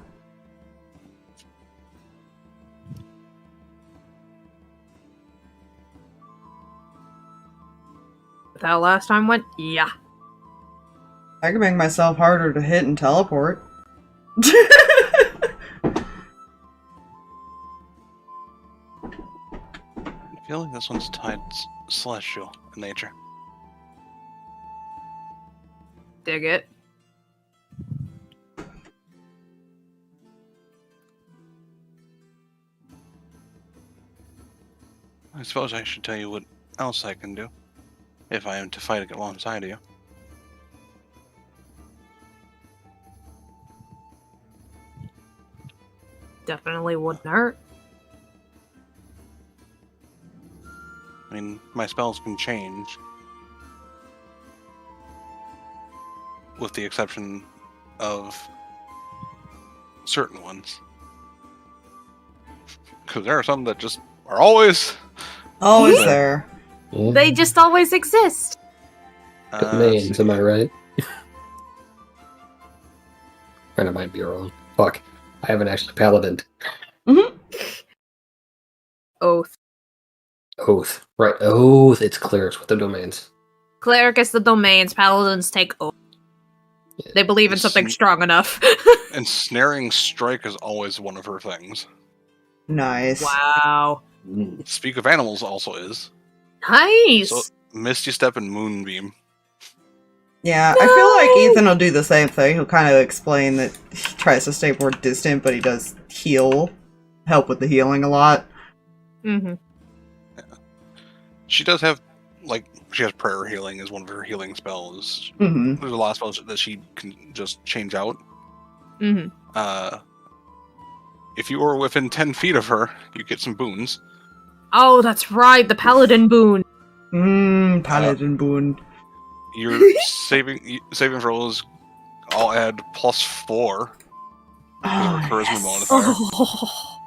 That last time went, yeah. I can make myself harder to hit and teleport. I feel like this one's tied celestial in nature. Dig it. I suppose I should tell you what else I can do, if I am to fight alongside of you. Definitely wouldn't hurt. I mean, my spells can change, with the exception of certain ones. Because there are some that just are always... Always there. Yeah. They just always exist. Domains, am I right? And I might be wrong. Fuck. I haven't actually paladin. Oath. Oath. Right. Oath. It's clerics with the domains. Cleric is the domains. Paladins take oath. They believe in something strong enough. Ensnaring strike is always one of her things. Nice. Wow. Speak of Animals also is. Nice. So, Misty Step and Moonbeam. Yeah, I feel like Ethan will do the same thing. He'll kind of explain that he tries to stay more distant, but he does help with the healing a lot. Mm-hmm. Yeah. She does have, she has prayer healing as one of her healing spells. Mm-hmm. There's a lot of spells that she can just change out. Mm-hmm. If you are within 10 feet of her, you get some boons. Oh, that's right, the paladin boon. Paladin boon. Your saving throws all add +4 because of her charisma modifier. Oh.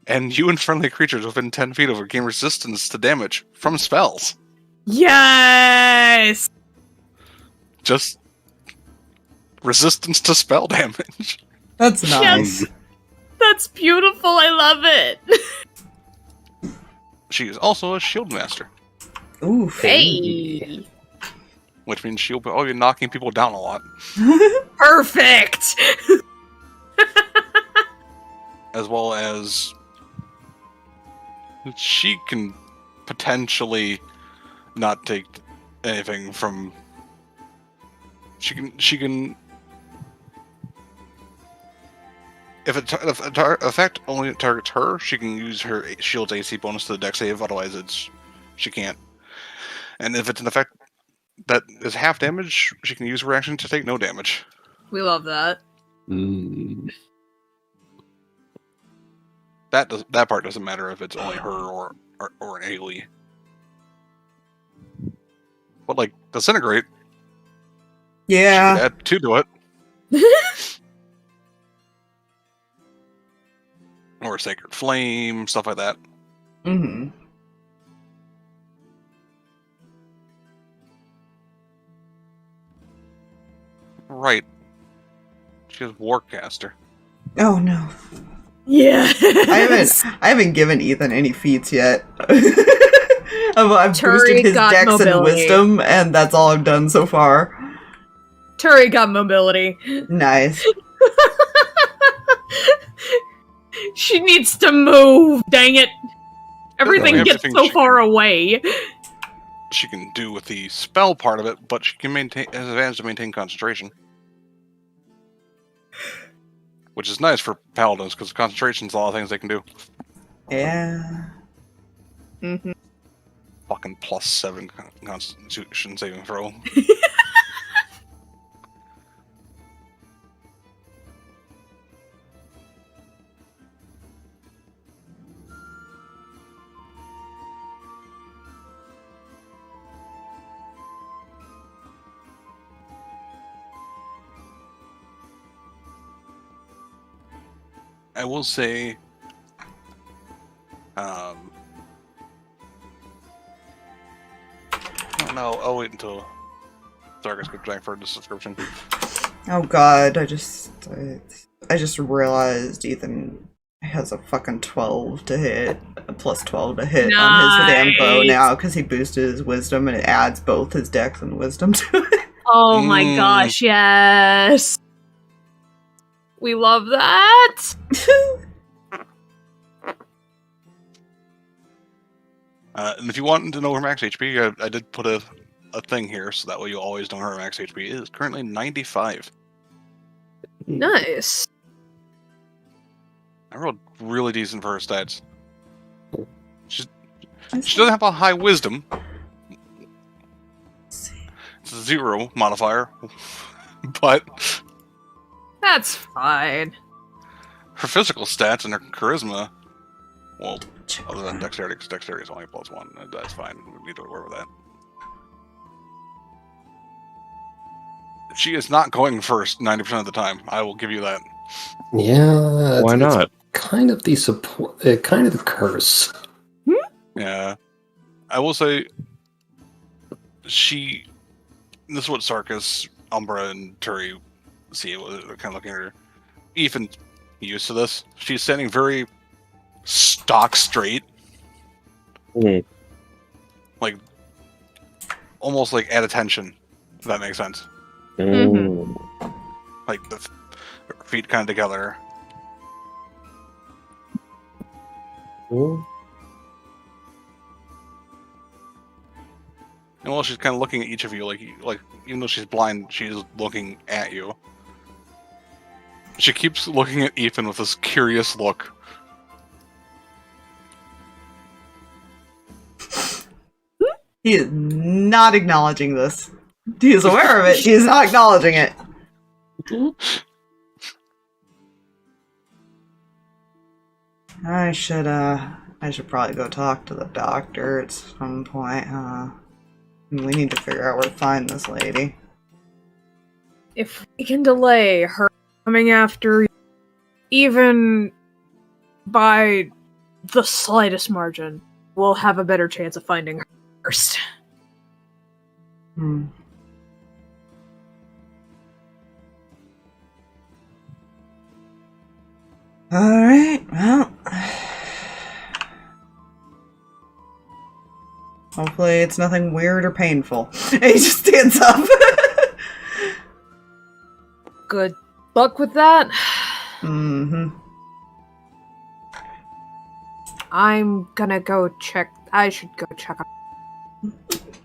And you and friendly creatures within 10 feet of her gain resistance to damage from spells. Yes! Just resistance to spell damage. That's nice. Yes. That's beautiful, I love it. She is also a shield master. Ooh. Hey! Which means she'll be knocking people down a lot. Perfect! As well as she can potentially not take anything from... She can if an effect only targets her, she can use her shield's AC bonus to the dex save, otherwise she can't. And if it's an effect that is half damage, she can use her action to take no damage. We love that. That part doesn't matter if it's only her or an AoE. But Disintegrate, Yeah. she could add 2 to it. Or Sacred Flame, stuff like that. Mm-hmm. Right. She has Warcaster. Oh no. Yeah. I haven't given Ethan any feats yet. I've Turi boosted his got dex and mobility. wisdom, and that's all I've done so far. Turi got mobility. Nice. She needs to move, dang it. Everything gets everything so she far can- away. She can do with the spell part of it, but she can has advantage to maintain concentration. Which is nice for paladins, because concentration's a lot of things they can do. Yeah. Mm-hmm. Fucking +7 constitution saving throw. I will say, no, I'll wait until Sarkas gets back for the subscription. Oh god, I just realized Ethan has a fucking 12 to hit, a +12 to hit on his damn bow now, because he boosted his wisdom and it adds both his dex and wisdom to it. Oh my gosh, yes. We love that. And if you want to know her max HP, I did put a thing here, so that way you'll always know her max HP is currently 95. Nice. I rolled really decent for her stats. She doesn't have a high wisdom. It's a 0 modifier, but That's fine. her physical stats and her charisma, well, other than dexterity, because dexterity is only +1. That's fine. We need to work with that. She is not going first 90% of the time. I will give you that. Yeah. Why not? Kind of the support, kind of the curse. Yeah. I will say, this is what Sarkas, Umbra, and Turi see it, kind of looking at her. Ethan, used to this. She's standing very stock straight, like almost like at attention. If that makes sense. Like her feet kind of together. And while she's kind of looking at each of you, like even though she's blind, she's looking at you. She keeps looking at Ethan with this curious look. He is not acknowledging this. He is aware of it. He is not acknowledging it. I should probably go talk to the doctor at some point, huh? We need to figure out where to find this lady. If we can delay her coming after you, even by the slightest margin, we'll have a better chance of finding her first. Alright, well... hopefully it's nothing weird or painful. He just stands up. Good luck with that. I'm gonna go check. I should go check on.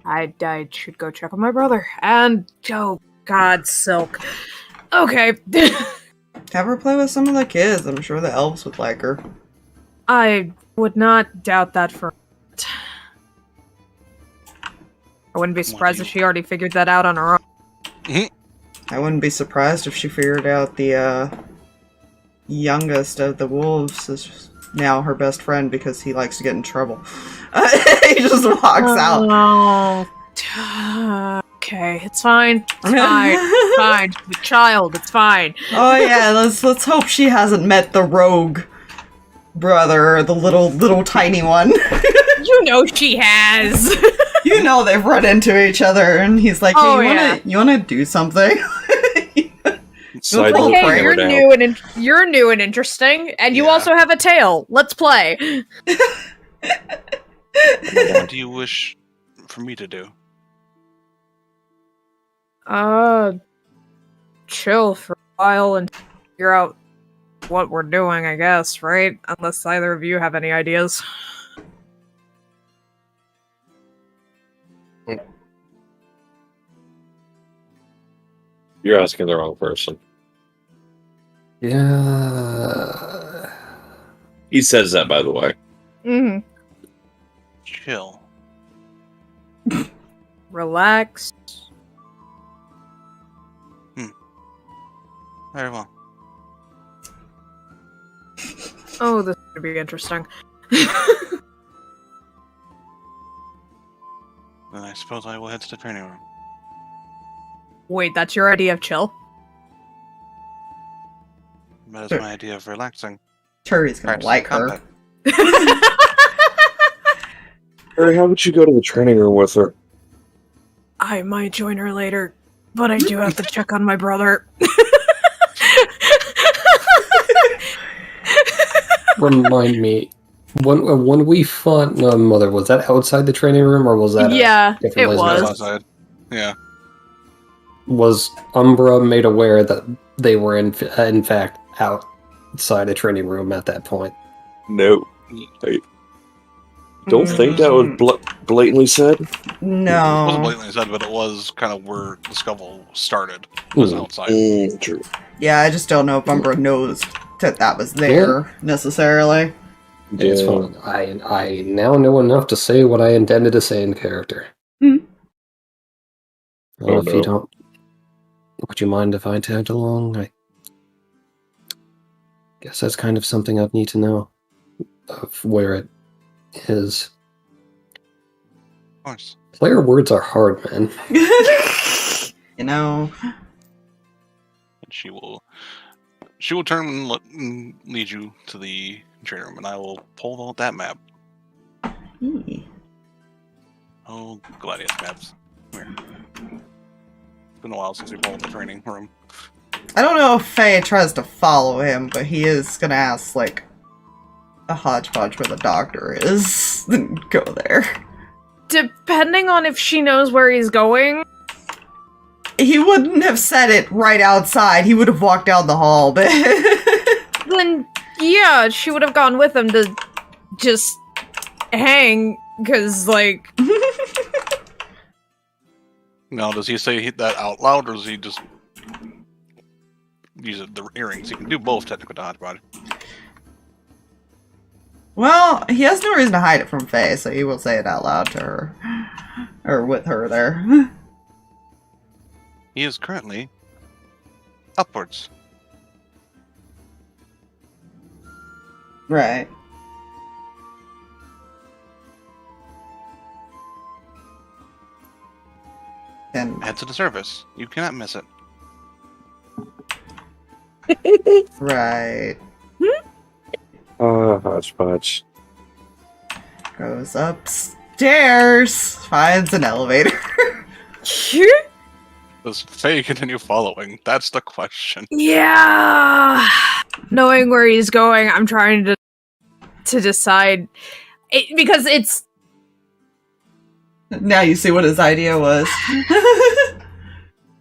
I should go check on my brother. And oh God, Silk. Okay. Have her play with some of the kids. I'm sure the elves would like her. I would not doubt that for a minute. I wouldn't be surprised if she already figured that out on her own. I wouldn't be surprised if she figured out the youngest of the wolves is now her best friend because he likes to get in trouble. He just walks out. Okay, it's fine. It's fine. It's fine. The child, it's fine. Oh yeah, let's hope she hasn't met the rogue brother, the little tiny one. You know she has. You know they've run into each other, and he's like, "Hey, you wanna do something?" Hey, you're new and interesting, and you also have a tail. Let's play. What do you wish for me to do? Chill for a while and figure out what we're doing, I guess, right? Unless either of you have any ideas. You're asking the wrong person. Yeah. He says that, by the way. Chill. Relax. Very well. Oh, this is gonna be interesting. Then I suppose I will head to the training room. Wait, that's your idea of chill? That is my idea of relaxing. Turi's gonna like her. Harry, how would you go to the training room with her? I might join her later, but I do have to check on my brother. Remind me, when we fought Mother, was that outside the training room, or was that it was. Outside. Yeah. Was Umbra made aware that they were in fact outside a training room at that point? No. I don't think that was blatantly said. No. It wasn't blatantly said, but it was kind of where the scuffle started. It was outside. True. Yeah, I just don't know if Umbra knows that was there, necessarily. It's fine. I now know enough to say what I intended to say in character. Well, if you don't... Would you mind if I tagged along? I guess that's kind of something I'd need to know. Of where it is. Of course. Player words are hard, man. You know. And she will turn and lead you to the training room, and I will pull out that map. Oh, Gladius maps. Come here. It's been a while since we pulled the training room. I don't know if Faye tries to follow him, but he is gonna ask, like, a hodgepodge where the doctor is. Then go there. Depending on if she knows where he's going. He wouldn't have said it right outside. He would have walked down the hall, but... Then, yeah, she would have gone with him to just hang, because, like... Now, does he say that out loud, or does he just use the earrings? He can do both, technically, to hodgepodge. Well, he has no reason to hide it from Faye, so he will say it out loud to her. Or with her there. He is currently upwards. Right. And Head to the surface. You cannot miss it. right. Hodgepodge. Goes upstairs. Finds an elevator. Does Faye continue following? That's the question. Yeah. Knowing where he's going, I'm trying to decide because it's Now you see what his idea was.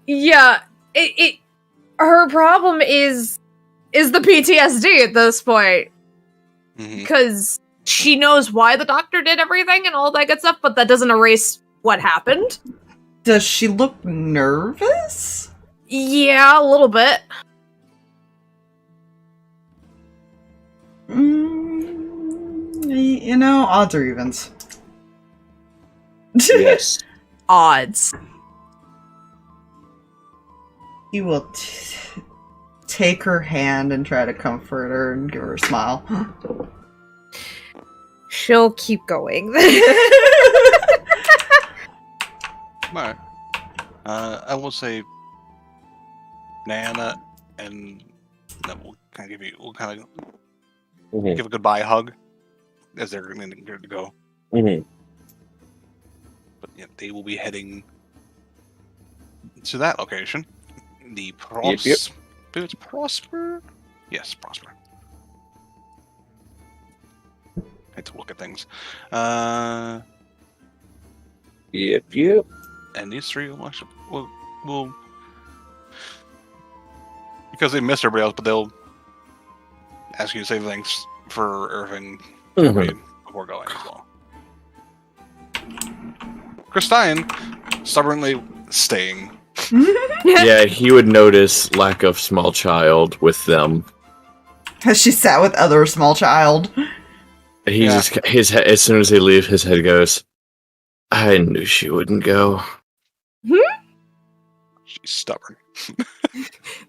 yeah. Her problem is the PTSD at this point Mhm. because she knows why the doctor did everything and all that good stuff, but that doesn't erase what happened. Does she look nervous? Yeah, a little bit. You know, odds or evens. Yes. Odds. He will take her hand and try to comfort her and give her a smile. She'll keep going. Alright. I will say Nana, and then we'll kind of give a goodbye hug as they're going to go. Mm-hmm. But yeah, they will be heading to that location. The It's Prosper? Yes, Prosper. I had to look at things. Yep. And these three will because they missed everybody else, but they'll ask you to say thanks for everything before going as well. Christine stubbornly staying. Yeah, he would notice lack of small child with them. Has she sat with other small child? He just his head, as soon as they leave, his head goes, I knew she wouldn't go. She's stubborn.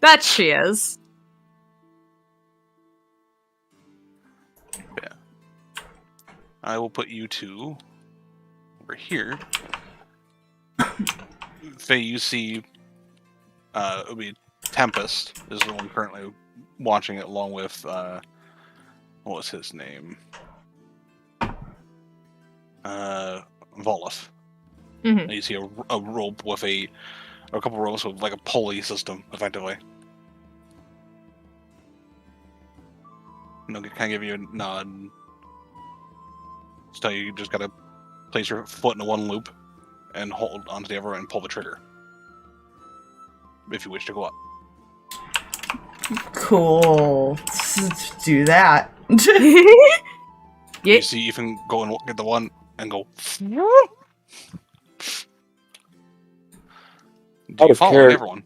That she is. Yeah. I will put you two over here. Faye, you see it would be Tempest is the one currently watching it along with what was his name? Volith. And you see a rope with a couple ropes with like a pulley system, effectively. And they'll kind of give you a nod. Just tell you just gotta place your foot in one loop and hold onto the other and pull the trigger. If you wish to go up. Cool. Do that. You see, you can go and get the one and go. Do you follow everyone?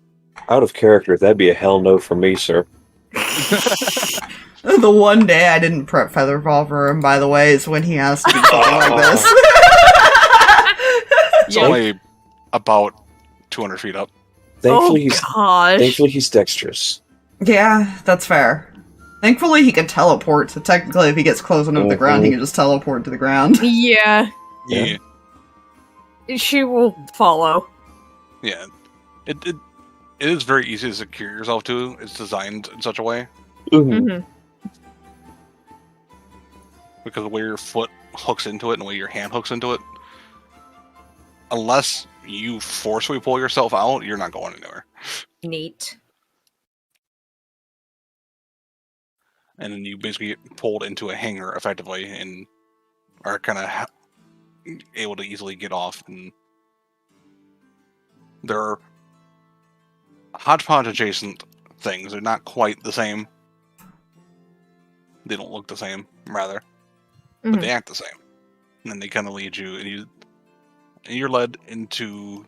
Out of character, that'd be a hell no for me, sir. The one day I didn't prep Featherfall for him, by the way, is when he has to be going like this. It's only about 200 feet up. Thankfully, gosh. Thankfully he's dexterous. Yeah, that's fair. Thankfully, he can teleport, so technically if he gets close enough to the ground, he can just teleport to the ground. Yeah. Yeah. She will follow. Yeah. It is very easy to secure yourself to. It's designed in such a way. Because the way your foot hooks into it and the way your hand hooks into it, unless you forcefully pull yourself out, you're not going anywhere. Neat. and then you basically get pulled into a hangar effectively, and are kind of able to easily get off. And there are hodgepodge adjacent things. They're not quite the same. They don't look the same, rather, but they act the same. And then they kind of lead you, and you're led into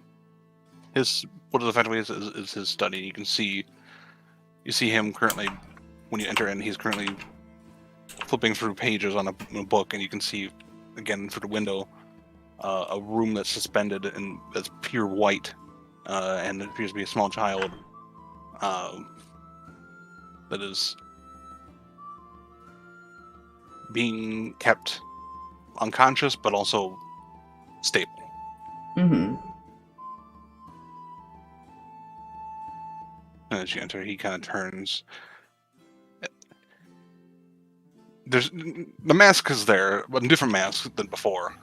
what is effectively is his study. You see him currently, when you enter in, he's currently flipping through pages on a book, and you can see again through the window a room that's suspended and that's pure white, and it appears to be a small child that is being kept unconscious but also stable. Mm-hmm. And as you enter, he kind of turns. The mask is there, but a different mask than before.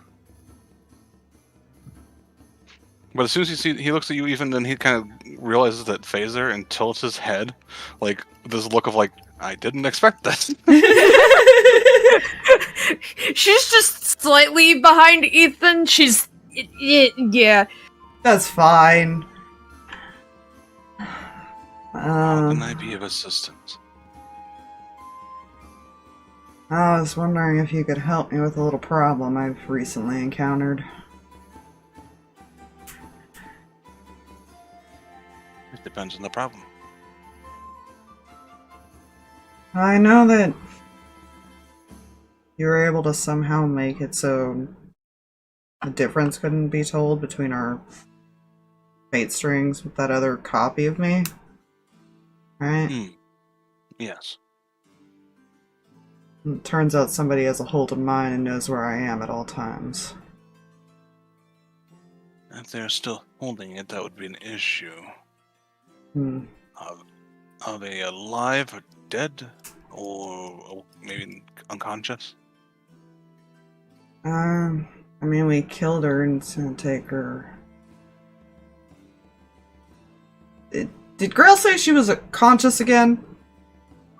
But as soon as he looks at you, even then he kind of realizes that Faye's there and tilts his head, like this look of like, I didn't expect this. She's just slightly behind Ethan. Yeah. That's fine. How can I be of assistance? I was wondering if you could help me with a little problem I've recently encountered. It depends on the problem. I know that you were able to somehow make it so the difference couldn't be told between our fate strings with that other copy of me, right? Yes. It turns out somebody has a hold of mine and knows where I am at all times. If they're still holding it, that would be an issue. Are they alive or dead? Or maybe unconscious? I mean, we killed her and it's gonna take her... Did Grail say she was conscious again?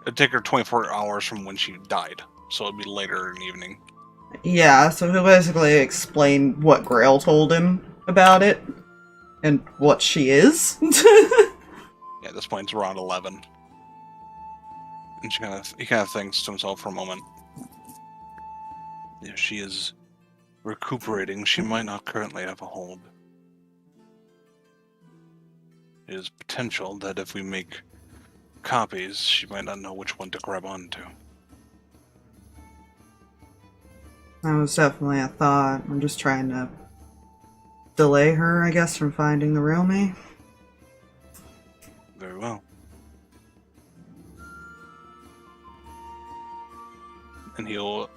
It'd take her 24 hours from when she died, so it'd be later in the evening. Yeah, so he'll basically explain what Grail told him about it, and what she is. Yeah, at this point it's around 11. And he kind of thinks to himself for a moment. If she is recuperating, she might not currently have a hold. It is potential that if we make copies, she might not know which one to grab onto. That was definitely a thought. I'm just trying to delay her, I guess, from finding the real me. Very well. And he'll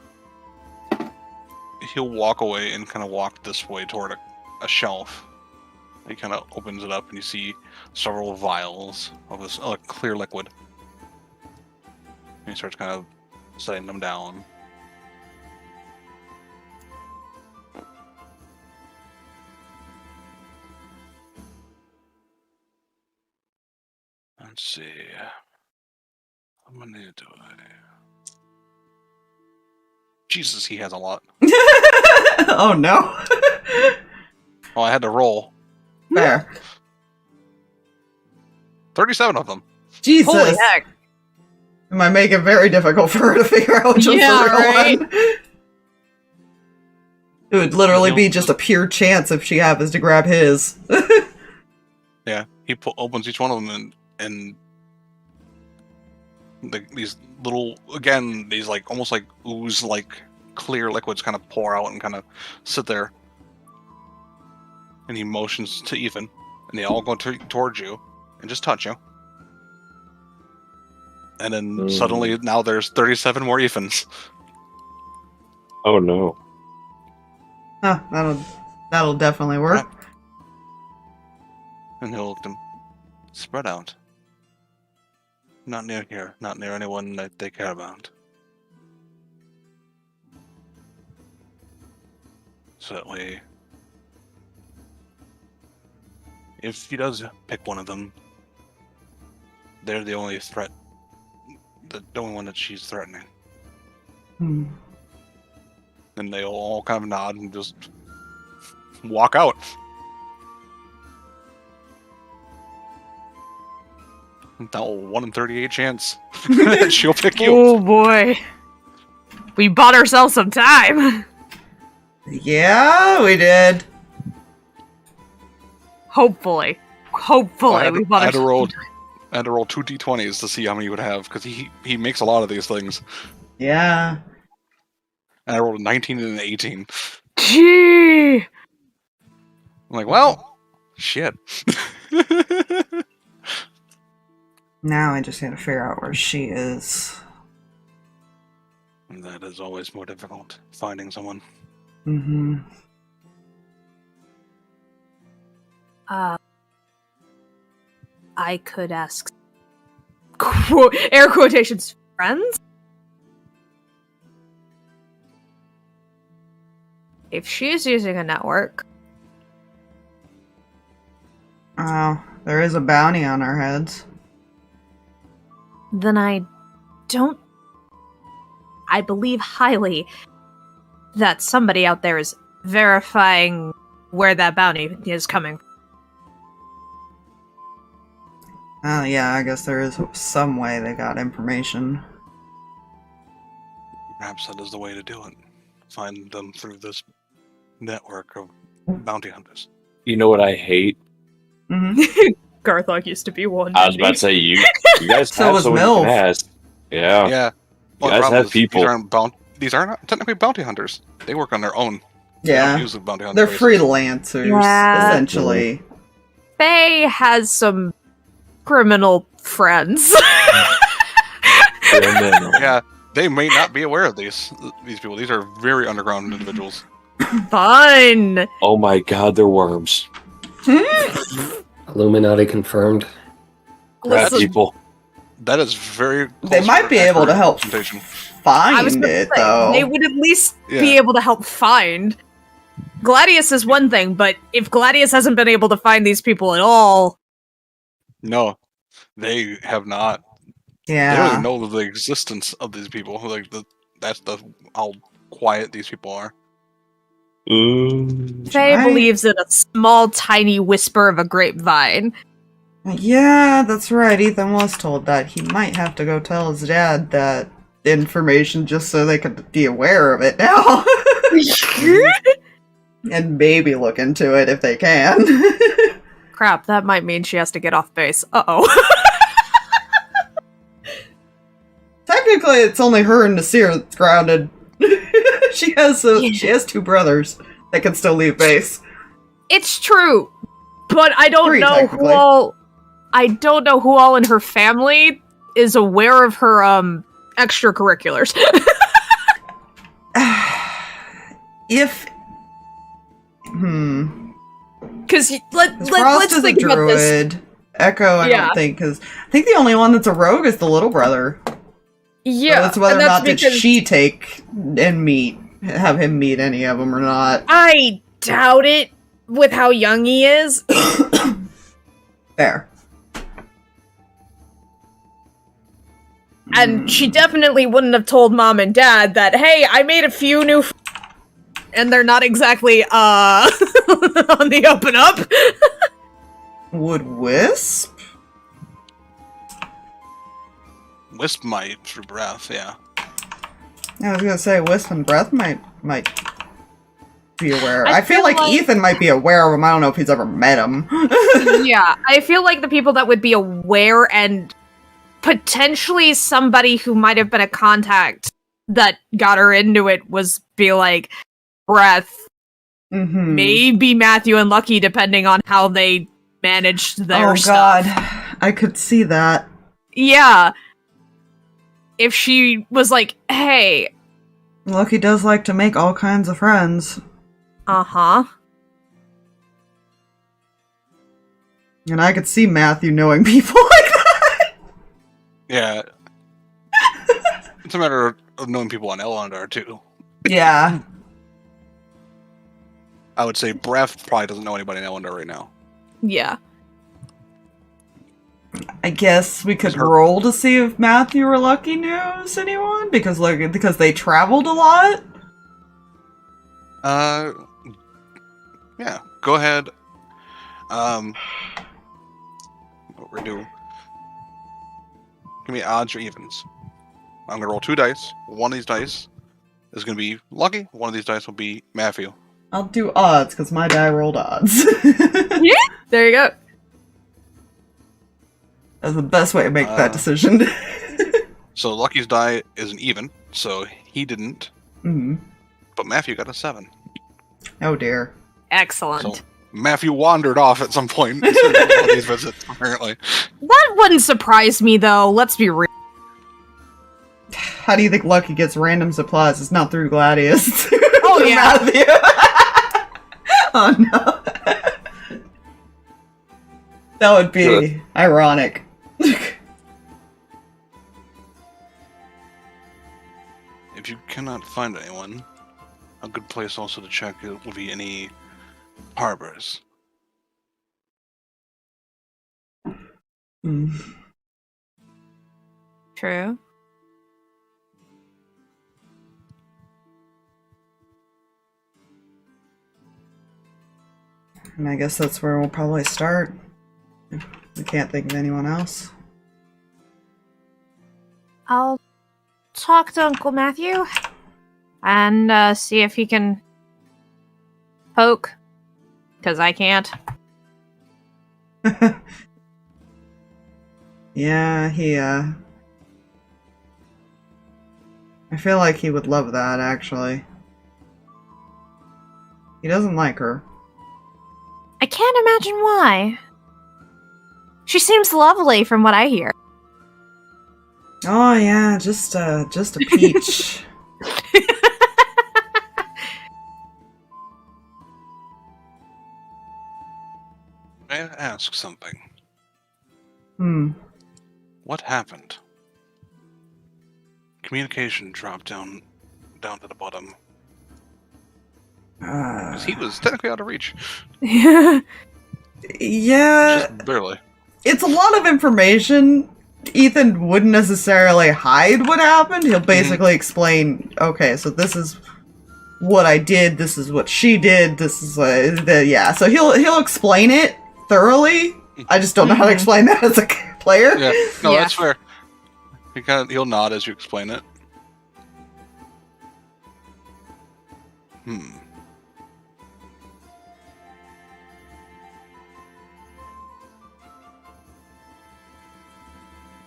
walk away and kind of walk this way toward a shelf. He kind of opens it up and you see several vials of this clear liquid. And he starts kind of setting them down. Let's see. How many do I... Jesus, he has a lot. Oh no. Well, I had to roll. Fair. 37 of them. Jesus. Holy heck. It might make it very difficult for her to figure out which one's Yeah, the real right? one. It would literally be just a pure chance if she happens to grab his. Yeah, he opens each one of them and these little, again, these like almost like ooze like clear liquids kind of pour out and kind of sit there. And he motions to Ethan, and they all go towards you and just touch you. And then suddenly now there's 37 more Ethans. Oh no. Huh, that'll definitely work. And he'll look at them. Spread out. Not near here. Not near anyone that they care about. So that way, if he does pick one of them, they're the only threat the only one that she's threatening. Hmm. And they'll all kind of nod and just walk out. That 1 in 38 chance that she'll pick you. Oh boy. We bought ourselves some time. Yeah, we did. Hopefully. We bought I had to ourselves roll. some time. I had to roll 2 d20s to see how many you would have because he makes a lot of these things. Yeah. And I rolled a 19 and an 18. Gee. I'm like, well, shit. Now I just need to figure out where she is. And that is always more difficult, finding someone. Mm-hmm. I could ask air quotations friends? If she's using a network. Oh, there is a bounty on our heads. Then I believe highly that somebody out there is verifying where that bounty is coming. Oh, yeah, I guess there is some way they got information. Perhaps that is the way to do it. Find them through this network of bounty hunters. You know what I hate? Mm-hmm. Garthok used to be one. I was about to say, you guys So have was someone you Milf. can ask. Yeah. Yeah. You Well, the guys problem have is people. These aren't technically bounty hunters. They work on their own. They Yeah. don't use the bounty hunter They're basis. freelancers, Yeah. essentially. Faye has some criminal friends. Criminal. Yeah, they may not be aware of these people. These are very underground individuals. Fun. Oh my god, they're worms. Illuminati confirmed. Rat Listen, people. That is very. They close might to be able to accurate help representation. I was find gonna it, say, though. they would at least be Yeah. able to help find. Gladius is one thing, but if Gladius hasn't been able to find these people at all, No, they have not. They don't Yeah. even know the existence of these people. That's how quiet these people are. Faye Right. believes in a small, tiny whisper of a grapevine. Yeah, that's right. Ethan was told that. He might have to go tell his dad that information just so they could be aware of it now. And maybe look into it if they can. Crap, that might mean she has to get off base. Uh-oh. Technically, it's only her and Nasir that's grounded. She has 2 brothers that can still leave base. It's true, but I don't 3, know who technically. all in her family is aware of her extracurriculars. If Because let's Frost is a think about this. druid. Echo, I Yeah. don't think, because I think the only one that's a rogue is the little brother. Yeah, So it's whether and or that's not did because she take and have him meet any of them or not. I doubt it with how young he is. There. And she definitely wouldn't have told mom and dad that, hey, I made a few new and they're not exactly on the up and up. Would Wisp? Wisp might through breath, yeah. I was gonna say Wisp and Breath might be aware. I feel feel like like- Ethan might be aware of him. I don't know if he's ever met him. Yeah, I feel like the people that would be aware and potentially somebody who might have been a contact that got her into it was be like Breath, Mm-hmm. maybe Matthew and Lucky, depending on how they managed their Oh stuff. god, I could see that. Yeah. If she was like, hey, Lucky does like to make all kinds of friends, uh-huh. and I could see Matthew knowing people like that. Yeah. It's a matter of knowing people on Elondar, too. Yeah. I would say Breath probably doesn't know anybody in Elondar right now. Yeah. I guess we could roll to see if Matthew or Lucky knows anyone because they traveled a lot. Yeah. Go ahead. What we're doing? Give me odds or evens. I'm gonna roll 2 dice. One of these dice is gonna be Lucky. One of these dice will be Matthew. I'll do odds because my die rolled odds. Yeah, there you go. That's the best way to make that decision. So Lucky's die is an even, so he didn't. Mm-hmm. But Matthew got a 7. Oh dear. Excellent. So Matthew wandered off at some point during one of these visits, apparently. That wouldn't surprise me, though. Let's be real. How do you think Lucky gets random supplies? It's not through Gladius. Oh, yeah. Matthew. Oh, no. That would be ironic. If you cannot find anyone, a good place also to check would be any harbors. True. And I guess that's where we'll probably start. We can't think of anyone else. I'll talk to Uncle Matthew and see if he can poke, because I can't. Yeah, I feel like he would love that, actually. He doesn't like her. I can't imagine why. She seems lovely from what I hear. Oh yeah, just a peach. May I ask something? What happened? Communication dropped down to the bottom. Because he was technically out of reach. Yeah. Just barely. It's a lot of information. Ethan wouldn't necessarily hide what happened. He'll basically explain, okay, so this is what I did, this is what she did, this is yeah. So he'll explain it thoroughly. I just don't know how to explain that as a player. Yeah, no, that's fair. He'll nod as you explain it.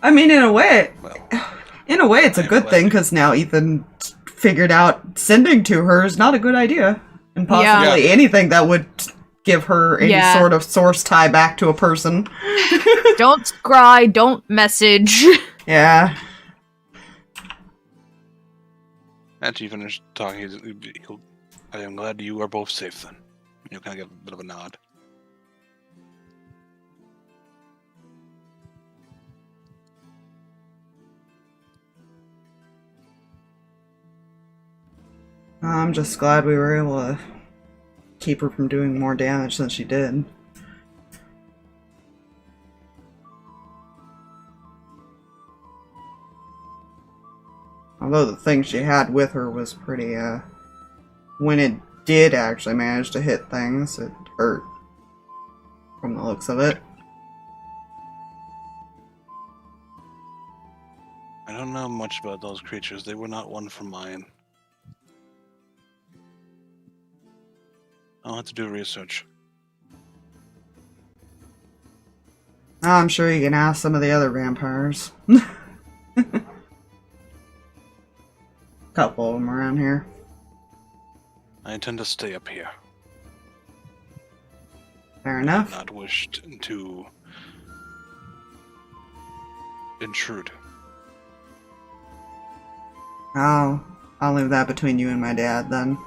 I mean, in a way, it's a good thing because now Ethan figured out sending to her is not a good idea, and possibly anything that would give her any sort of source tie back to a person. Don't scry, don't message. Yeah. After you finish talking, I am glad you are both safe then. You'll kind of give a bit of a nod. I'm just glad we were able to keep her from doing more damage than she did. Although the thing she had with her was pretty, when it did actually manage to hit things, it hurt. From the looks of it. I don't know much about those creatures. They were not one from mine. I'll have to do research. I'm sure you can ask some of the other vampires. Couple of them around here. I intend to stay up here. Fair enough. Not wished to intrude. I'll leave that between you and my dad then.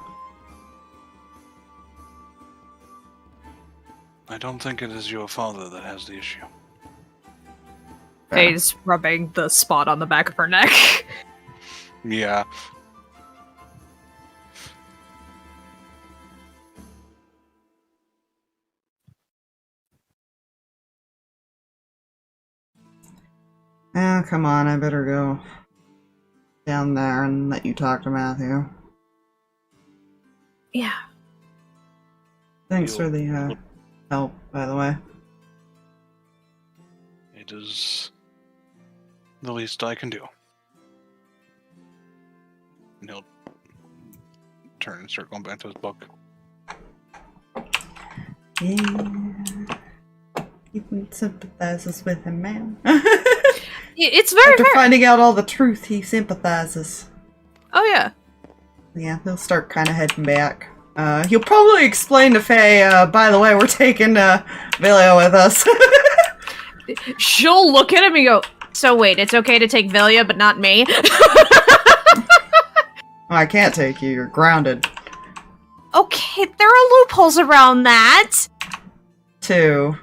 I don't think it is your father that has the issue. Faye's rubbing the spot on the back of her neck. Yeah. Oh, come on, I better go down there and let you talk to Matthew. Yeah. Thanks for the help, by the way. It is the least I can do. And he'll turn and start going back to his book. Yeah. He sympathizes with him, man. It's very After fair. finding out all the truth, he sympathizes. Oh, yeah. Yeah, he'll start kind of heading back. He'll probably explain to Faye, by the way, we're taking Vilio with us. She'll look at him and go, so wait, it's okay to take Velia, but not me? Oh, I can't take you, you're grounded. Okay, there are loopholes around that. 2.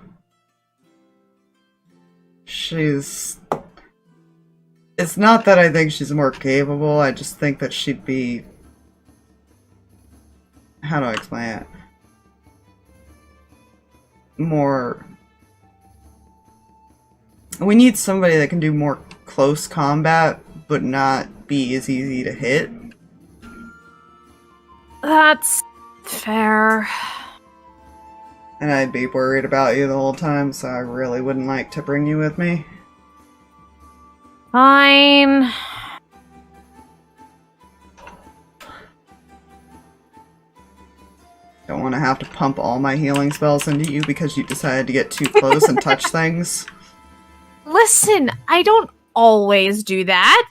She's... It's not that I think she's more capable, I just think that she'd be... How do I explain it? More... We need somebody that can do more close combat, but not be as easy to hit. That's fair. And I'd be worried about you the whole time, so I really wouldn't like to bring you with me. Fine. Don't want to have to pump all my healing spells into you because you decided to get too close and touch things. Listen, I don't always do that.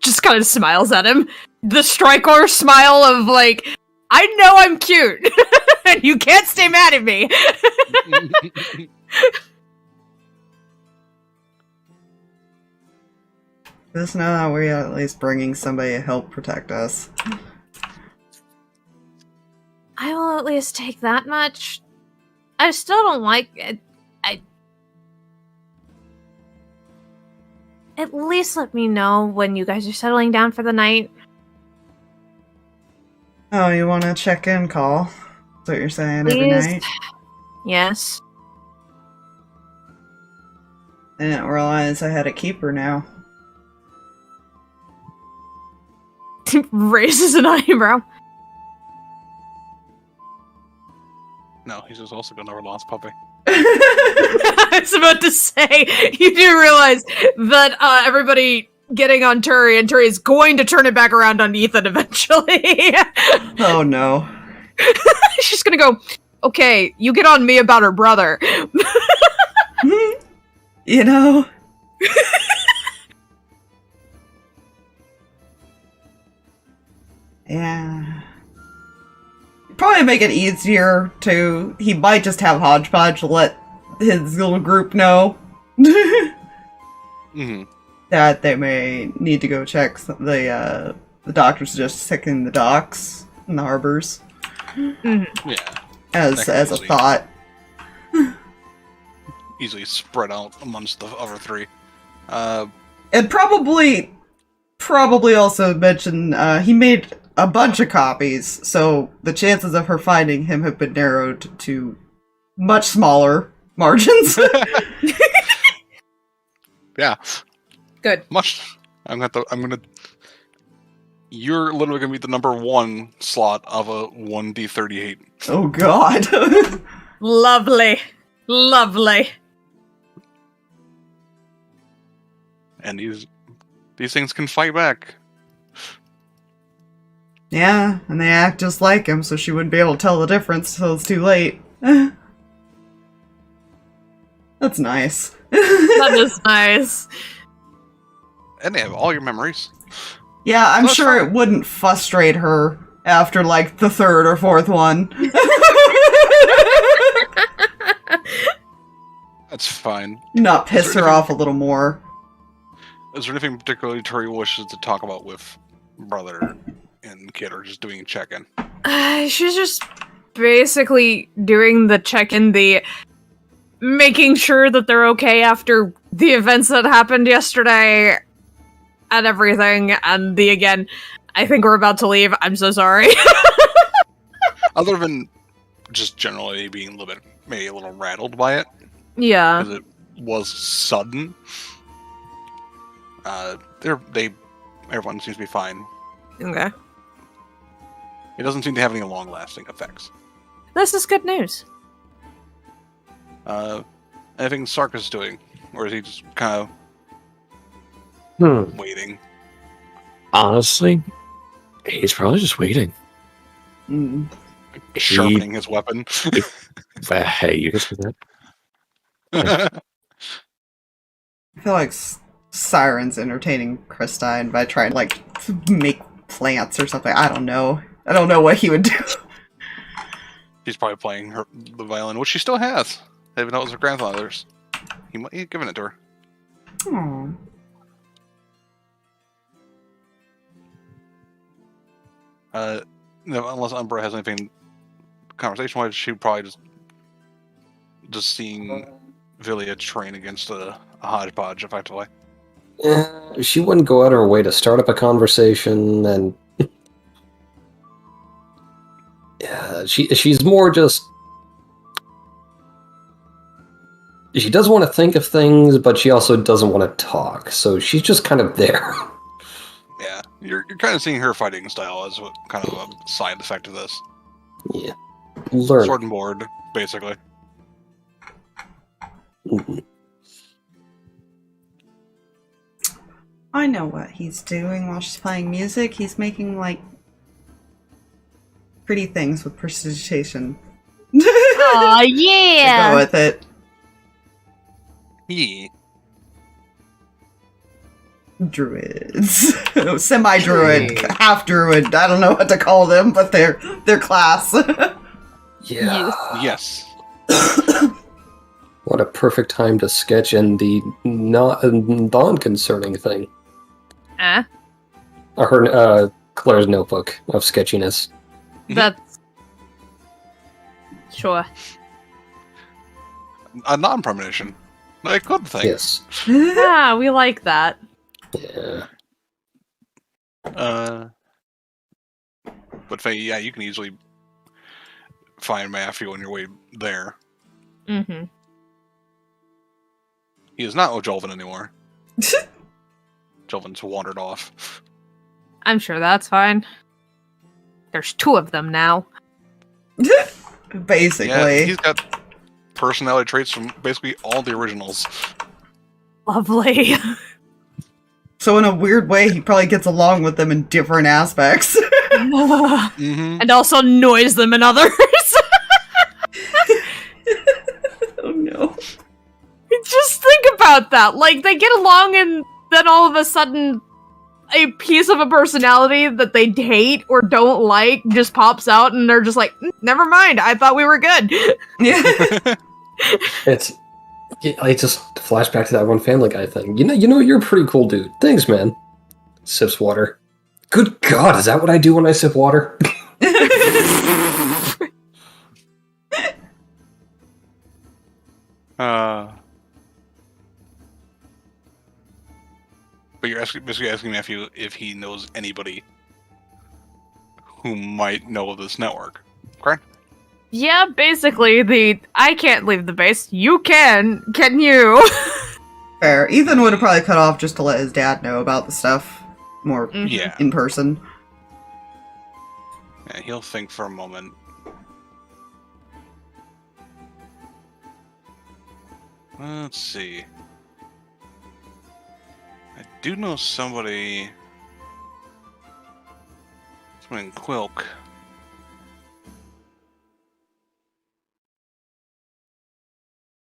Just kind of smiles at him. The Strikor smile of like, I know I'm cute, and you can't stay mad at me. Just know that we're at least bringing somebody to help protect us. I will at least take that much. I still don't like it. At least let me know when you guys are settling down for the night. Oh, you want to check in call? That's what you're saying every Please? night? Yes. I didn't realize I had a keeper now. Raises an eyebrow. No, he's just also got another lost puppy. I was about to say, you do realize that everybody getting on Turi, and Turi is going to turn it back around on Ethan eventually. Oh no. She's gonna go, okay, you get on me about her brother. You know? Yeah. Probably make it easier to... He might just have Hodgepodge let his little group know Mm-hmm. that they may need to go check the doctors just checking the docks and the harbors Yeah. as a easily. thought. Easily spread out amongst the other 3. And probably also mention he made a bunch of copies, so the chances of her finding him have been narrowed to much smaller margins. Yeah. Good. You're literally gonna be the number 1 slot of a 1d38. Oh god. Lovely. Lovely. And these things can fight back. Yeah, and they act just like him, so she wouldn't be able to tell the difference till it's too late. That's nice. That is nice. And they have all your memories. Yeah, I'm That's sure fine. it wouldn't frustrate her after, like, the 3rd or 4th one. That's fine. Not piss her off a little more. Is there anything particularly Turi wishes to talk about with brother and kid, or just doing a check-in? She's just basically doing the check-in, the making sure that they're okay after the events that happened yesterday and everything, and the again, I think we're about to leave, I'm so sorry. Other than just generally being a little bit, maybe a little rattled by it. Yeah. Because it was sudden. Everyone seems to be fine. Okay. It doesn't seem to have any long-lasting effects. This is good news. Anything Sarkas is doing? Or is he just kind of waiting? Honestly, he's probably just waiting. Mm. Sharpening his weapon. Hey, you can say that. I feel like Siren's entertaining Christine by trying to, like, make plants or something. I don't know. I don't know what he would do. She's probably playing the violin, which she still has. Even though it was her grandfather's. He might have given it to her. Aww. No, unless Umbra has anything conversation-wise, she'd probably just seeing Villia train against a hodgepodge, effectively. She wouldn't go out of her way to start up a conversation, and yeah, she's more just. She does want to think of things, but she also doesn't want to talk. So she's just kind of there. Yeah, you're kind of seeing her fighting style as kind of a side effect of this. Yeah, learn. Sword and board, basically. Mhm. I know what he's doing while she's playing music. He's making, like, pretty things with precipitation. Aw, Go yeah! with it. Yeah. Druids. Semi-druid. Hey. Half-druid. I don't know what to call them, but they're class. Yeah. Yes. What a perfect time to sketch in the non-concerning thing. Her Claire's notebook of sketchiness. That's... Sure. A non-premonition. Like, good thing. Yes. Ah, we like that. Yeah. But Faye, yeah, you can easily find Matthew on your way there. Mm-hmm. He is not Ojolvin anymore. Jolvin's wandered off. I'm sure that's fine. There's two of them now. Basically. Yeah, he's got personality traits from basically all the originals. Lovely. So in a weird way, he probably gets along with them in different aspects. Mm-hmm. And also annoys them in others. Oh no. Just think about that. Like, they get along and then all of a sudden a piece of a personality that they hate or don't like just pops out and they're just like, never mind, I thought we were good. Yeah. I just flashback to that one Family Guy thing. You know, you're a pretty cool dude. Thanks, man. Sips water. Good God, is that what I do when I sip water? But you're basically asking Matthew if he knows anybody who might know of this network, correct? Yeah, basically, I can't leave the base. You can you? Fair. Ethan would have probably cut off just to let his dad know about the stuff more Yeah. in person. Yeah, he'll think for a moment. Let's see. I do know somebody. Someone in Quilk.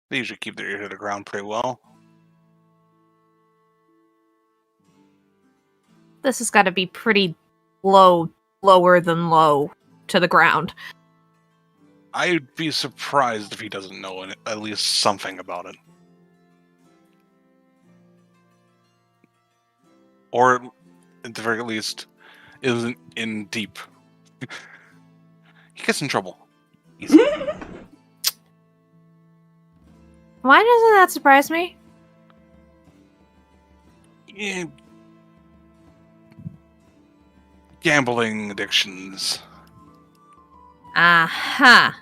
They usually keep their ear to the ground pretty well. This has got to be pretty lower than low to the ground. I'd be surprised if he doesn't know at least something about it. Or, at the very least, isn't in deep. He gets in trouble. Easy. Why doesn't that surprise me? Yeah. Gambling addictions. Aha.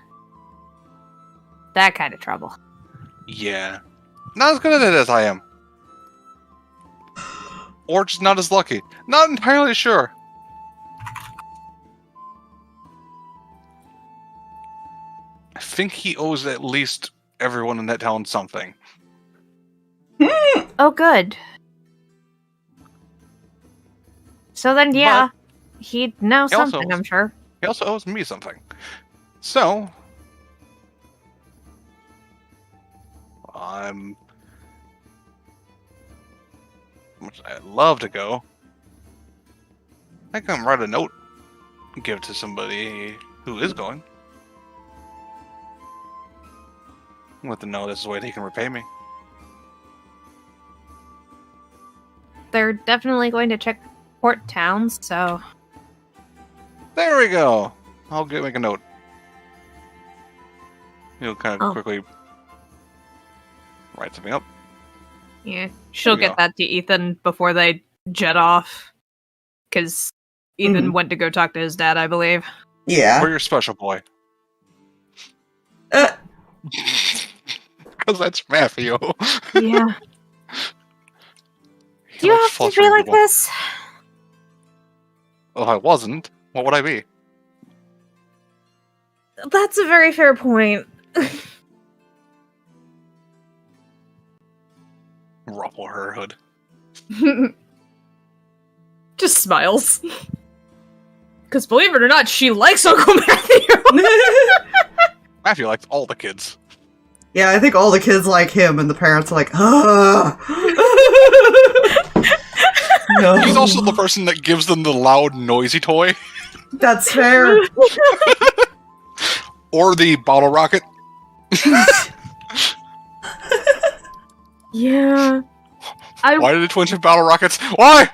That kind of trouble. Yeah. Not as good at it as I am. Or just not as lucky. Not entirely sure. I think he owes at least everyone in that town something. Oh, good. So then, yeah, he'd know he also something, owes- I'm sure. He also owes me something. So, I'd love to go. I can write a note and give it to somebody who is going. Let them know this is the way they can repay me. They're definitely going to check port towns, so... There we go. I'll make a note. He'll kind of quickly write something up. Yeah, she'll There we get that to Ethan before they jet off. Because Ethan went to go talk to his dad, I believe. Yeah. Or your special boy. Because that's Matthew. Yeah. He Do you likes have to be flustering like people. this? Well, if I wasn't, what would I be? That's a very fair point. Ruffle her hood. Just smiles. Because believe it or not, she likes Uncle Matthew. Matthew likes all the kids. Yeah, I think all the kids like him, and the parents are like, ah. No. He's also the person that gives them the loud, noisy toy. That's fair. Or the bottle rocket. Yeah. Why did the twins have bottle rockets? Why?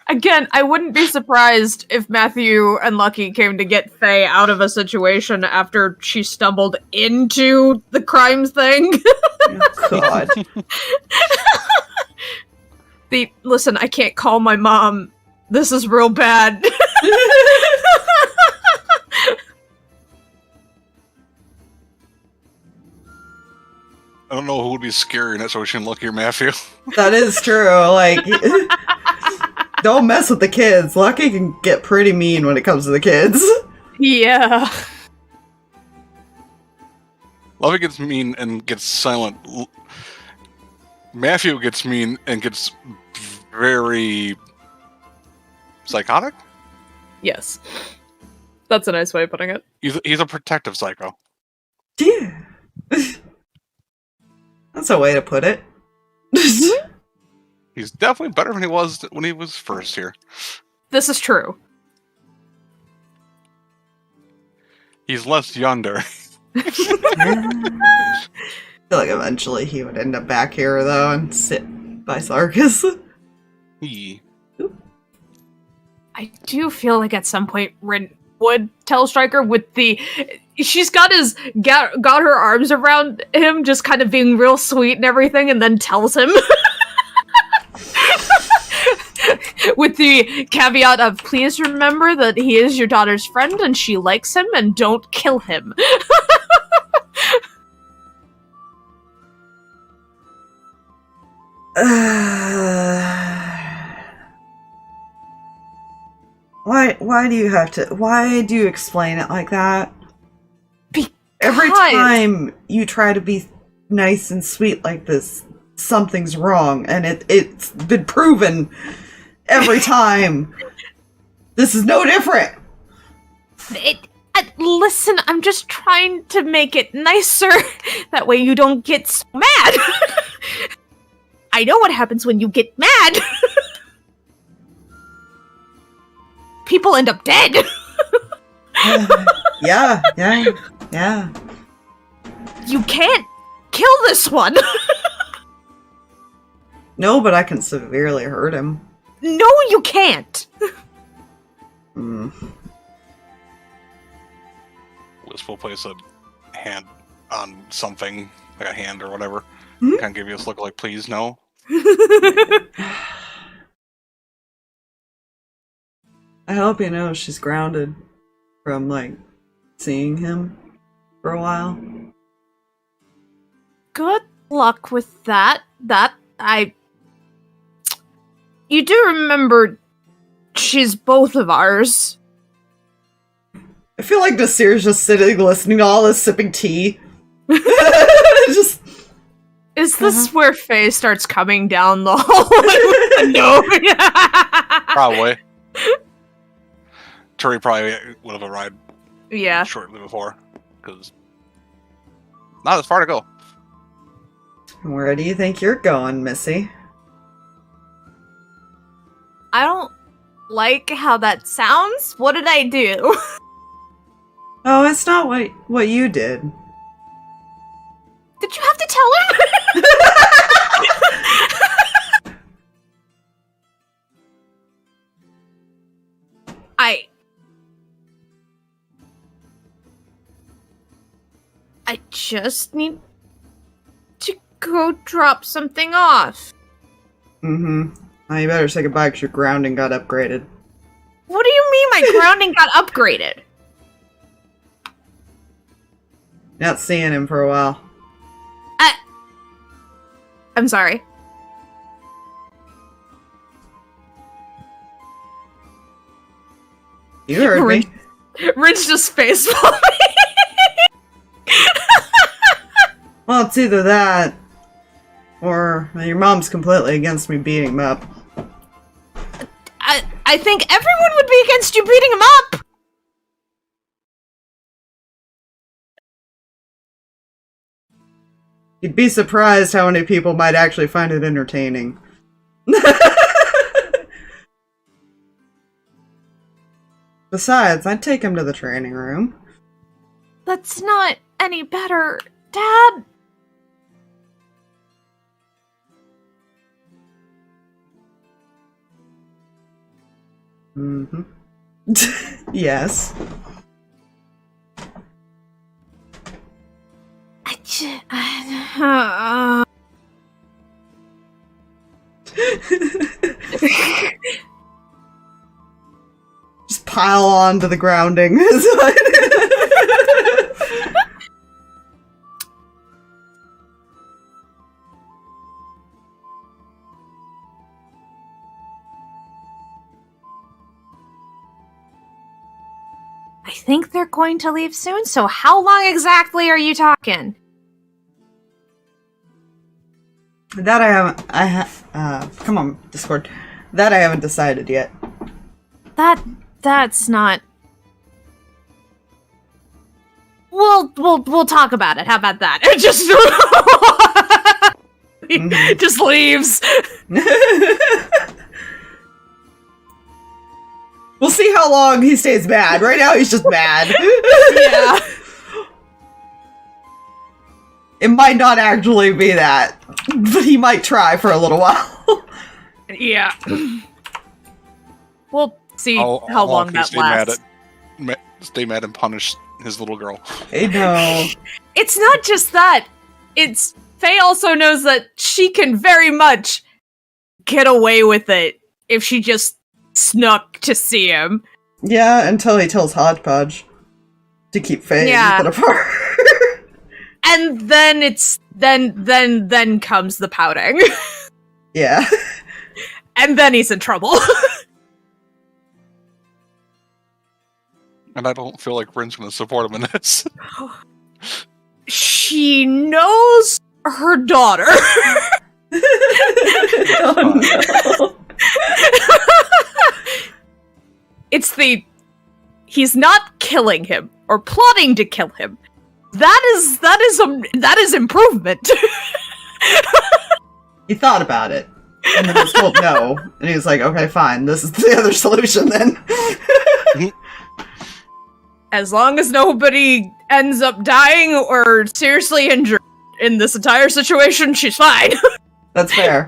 Again, I wouldn't be surprised if Matthew and Lucky came to get Faye out of a situation after she stumbled into the crimes thing. God. Listen, I can't call my mom. This is real bad. I don't know who would be scarier in that situation, Lucky or Matthew. That is true. Like, don't mess with the kids. Lucky can get pretty mean when it comes to the kids. Yeah. Lucky gets mean and gets silent. Matthew gets mean and gets very psychotic. Yes. That's a nice way of putting it. He's a protective psycho. Yeah. That's a way to put it. He's definitely better than he was when he was first here. This is true. He's less yonder. I feel like eventually he would end up back here, though, and sit by Sarkas. I do feel like at some point Rin would tell Stryker with the... She's got her arms around him, just kind of being real sweet and everything, and then tells him. With the caveat of, please remember that he is your daughter's friend and she likes him, and don't kill him. Why do you have to... Why do you explain it like that? Because... Every time you try to be nice and sweet like this, something's wrong, and it's been proven every time. This is no different. Listen, I'm just trying to make it nicer. That way you don't get so mad. I know what happens when you get mad. People end up dead. Yeah. You can't kill this one. No, but I can severely hurt him. No, you can't. Wisp will place a hand on something, like a hand or whatever. Hmm? Kind of give you this look like, please, no. I hope you know she's grounded from, like, seeing him for a while. good luck with that. You do remember she's both of ours. I feel like Nasir's just sitting, listening to all this, sipping tea. Just... Is this where Faye starts coming down the hallway? No. Probably. Turi probably would have arrived Yeah. shortly before, because not as far to go. Where do you think you're going, Missy? I don't like how that sounds. What did I do? Oh, it's not what you did. Did you have to tell him? I just need to go drop something off. Mm-hmm. Now you better say goodbye because your grounding got upgraded. What do you mean my grounding got upgraded? Not seeing him for a while. I'm sorry. You heard me. Ridge just face palmed me. Well, it's either that, or your mom's completely against me beating him up. I think everyone would be against you beating him up. You'd be surprised how many people might actually find it entertaining. Besides, I'd take him to the training room. That's not any better, Dad. Mm-hmm. Yes. Just pile on to the grounding. I think they're going to leave soon, so how long exactly are you talking? That I haven't, come on, Discord. That I haven't decided yet. That's not... We'll talk about it. How about that? It just... just leaves. We'll see how long he stays mad. Right now he's just mad. Yeah. It might not actually be that, but he might try for a little while. Yeah. We'll see how long that lasts. Stay mad and punish his little girl. I know. It's not just that. It's... Faye also knows that she can very much get away with it if she just snuck to see him. Yeah, until he tells Hodgepodge to keep Faye and put apart. And then it's... Then comes the pouting. Yeah. And then he's in trouble. And I don't feel like Bryn's going to support him in this. She knows her daughter. Oh, no. It's the... He's not killing him, or plotting to kill him. That is improvement. He thought about it, and then was told no, and he was like, okay, fine, this is the other solution then. As long as nobody ends up dying or seriously injured in this entire situation, she's fine. That's fair.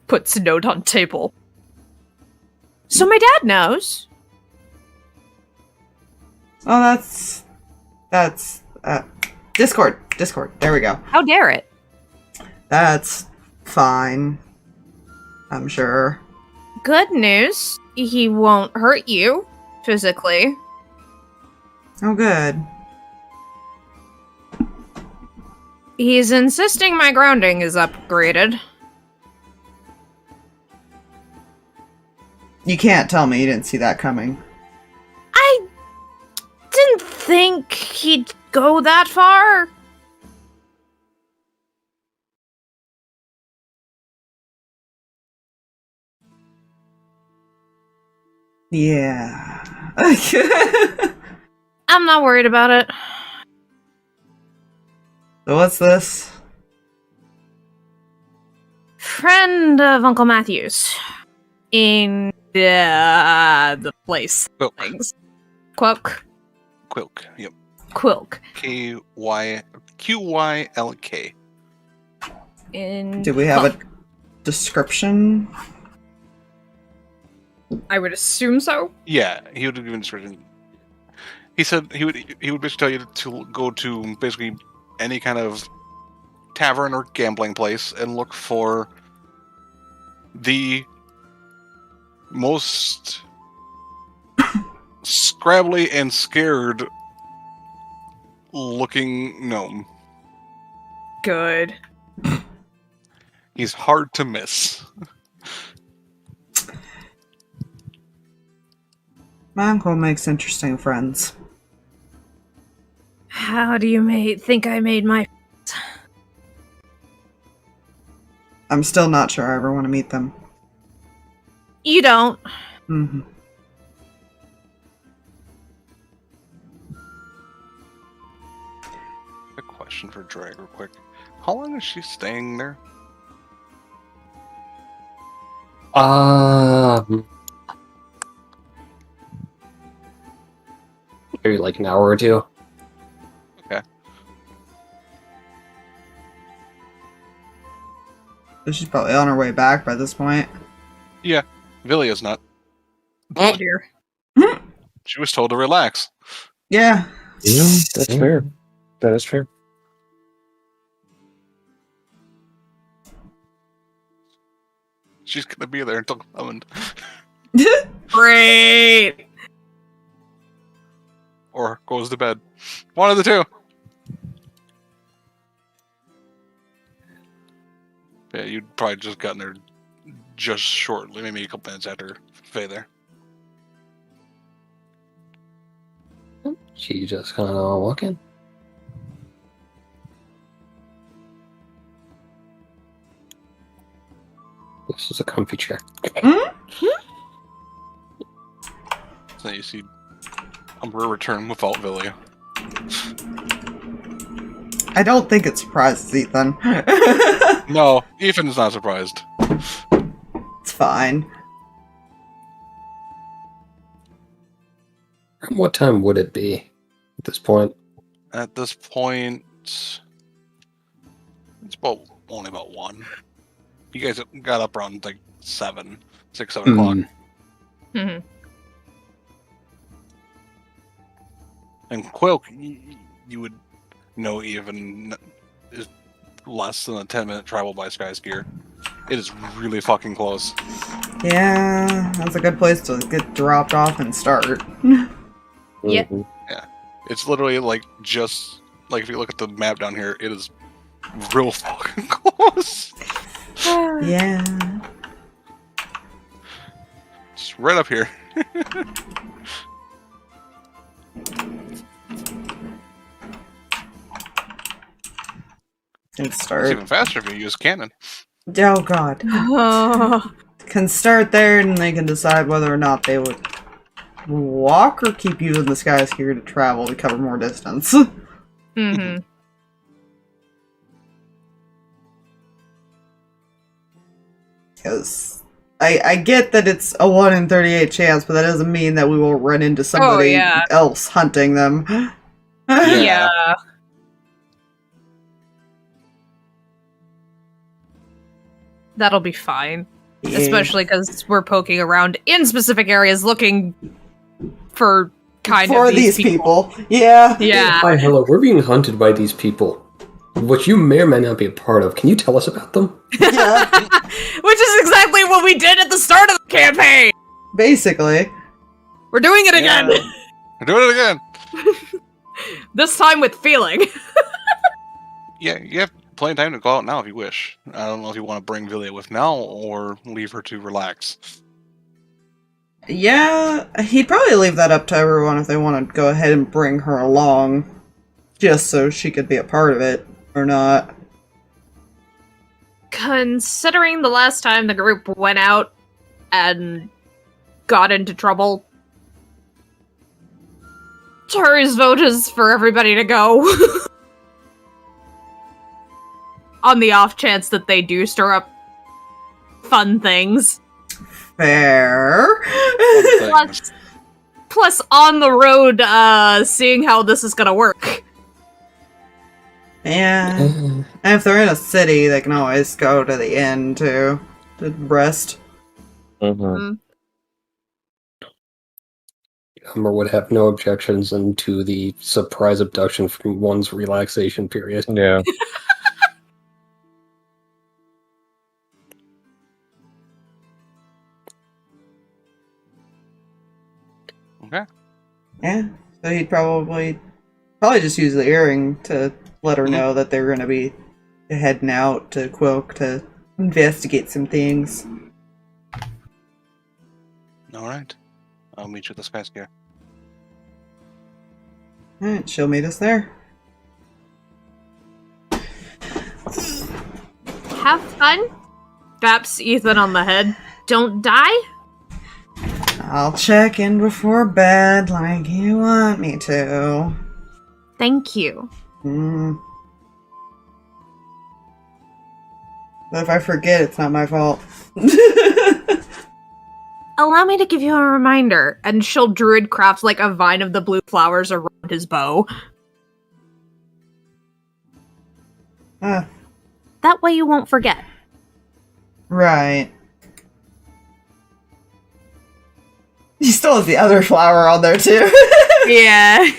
Puts a note on table. So my dad knows. Oh, that's Discord. There we go. How dare it? That's fine. I'm sure. good news. He won't hurt you physically. Oh, good. He's insisting my grounding is upgraded. You can't tell me you didn't see that coming. I didn't think he'd go that far. Yeah. I'm not worried about it. So what's this? Friend of Uncle Matthew's. In the place. Quilk. Things. Quilk. Quilk. Yep. Quilk. QYLK. In Do we have a description? I would assume so. Yeah, he would have given description. He said he would basically tell you to go to basically any kind of tavern or gambling place and look for the most scrabbly and scared looking gnome. Good. He's hard to miss. My uncle makes interesting friends. How do you think I made my... I'm still not sure I ever want to meet them. You don't. Mm-hmm. A question for Drag real quick. How long is she staying there? Maybe like an hour or two. Okay. So she's probably on her way back by this point. Yeah, Villia's not. Oh dear. She was told to relax. Yeah. Yeah, that's fair. That is fair. She's gonna be there until summoned. Great. Or goes to bed. One of the two. Yeah, you'd probably just gotten there just shortly, maybe a couple minutes after Faye there. She just kind of walking. This is a comfy chair. So you see Umbra return without Villia. I don't think it surprises Ethan. No, Ethan's not surprised. It's fine. What time would it be at this point? At this point, it's only about 1. You guys got up around like 6, 7 o'clock. Mm-hmm. And Quilk, you would know even is less than a 10-minute travel by Skyskier. It is really fucking close. Yeah, that's a good place to get dropped off and start. Yeah. Mhm. It's literally like just like if you look at the map down here, it is real fucking close. Yeah. Just right up here. Can It's start. even faster if you use cannon. Oh god. Oh. Can start there and they can decide whether or not they would walk or keep using the Skyskier to travel to cover more distance. Mm-hmm. Because I get that it's a 1 in 38 chance, but that doesn't mean that we will run into somebody yeah. else hunting them. Yeah. Yeah. That'll be fine. Yeah. Especially because we're poking around in specific areas looking for for these people. Yeah. Yeah. Hi, hello. We're being hunted by these people. which you may or may not be a part of. Can you tell us about them? Yeah, Which is exactly what we did at the start of the campaign! basically. We're doing it again! We're doing it again. This time with feeling. Yeah, you have plenty of time to go out now if you wish. I don't know if you want to bring Villia with now or leave her to relax. Yeah, he'd probably leave that up to everyone if they want to go ahead and bring her along. Just so she could be a part of it, or not. Considering the last time the group went out and got into trouble, Turi's vote is for everybody to go. On the off chance that they do stir up fun things. Fair. Plus on the road, seeing how this is gonna work. Yeah. And if they're in a city, they can always go to the inn to rest. Mm-hmm. Umbra would have no objections into the surprise abduction from one's relaxation period. Yeah. Okay. Yeah. So he'd probably just use the earring to let her know that they're gonna be heading out to Quilk to investigate some things. Alright. I'll meet you at the Skyscare. Alright, she'll meet us there. Have fun. Baps Ethan on the head. Don't die. I'll check in before bed like you want me to. Thank you. But if I forget, it's not my fault. Allow me to give you a reminder. And she'll druid craft like a vine of the blue flowers around his bow. That way you won't forget. Right. He still has the other flower on there too. Yeah.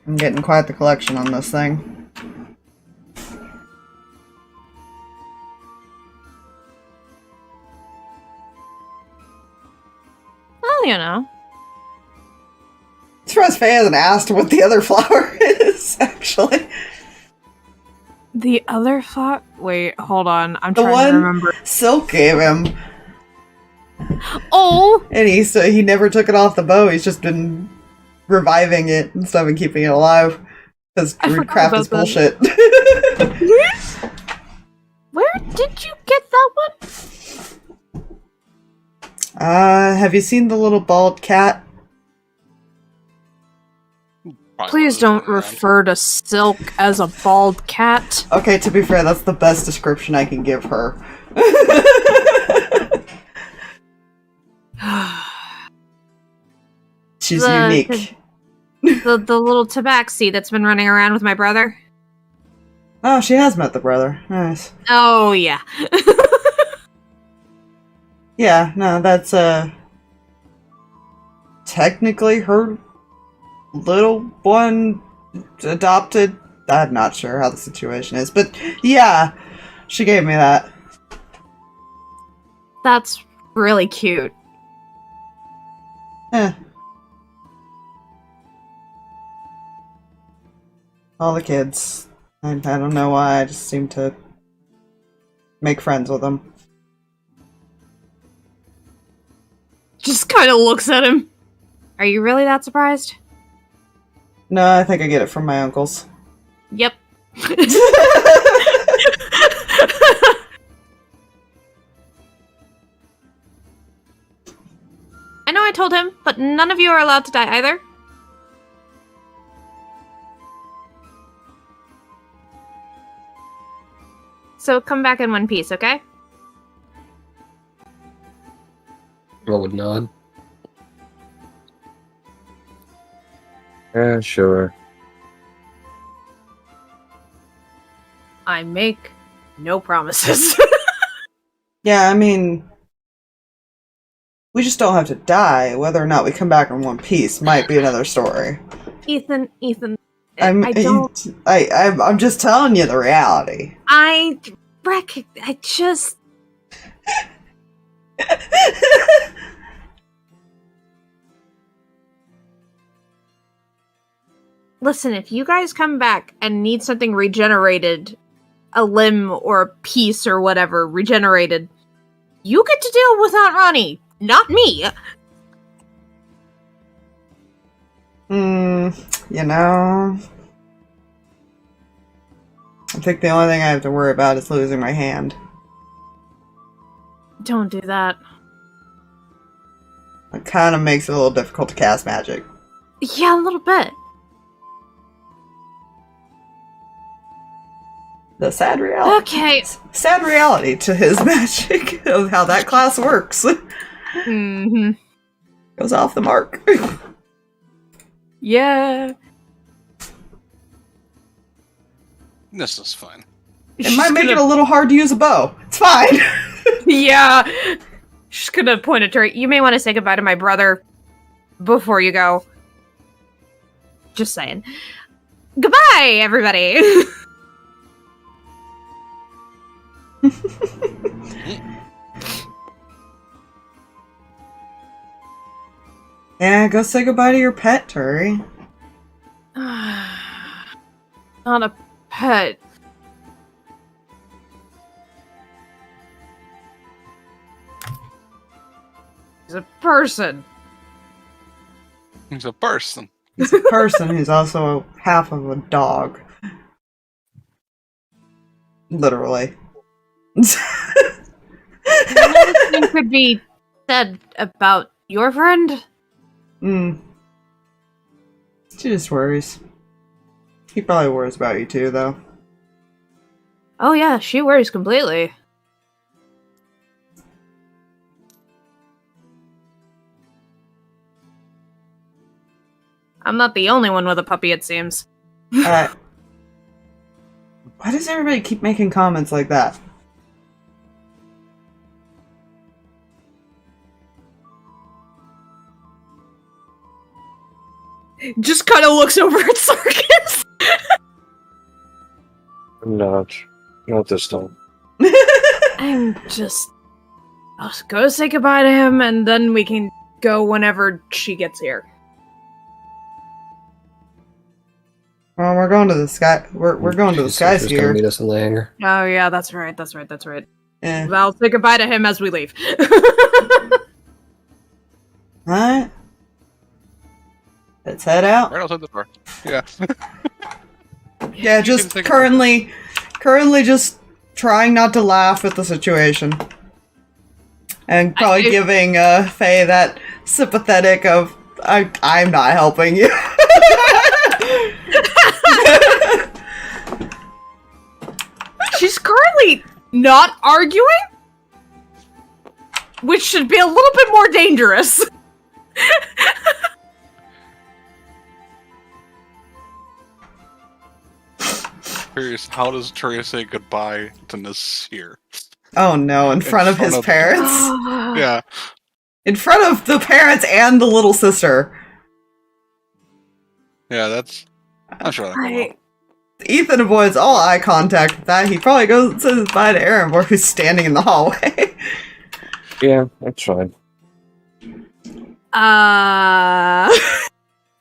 I'm getting quite the collection on this thing. Well, you know. I'm surprised Faye hasn't asked what the other flower is, actually. The other flower? Wait, hold on. I'm The trying to one remember. Silk gave him. Oh! And he never took it off the bow. He's just been reviving it and stuff and keeping it alive. Because Druidcraft is bullshit. Where did you get that one? Have you seen the little bald cat? Please don't refer to Silk as a bald cat. Okay, to be fair, that's the best description I can give her. She's unique. The little tabaxi that's been running around with my brother. Oh, she has met the brother. Nice. Oh, yeah. Yeah, no, that's, technically her little one adopted. I'm not sure how the situation is, but yeah, she gave me that. That's really cute. Eh. All the kids. I don't know why, I just seem to make friends with them. Just kind of looks at him. Are you really that surprised? No, I think I get it from my uncles. Yep. I know I told him, but none of you are allowed to die either. So come back in one piece, okay? I would nod. Yeah, sure. I make no promises. Yeah, I mean, we just don't have to die. Whether or not we come back in one piece might be another story. Ethan, I don't. I'm just telling you the reality. I just. Listen, if you guys come back and need something regenerated, a limb or a piece or whatever regenerated, you get to deal with Aunt Ronnie, not me. You know, I think the only thing I have to worry about is losing my hand. Don't do that. It kind of makes it a little difficult to cast magic. Yeah, a little bit. The sad reality. Okay. Sad reality to his magic of how that class works. Mm-hmm. Goes off the mark. Yeah. This is fine. It might make it a little hard to use a bow. It's fine. Yeah. She's gonna point at Turi. You may want to say goodbye to my brother before you go. Just saying. Goodbye, everybody. Yeah, go say goodbye to your pet, Turi. Not a pet. He's a person. He's a person. He's a person who's also half of a dog. Literally. Anything could be said about your friend? She just worries. He probably worries about you too, though. Oh yeah, she worries completely. I'm not the only one with a puppy, it seems. Why does everybody keep making comments like that? Just kind of looks over at Sarkas. Not this time. I'll go say goodbye to him, and then we can go whenever she gets here. Well, we're going to the sky. We're going to the sky She's gonna sphere. meet us in the hangar. Oh yeah, that's right. Yeah. I'll say goodbye to him as we leave. Alright. Let's head out. Right outside the door. Yeah. Yeah, just currently just trying not to laugh at the situation. And probably giving Faye that sympathetic of, I'm not helping you. She's currently not arguing, which should be a little bit more dangerous. Curious, how does Turi say goodbye to Nasir? Oh no, in front of his parents? Yeah. In front of the parents and the little sister. Yeah, that's... I'm sure that'll go well. Ethan avoids all eye contact with that. He probably goes and says bye to Aaron, who's standing in the hallway. Yeah, that's fine.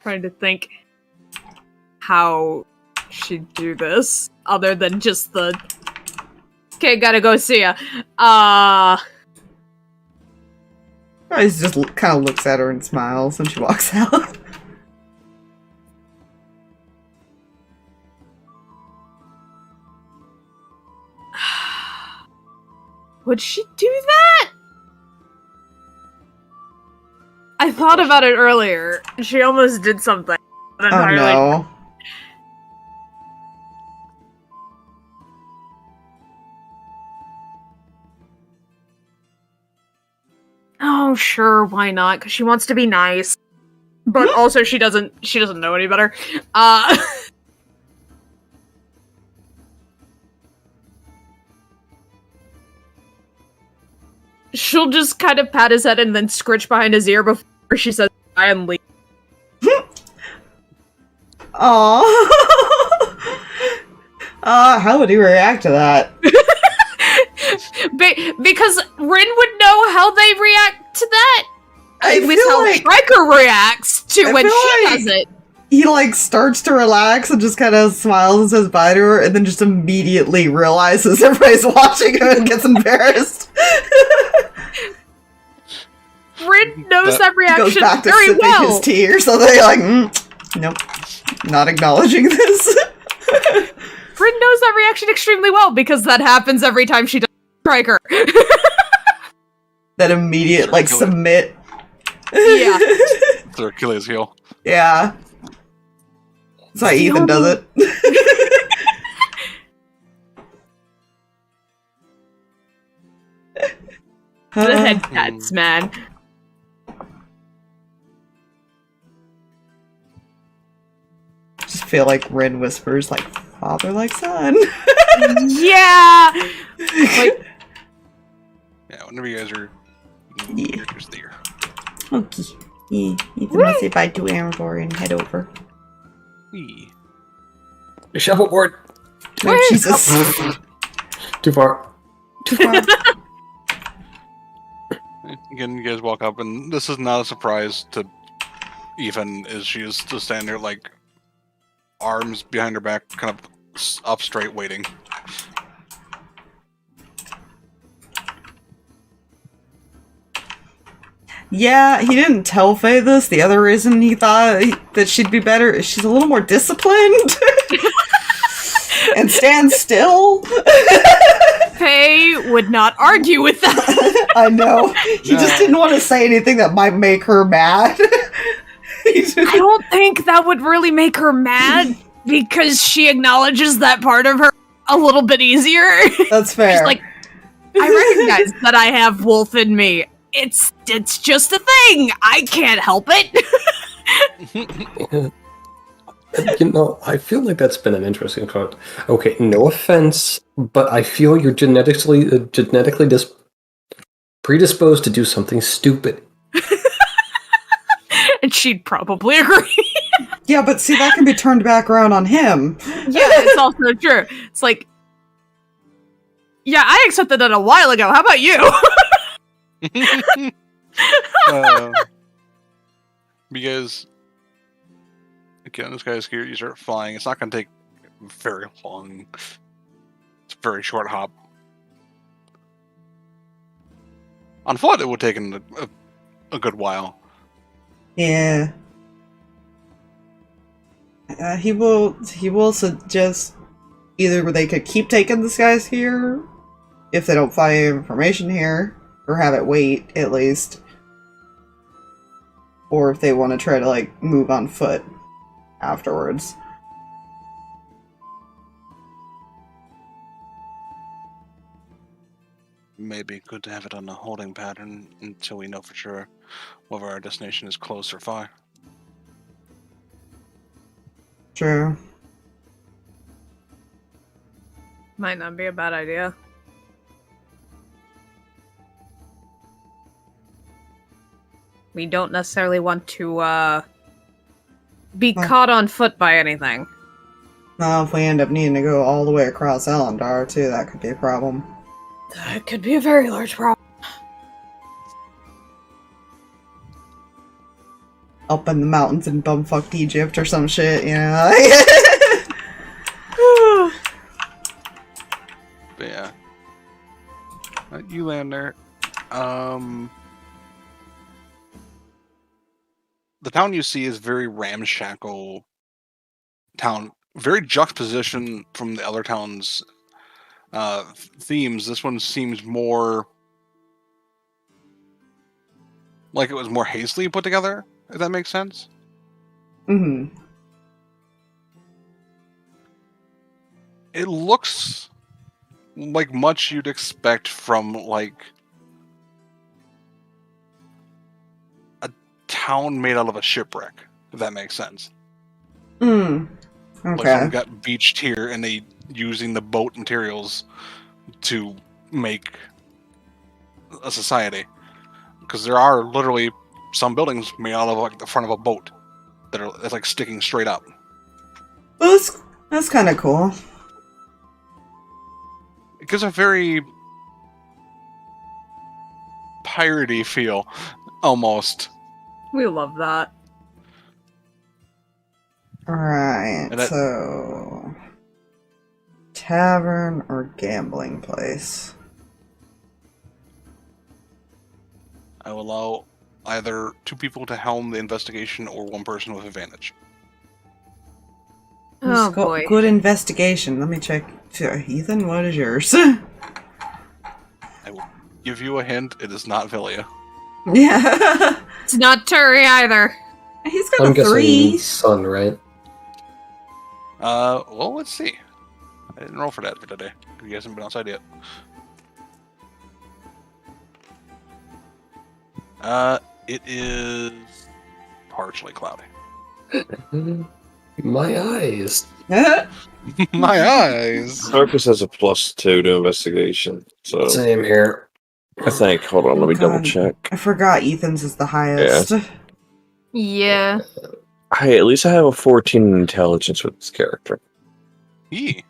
Trying to think how she'd do this, other than just the okay, gotta go see ya. He just kind of looks at her and smiles when she walks out. Would she do that? I thought about it earlier. She almost did something. Oh no. Oh, sure, why not? Because she wants to be nice, but also she doesn't know any better. She'll just kind of pat his head and then scritch behind his ear before she says, "I am leaving." How would you react to that? Because Rin would know how they react to that. I At least feel how like Striker reacts to when she does it. he like starts to relax and just kind of smiles and says bye to her, and then just immediately realizes everybody's watching him and gets embarrassed. Rin knows that reaction Goes back to very sipping well. his tea or something. Like, nope, not acknowledging this. Rin knows that reaction extremely well because that happens every time she does Striker. That immediate like submit. Yeah. It's their Achilles heel. Yeah. That's why Ethan does it. The head tats, man. Just feel like Rin whispers like father like son. Yeah. Like, Yeah, whenever you guys are you're just there. Okay. Yeah. Ethan will say bye to Amber and head over. Wee. Shuffleboard. Oh, Jesus. Too far. Too far. Again, you guys walk up, and this is not a surprise to Ethan, as she is just standing there, like, arms behind her back, kind of up straight, waiting. Yeah, he didn't tell Faye this. The other reason he thought that she'd be better is she's a little more disciplined. And stands still. Faye would not argue with that. I know. He just didn't want to say anything that might make her mad. I don't think that would really make her mad because she acknowledges that part of her a little bit easier. That's fair. She's like, I recognize that I have wolf in me. It's just a thing. I can't help it. You know, I feel like that's been an interesting thought. Okay, no offense, but I feel you're genetically predisposed to do something stupid. And she'd probably agree. Yeah, but see, that can be turned back around on him. Yeah, it's also true. It's like, yeah, I accepted that a while ago. How about you? Because, again, this guy's here, you start flying. It's not going to take very long. It's a very short hop. On foot, it would take a good while. Yeah. He will suggest either they could keep taking this guy's here if they don't find information here, or have it wait at least, or if they want to try to like move on foot afterwards. Maybe good to have it on a holding pattern until we know for sure whether our destination is close or far. True. Might not be a bad idea. We don't necessarily want to, be caught on foot by anything. Now, if we end up needing to go all the way across Elondar, too, that could be a problem. That could be a very large problem. Up in the mountains in bumfucked Egypt or some shit, you know? But yeah. You land there. The town you see is very ramshackle town. Very juxtaposition from the other towns' themes. This one seems more like it was more hastily put together, if that makes sense. Mm-hmm. It looks like much you'd expect from, like, a town made out of a shipwreck, if that makes sense. Mm. Like, Okay. someone got beached here and they using the boat materials to make a society. Because there are literally some buildings made out of, like, the front of a boat that are, it's like sticking straight up. Well, that's kind of cool. It gives a very piratey feel, almost. We love that. Alright, And that- so... Tavern or gambling place? I will allow either 2 people to helm the investigation or 1 person with advantage. Oh boy. Good investigation. Let me check. Ethan, what is yours? I will give you a hint. It is not Villia. Yeah. It's not Turi either. He's got I'm a guessing 3. sun, right? Well, let's see. I didn't roll for that for today. You guys haven't been outside yet. It is partially cloudy. My eyes. My eyes. Sarkas has a +2 to investigation, so Same here. I think. Hold on, let me double God. check. I forgot Ethan's is the highest. Yeah. Hey, at least I have a 14 in intelligence with this character. Yee.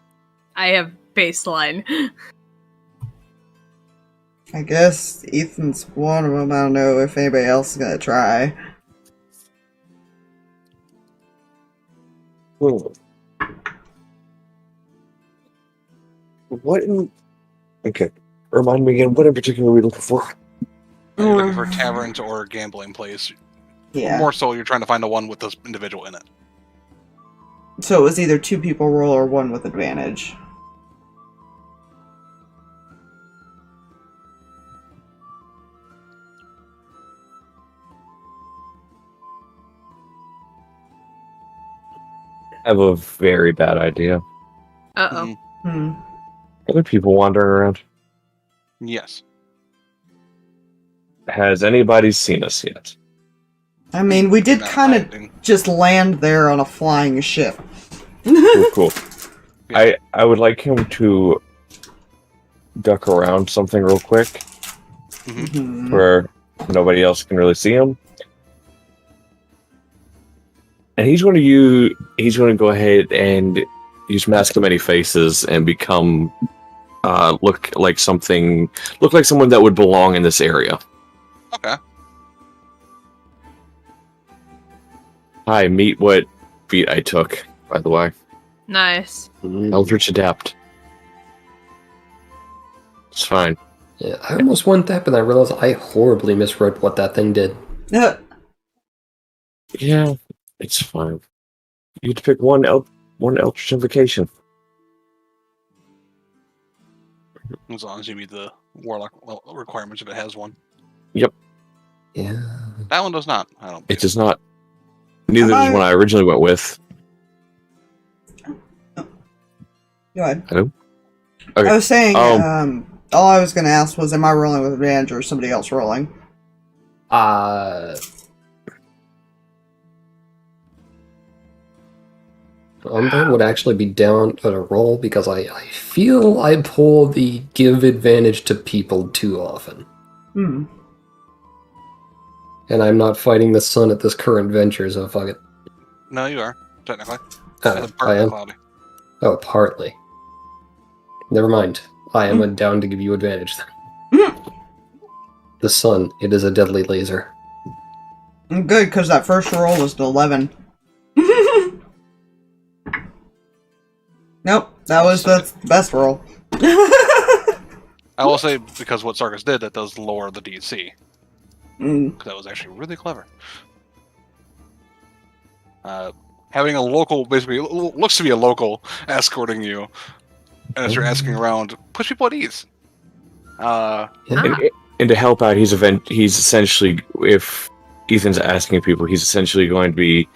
I have baseline. I guess Ethan's one of them. I don't know if anybody else is gonna try. What in... Okay. Remind me again, what in particular are we looking for? Are you looking for a taverns or a gambling place? Yeah. More so, you're trying to find the one with this individual in it. So it was either 2 people roll or 1 with advantage. I have a very bad idea. Uh-oh. Mhm. Are there people wandering around? Yes. Has anybody seen us yet? I mean, we did Not kind of hiding. just land there on a flying ship. Cool. Yeah. I would like him to duck around something real quick Mhm. where nobody else can really see him. And he's going to go ahead and use Mask of Many Faces and become look like someone that would belong in this area. Okay. Hi, meet what feat I took, by the way. Nice. Eldritch Adapt. It's fine. Yeah, I almost went that, but I realized I horribly misread what that thing did. Yeah, it's fine. You get to pick one Eldritch Invocation. As long as you meet the warlock requirements if it has one. Yeah. That one does not. I don't. It does not. Neither Am does I- one I originally went with. Go ahead. Hello? Okay. I was saying, Um, all I was going to ask was, am I rolling with advantage or somebody else rolling? Umbra would actually be down at a roll because I feel I pull the give advantage to people too often. Hmm. And I'm not fighting the sun at this current venture, so fuck it. No, you are technically. Ah, It's I partly am? cloudy. Oh, partly. Never mind. I am down to give you advantage then. The sun, it is a deadly laser. Good, because that first roll was an 11. Nope, that was the best roll. I will say because what Sarkas did, that does lower the DC. Mm. That was actually really clever. Having a local, basically, looks to be a local escorting you, and as you're asking around, puts people at ease. Yeah. and to help out, he's essentially, if Ethan's asking people, he's essentially going to be,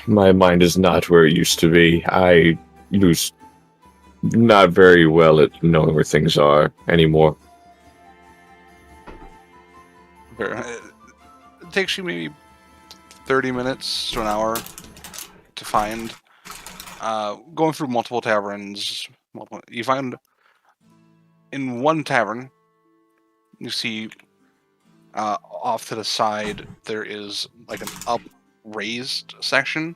my mind is not where it used to be. I lose not very well at knowing where things are anymore. It takes you maybe 30 minutes to an hour to find. Going through multiple taverns, you find in one tavern, you see off to the side there is like an raised section.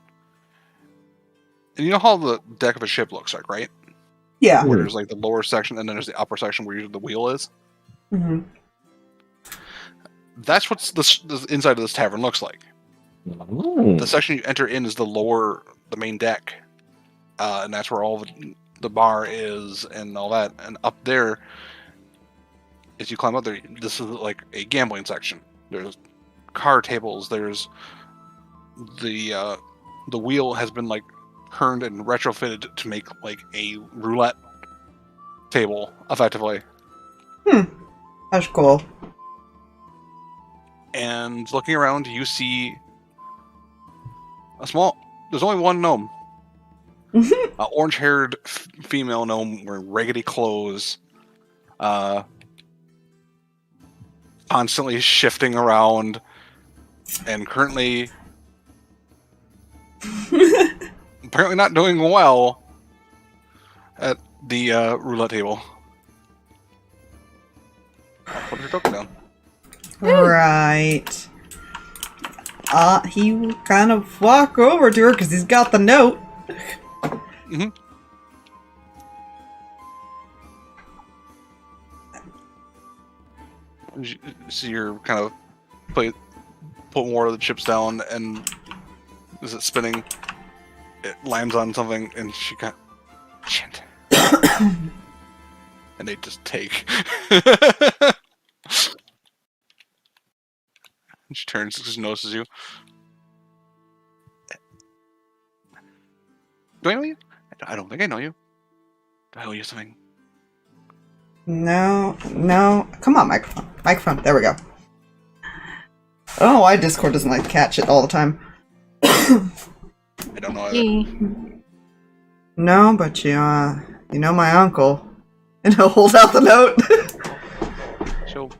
And you know how the deck of a ship looks like, right? Yeah. Where there's like the lower section and then there's the upper section where usually the wheel is. Mm-hmm. That's what the inside of this tavern looks like. The section you enter in is the main deck. And that's where all the bar is and all that. And up there, as you climb up there, this is like a gambling section. There's card tables. There's the wheel has been like turned and retrofitted to make like a roulette table, effectively. That's cool. And looking around, you see there's only one gnome. Orange-haired female gnome wearing raggedy clothes, constantly shifting around, and currently apparently not doing well at the roulette table. Put your token down. Right. He will kind of walk over to her because he's got the note. Mm-hmm. So you're kind of put more of the chips down, and as it's spinning, it lands on something, and she got shit. And they just take. And she turns, just notices you. Do I know you? I don't think I know you. Do I owe you something? No. Come on, microphone. Microphone. There we go. I don't know why Discord doesn't like catch it all the time. I don't know either. No, but you know my uncle. And he'll hold out the note. She'll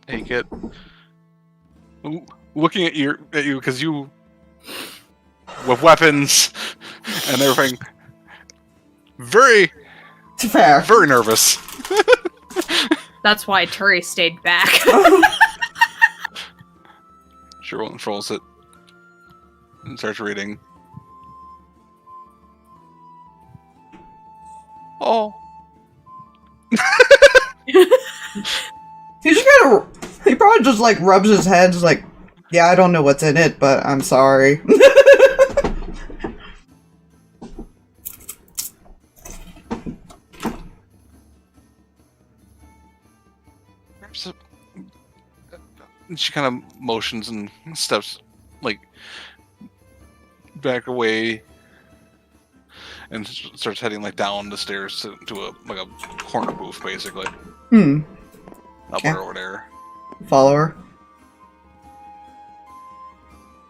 take it. Looking at you, because you, with weapons and everything, very Fair. very nervous. That's why Turi stayed back. She rolls it and starts reading. Oh. He probably just like rubs his head, just like, yeah, I don't know what's in it, but I'm sorry. She kind of motions and steps like back away and starts heading like down the stairs to a corner booth, basically. Up Okay. over there. Follow her.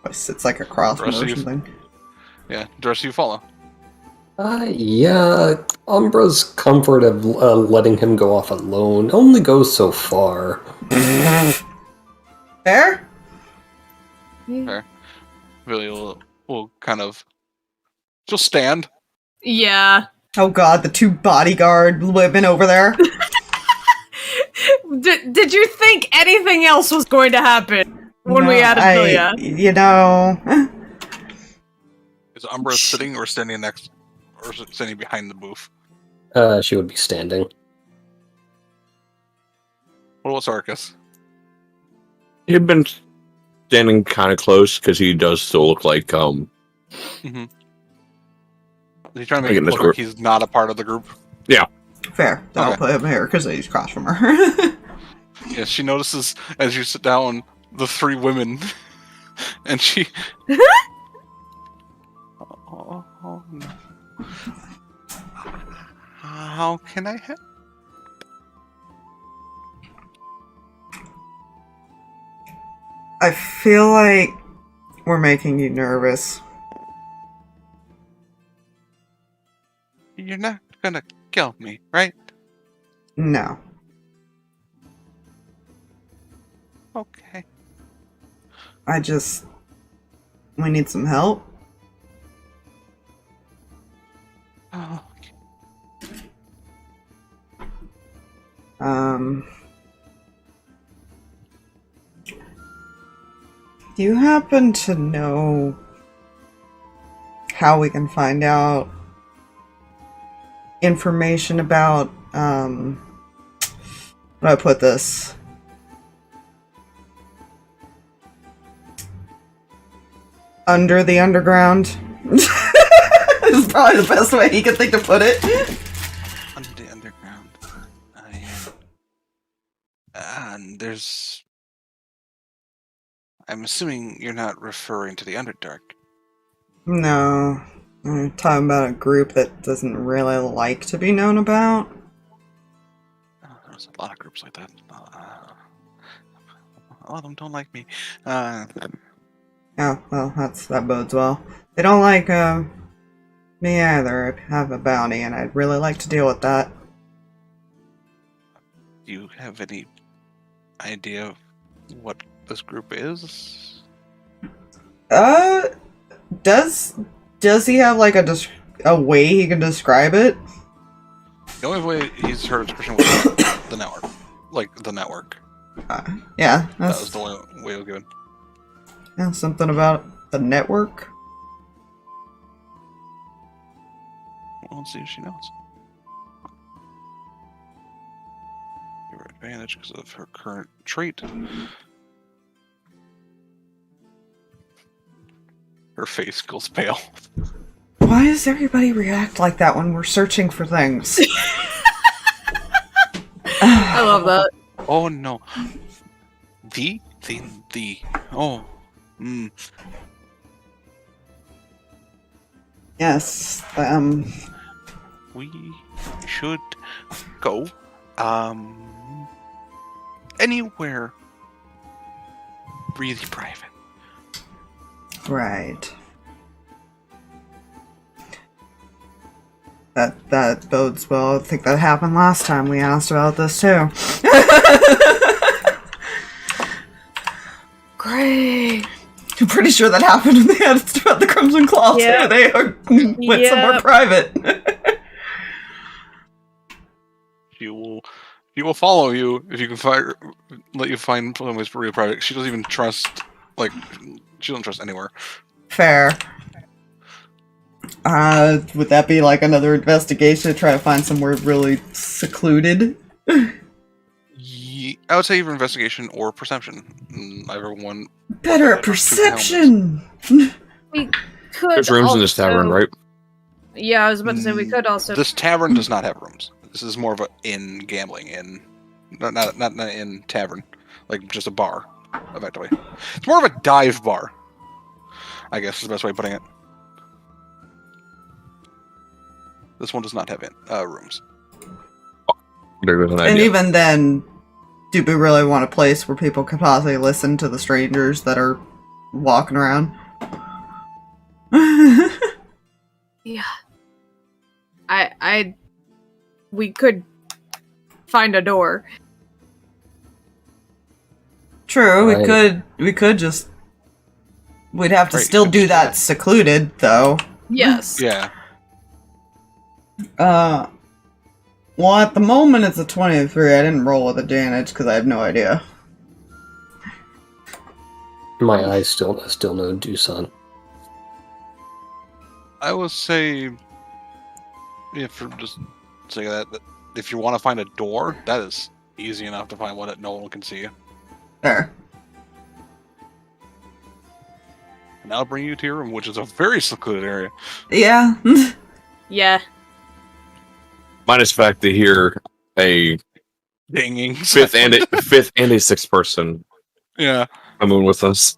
It's like a cross Rest of motion you- thing. Yeah, the rest of you follow. Yeah, Umbra's comfort of letting him go off alone only goes so far. Fair? Really will kind of... She'll stand. Yeah. Oh god, the two bodyguard women over there. Did you think anything else was going to happen when we added Lilia? You know... Is Umbra sitting or standing next... Or standing behind the booth? She would be standing. What about Sarkas? He'd been standing kind of close because he does still look like Mm-hmm. Is he trying to make it This look group. like he's not a part of the group? Fair. Then I'll Okay. put him here because he's across from her. Yeah, she notices as you sit down the three women, and she. Oh, no. How can I help? I feel like we're making you nervous. You're not gonna kill me, right? No. Okay. We need some help. Oh, Do you happen to know how we can find out information about, how do I put this? Under the underground. Is probably the best way he could think to put it. Under the underground. And there's... I'm assuming you're not referring to the Underdark. No. I'm talking about a group that doesn't really like to be known about. Oh, there's a lot of groups like that. A lot of them don't like me. Oh, well, that bodes well. They don't like, me either. I have a bounty, and I'd really like to deal with that. Do you have any idea of what this group is? Does he have, like, a way he can describe it? The only way he's heard a description was the network. Like, the network. Yeah. That was the only way it was given. Yeah, something about the network? Well, let's see if she knows. Give her advantage because of her current trait. Her face goes pale. Why does everybody react like that when we're searching for things? I love that. Oh no. The. Oh. Yes, We should go. Anywhere really private. right. That bodes well. I think that happened last time we asked about this too. Great. I'm pretty sure that happened when they asked about the Crimson Claw Yep. too. They went somewhere Yep. private. She will follow you if you can let you find someplace really private. She doesn't even trust, like, she doesn't trust anywhere. Fair. Would that be like another investigation to try to find somewhere really secluded? I would say either investigation or perception. Either one. Better at Two perception! We could. There's rooms in this tavern, right? Yeah, I was about to say we could also. This tavern does not have rooms. This is more of a inn gambling inn, not an inn tavern, like just a bar, effectively. It's more of a dive bar, I guess is the best way of putting it. This one does not have rooms. There goes an And idea. even then, do we really want a place where people can possibly listen to the strangers that are walking around? Yeah. We could find a door. True, Right. we could just... We'd have to Right, still you could do just- that secluded, though. Yes. Yeah. Well, at the moment it's a 23. I didn't roll with advantage because I have no idea. My eyes still no Doosan. I would say, if we're just saying that if you want to find a door, that is easy enough to find one that no one can see you. There. And that'll bring you to your room, which is a very secluded area. Yeah. Yeah. Minus the fact to hear a Dinging. fifth and a sixth person Yeah. come in with us.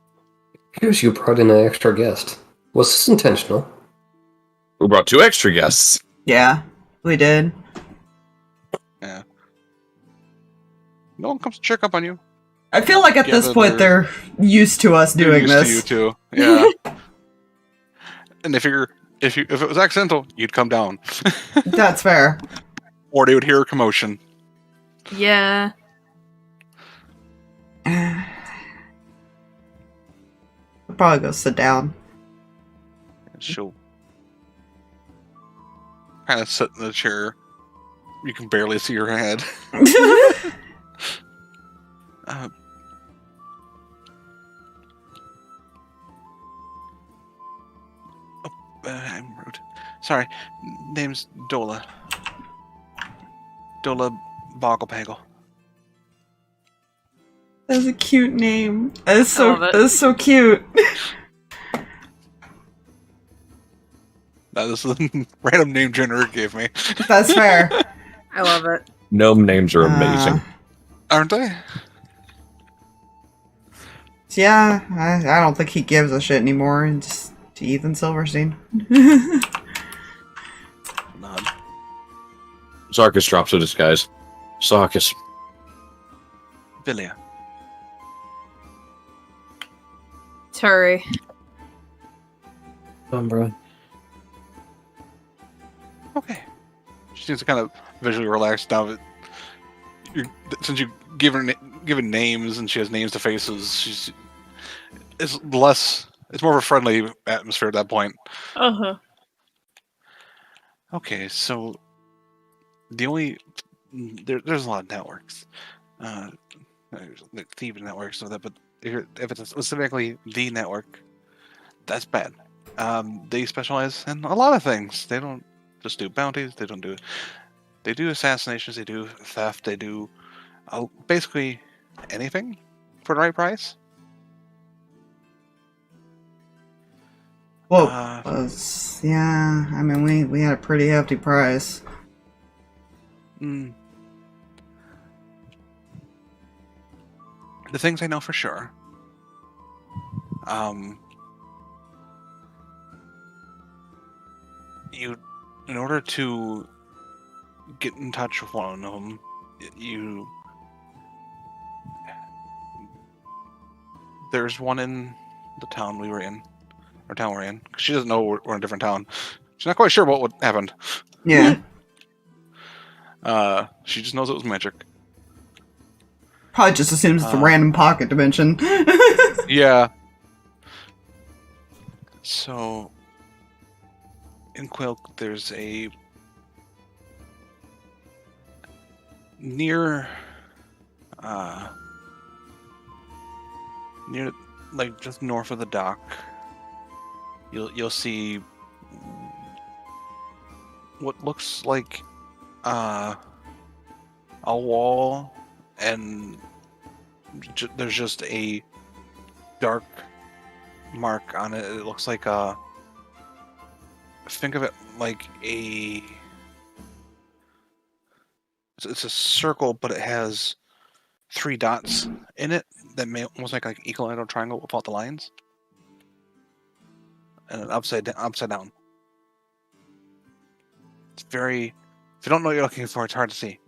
Here's you brought in an extra guest. Was this intentional? We brought 2 extra guests. Yeah, we did. Yeah. No one comes to check up on you. I feel like at Yeah, this but point they're used to us They're doing used this. to you too. Yeah. And they figure if it was accidental, you'd come down, That's fair. or they would hear a commotion. Yeah. I'll probably go sit down. And she'll kind of sit in the chair. You can barely see her head. I'm rude. Sorry. Name's Dola. Dola Bogglepaggle. That's a cute name. That's I love it. so cute. This is a random name generator gave me. That's fair. I love it. Gnome names are amazing. Aren't they? Yeah, I don't think he gives a shit anymore. And just to Ethan Silverstein. Nod. Sarkas drops a disguise. Sarkas. Villia. Turi. Umbra. Okay. She seems to kind of visually relax now. Since you given names and she has names to faces, it's more of a friendly atmosphere at that point. Uh-huh. Okay, so there's a lot of networks, there's like thieving networks and that, but if it's specifically the network, that's bad. They specialize in a lot of things. They don't just do bounties. They do assassinations. They do theft. They do basically anything for the right price. Well, yeah, I mean, we had a pretty hefty price. The things I know for sure. In order to get in touch with one of them, there's one in the town we're in, because she doesn't know we're in a different town. She's not quite sure what happened. Yeah. She just knows it was magic. Probably just assumes it's a random pocket dimension. Yeah. So, in Quilk, there's a near, like just north of the dock. You'll see what looks like a wall, and there's just a dark mark on it. It looks like think of it like it's a circle, but it has 3 dots in it that may almost like equilateral triangle without the lines, and an upside down. It's very. If you don't know what you're looking for, it's hard to see.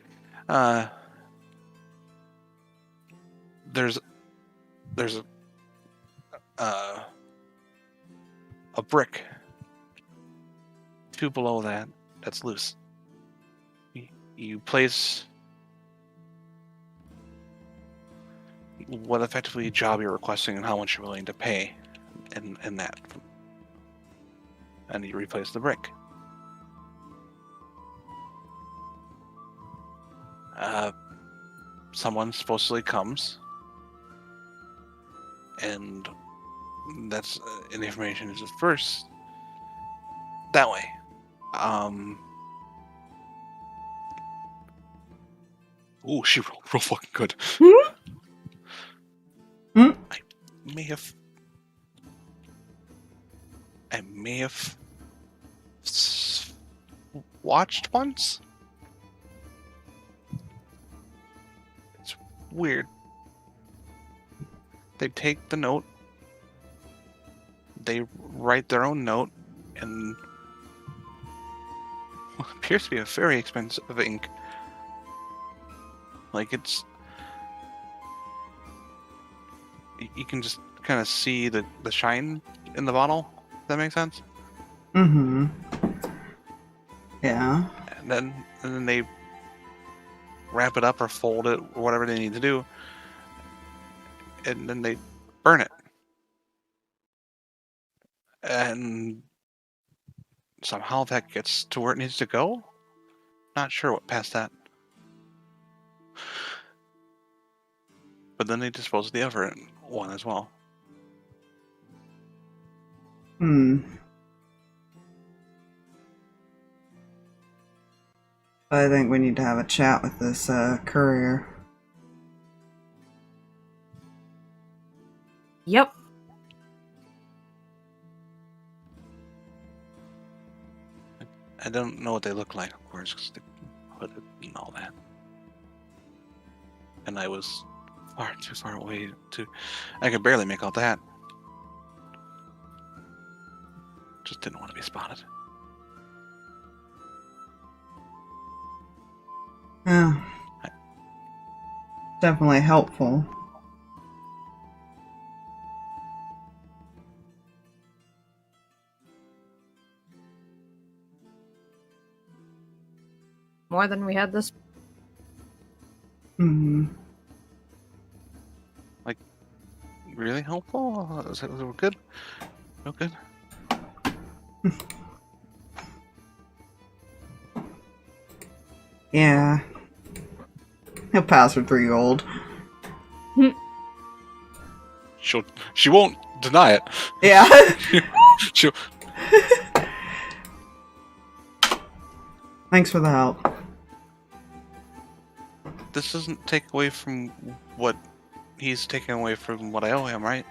There's a brick 2 below that's loose. You place what effectively job you're requesting and how much you're willing to pay in that, and you replace the brick. Someone supposedly comes, and that's and the information is just first that way. Oh, she rolled real fucking good. I may have watched once. It's weird. They take the note, they write their own note, and what appears to be a very expensive ink. Like you can just kind of see the shine in the bottle. Does that make sense? Mm-hmm. Yeah. And then they wrap it up or fold it or whatever they need to do, and then they burn it. And somehow that gets to where it needs to go. Not sure what past that. But then they dispose of the other one as well. I think we need to have a chat with this courier. Yep. I don't know what they look like, of course, because they put it and all that. And I was far too far away to... I could barely make out that. Just didn't want to be spotted. Yeah. Definitely helpful. More than we had this. Hmm. Really helpful? Was it good? No good? Yeah. He'll pass for 3 gold. She won't deny it. Yeah. She'll... Thanks for the help. This doesn't take away from what he's taking away from what I owe him, right?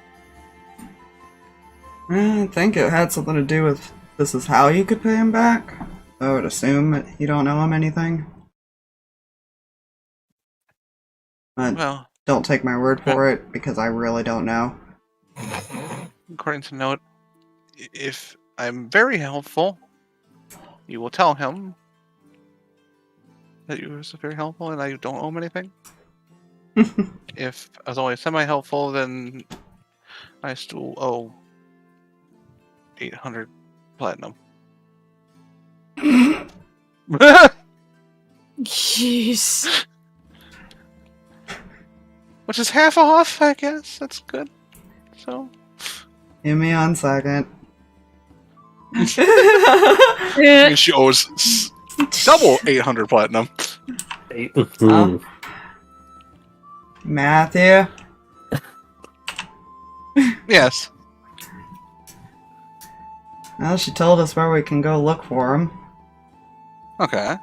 I think it had something to do with this is how you could pay him back. I would assume that you don't owe him anything. But Well, don't take my word for it, because I really don't know. according to note, if I'm very helpful, you will tell him that you were very helpful and I don't owe him anything. If I was only semi-helpful, then I still owe 800 platinum. Jeez. Which is half off, I guess. That's good. So... Give me on second. And she owes double 800 platinum. Matthew? Yes. Well, she told us where we can go look for him. Okay.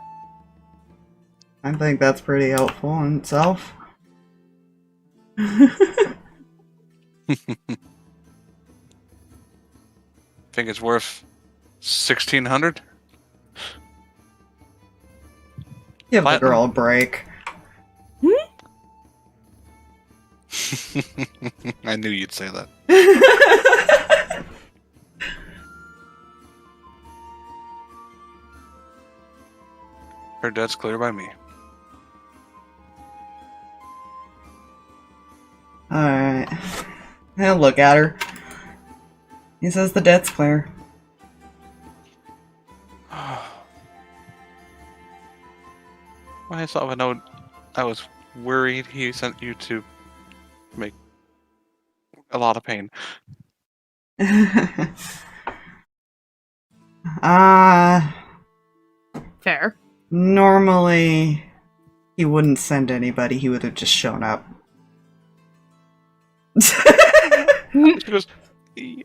I think that's pretty helpful in itself. Think it's worth 1,600? Give the Platinum? girl a break. I knew you'd say that. Her debt's clear by me. Alright. He'll look at her. He says the debt's clear. When I saw the note, I was worried he sent you to make a lot of pain. Fair. Normally, he wouldn't send anybody, he would have just shown up. She goes,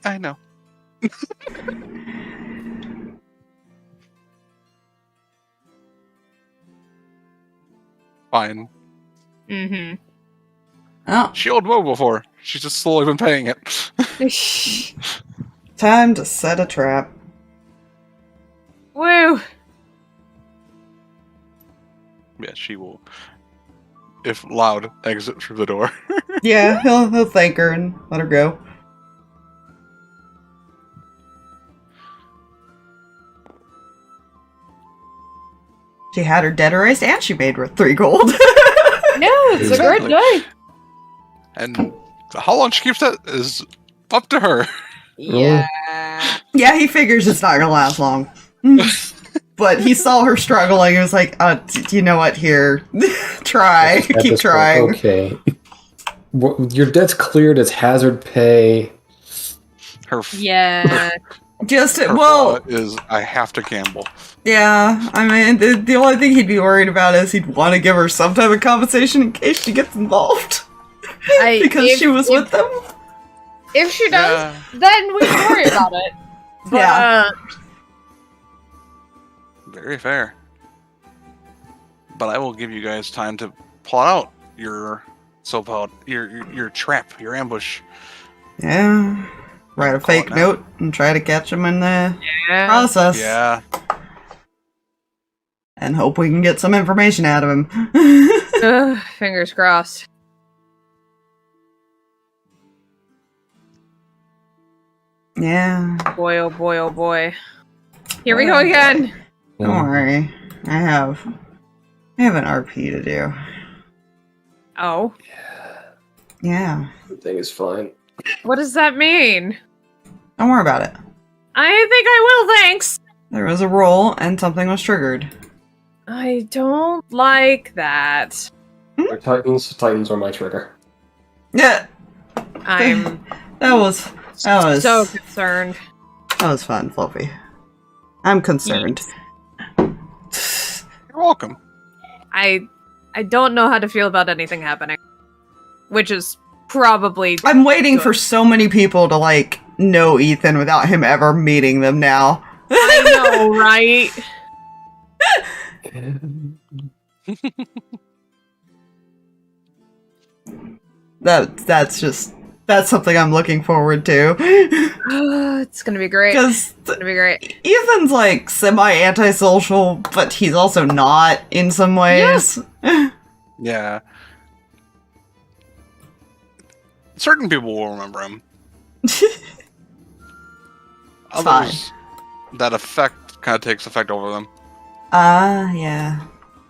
I know. Fine. Mm-hmm. Oh, She owed more before. She's just slowly been paying it. time to set a trap. Woo! Yeah, she will. If loud, exit through the door. Yeah, he'll thank her and let her go. She had her debt erased and she made her 3 gold. No, it's a Exactly. great day. And how long she keeps that is up to her. Yeah. Yeah, he figures it's not gonna last long. But he saw her struggling and was like, you know what, here. Try. At Keep this point, trying. okay. Your debt's cleared as hazard pay. Her Yeah. Just, her well, flaw is I have to gamble. yeah, I mean, the only thing he'd be worried about is he'd want to give her some type of compensation in case she gets involved. Because she was with them. If she does, Yeah. then we can worry about it. But, Yeah. Very fair. but I will give you guys time to plot out your trap, your ambush. Yeah. Write a Call it fake now. note and try to catch him in the Yeah. process. Yeah. And hope we can get some information out of him. Ugh, fingers crossed. Yeah. Boy, oh boy, oh boy. Here we go again. Don't worry. I have an RP to do. Oh, Yeah. Everything is fine. what does that mean? Don't worry about it. I think I will, thanks. There was a roll and something was triggered. I don't like that. They're Titans. Titans are my trigger. Yeah. I'm That was so concerned. fun, Fluffy. I'm concerned. You're welcome. I don't know how to feel about anything happening. Which is probably I'm waiting Good. for so many people to like know Ethan without him ever meeting them now. I know, right? That's something I'm looking forward to. It's gonna be great. Because It's gonna be great. Ethan's like semi-antisocial, but he's also not in some ways. Yeah. Certain people will remember him. Others, that effect kind of takes effect over them. Yeah.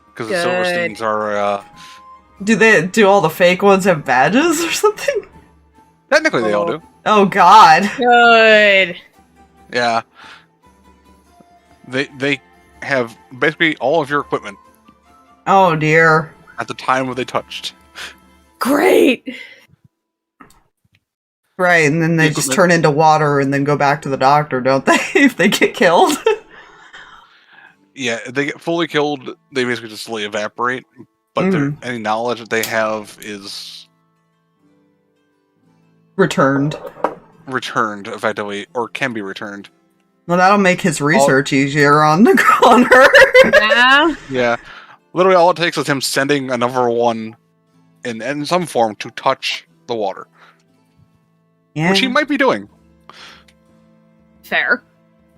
Because the Good. Silversteins are, Do all the fake ones have badges or something? technically they all do. Oh god. Good. Yeah. They have basically all of your equipment Oh dear. at the time when they touched. Great. Right, and then they just turn into water and then go back to the doctor, don't they? If they get killed. Yeah, if they get fully killed, they basically just slowly evaporate. But any knowledge that they have is Returned. returned effectively, or can be returned. Well, that'll make his research easier on her. Yeah. Yeah. Literally all it takes is him sending another one in some form to touch the water. Yeah. Which he might be doing. Fair.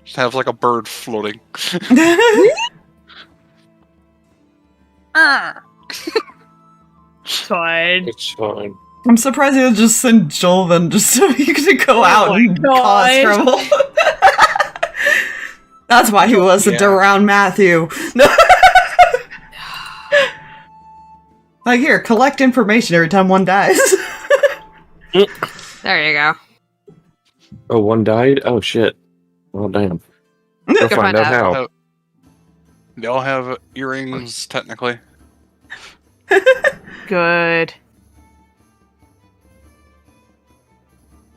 Just have like a bird floating. Fine. It's fine. I'm surprised he would just send Jolvin just so he could go out my and cause God. trouble. That's why he wasn't Yeah. around Matthew. Like, here, collect information every time one dies. There you go. Oh, one died? Oh, shit. Well, damn. Go Go find find out out. how. They all have earrings, technically. Good.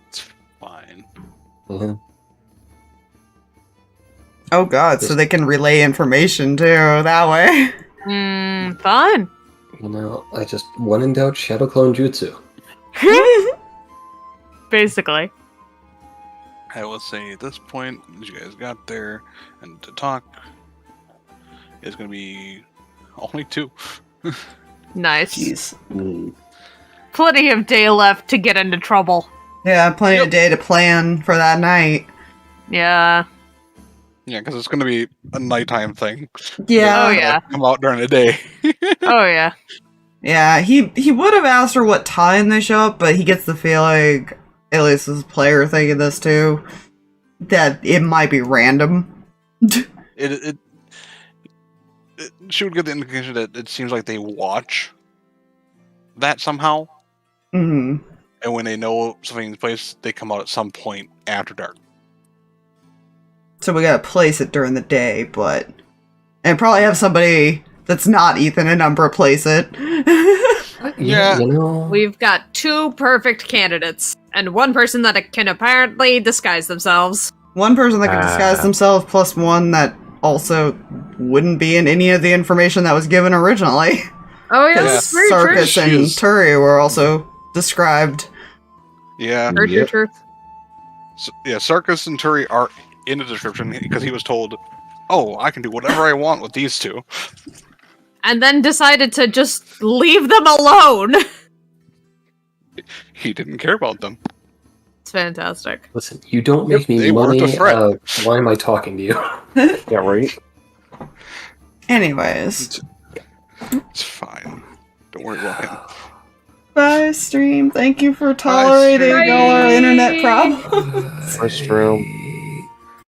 It's fine. Mhm. Oh god, so they can relay information too, that way. Fun. You know, I just, when in doubt, Shadow Clone Jutsu. Basically. I will say at this point, as you guys got there, and to talk, is going to be only 2. Nice. Jeez. Mm. Plenty of day left to get into trouble. Yeah, plenty of day to plan for that night. Yeah. Yeah, because it's going to be a nighttime thing. Yeah. Oh, yeah. Come out during the day. Oh, yeah. Yeah, he would have asked her what time they show up, but he gets the feeling, at least as a player thinking this too, that it might be random. She would get the indication that it seems like they watch that somehow, Hmm. and when they know something's place, they come out at some point after dark. So we gotta place it during the day, but... And probably have somebody that's not Ethan and Umbra place it. Yeah. You know, We've got 2 perfect candidates, and 1 person that can apparently disguise themselves. One person that can disguise themselves, plus one that also wouldn't be in any of the information that was given originally. Oh, yeah, Yeah. that's very true. Sarkas and She is- Turi were also described. Yeah. True, true, Yep. true. Yeah, Sarkas and Turi are in the description because he was told, "Oh, I can do whatever I want with these 2." and then decided to just leave them alone. He didn't care about them. It's fantastic. Listen, you don't make me They weren't money. a threat. Why am I talking to you? Yeah, right? Anyways, It's fine. Don't worry about him. bye stream. Thank you for tolerating stream. all our internet problems. Restroom.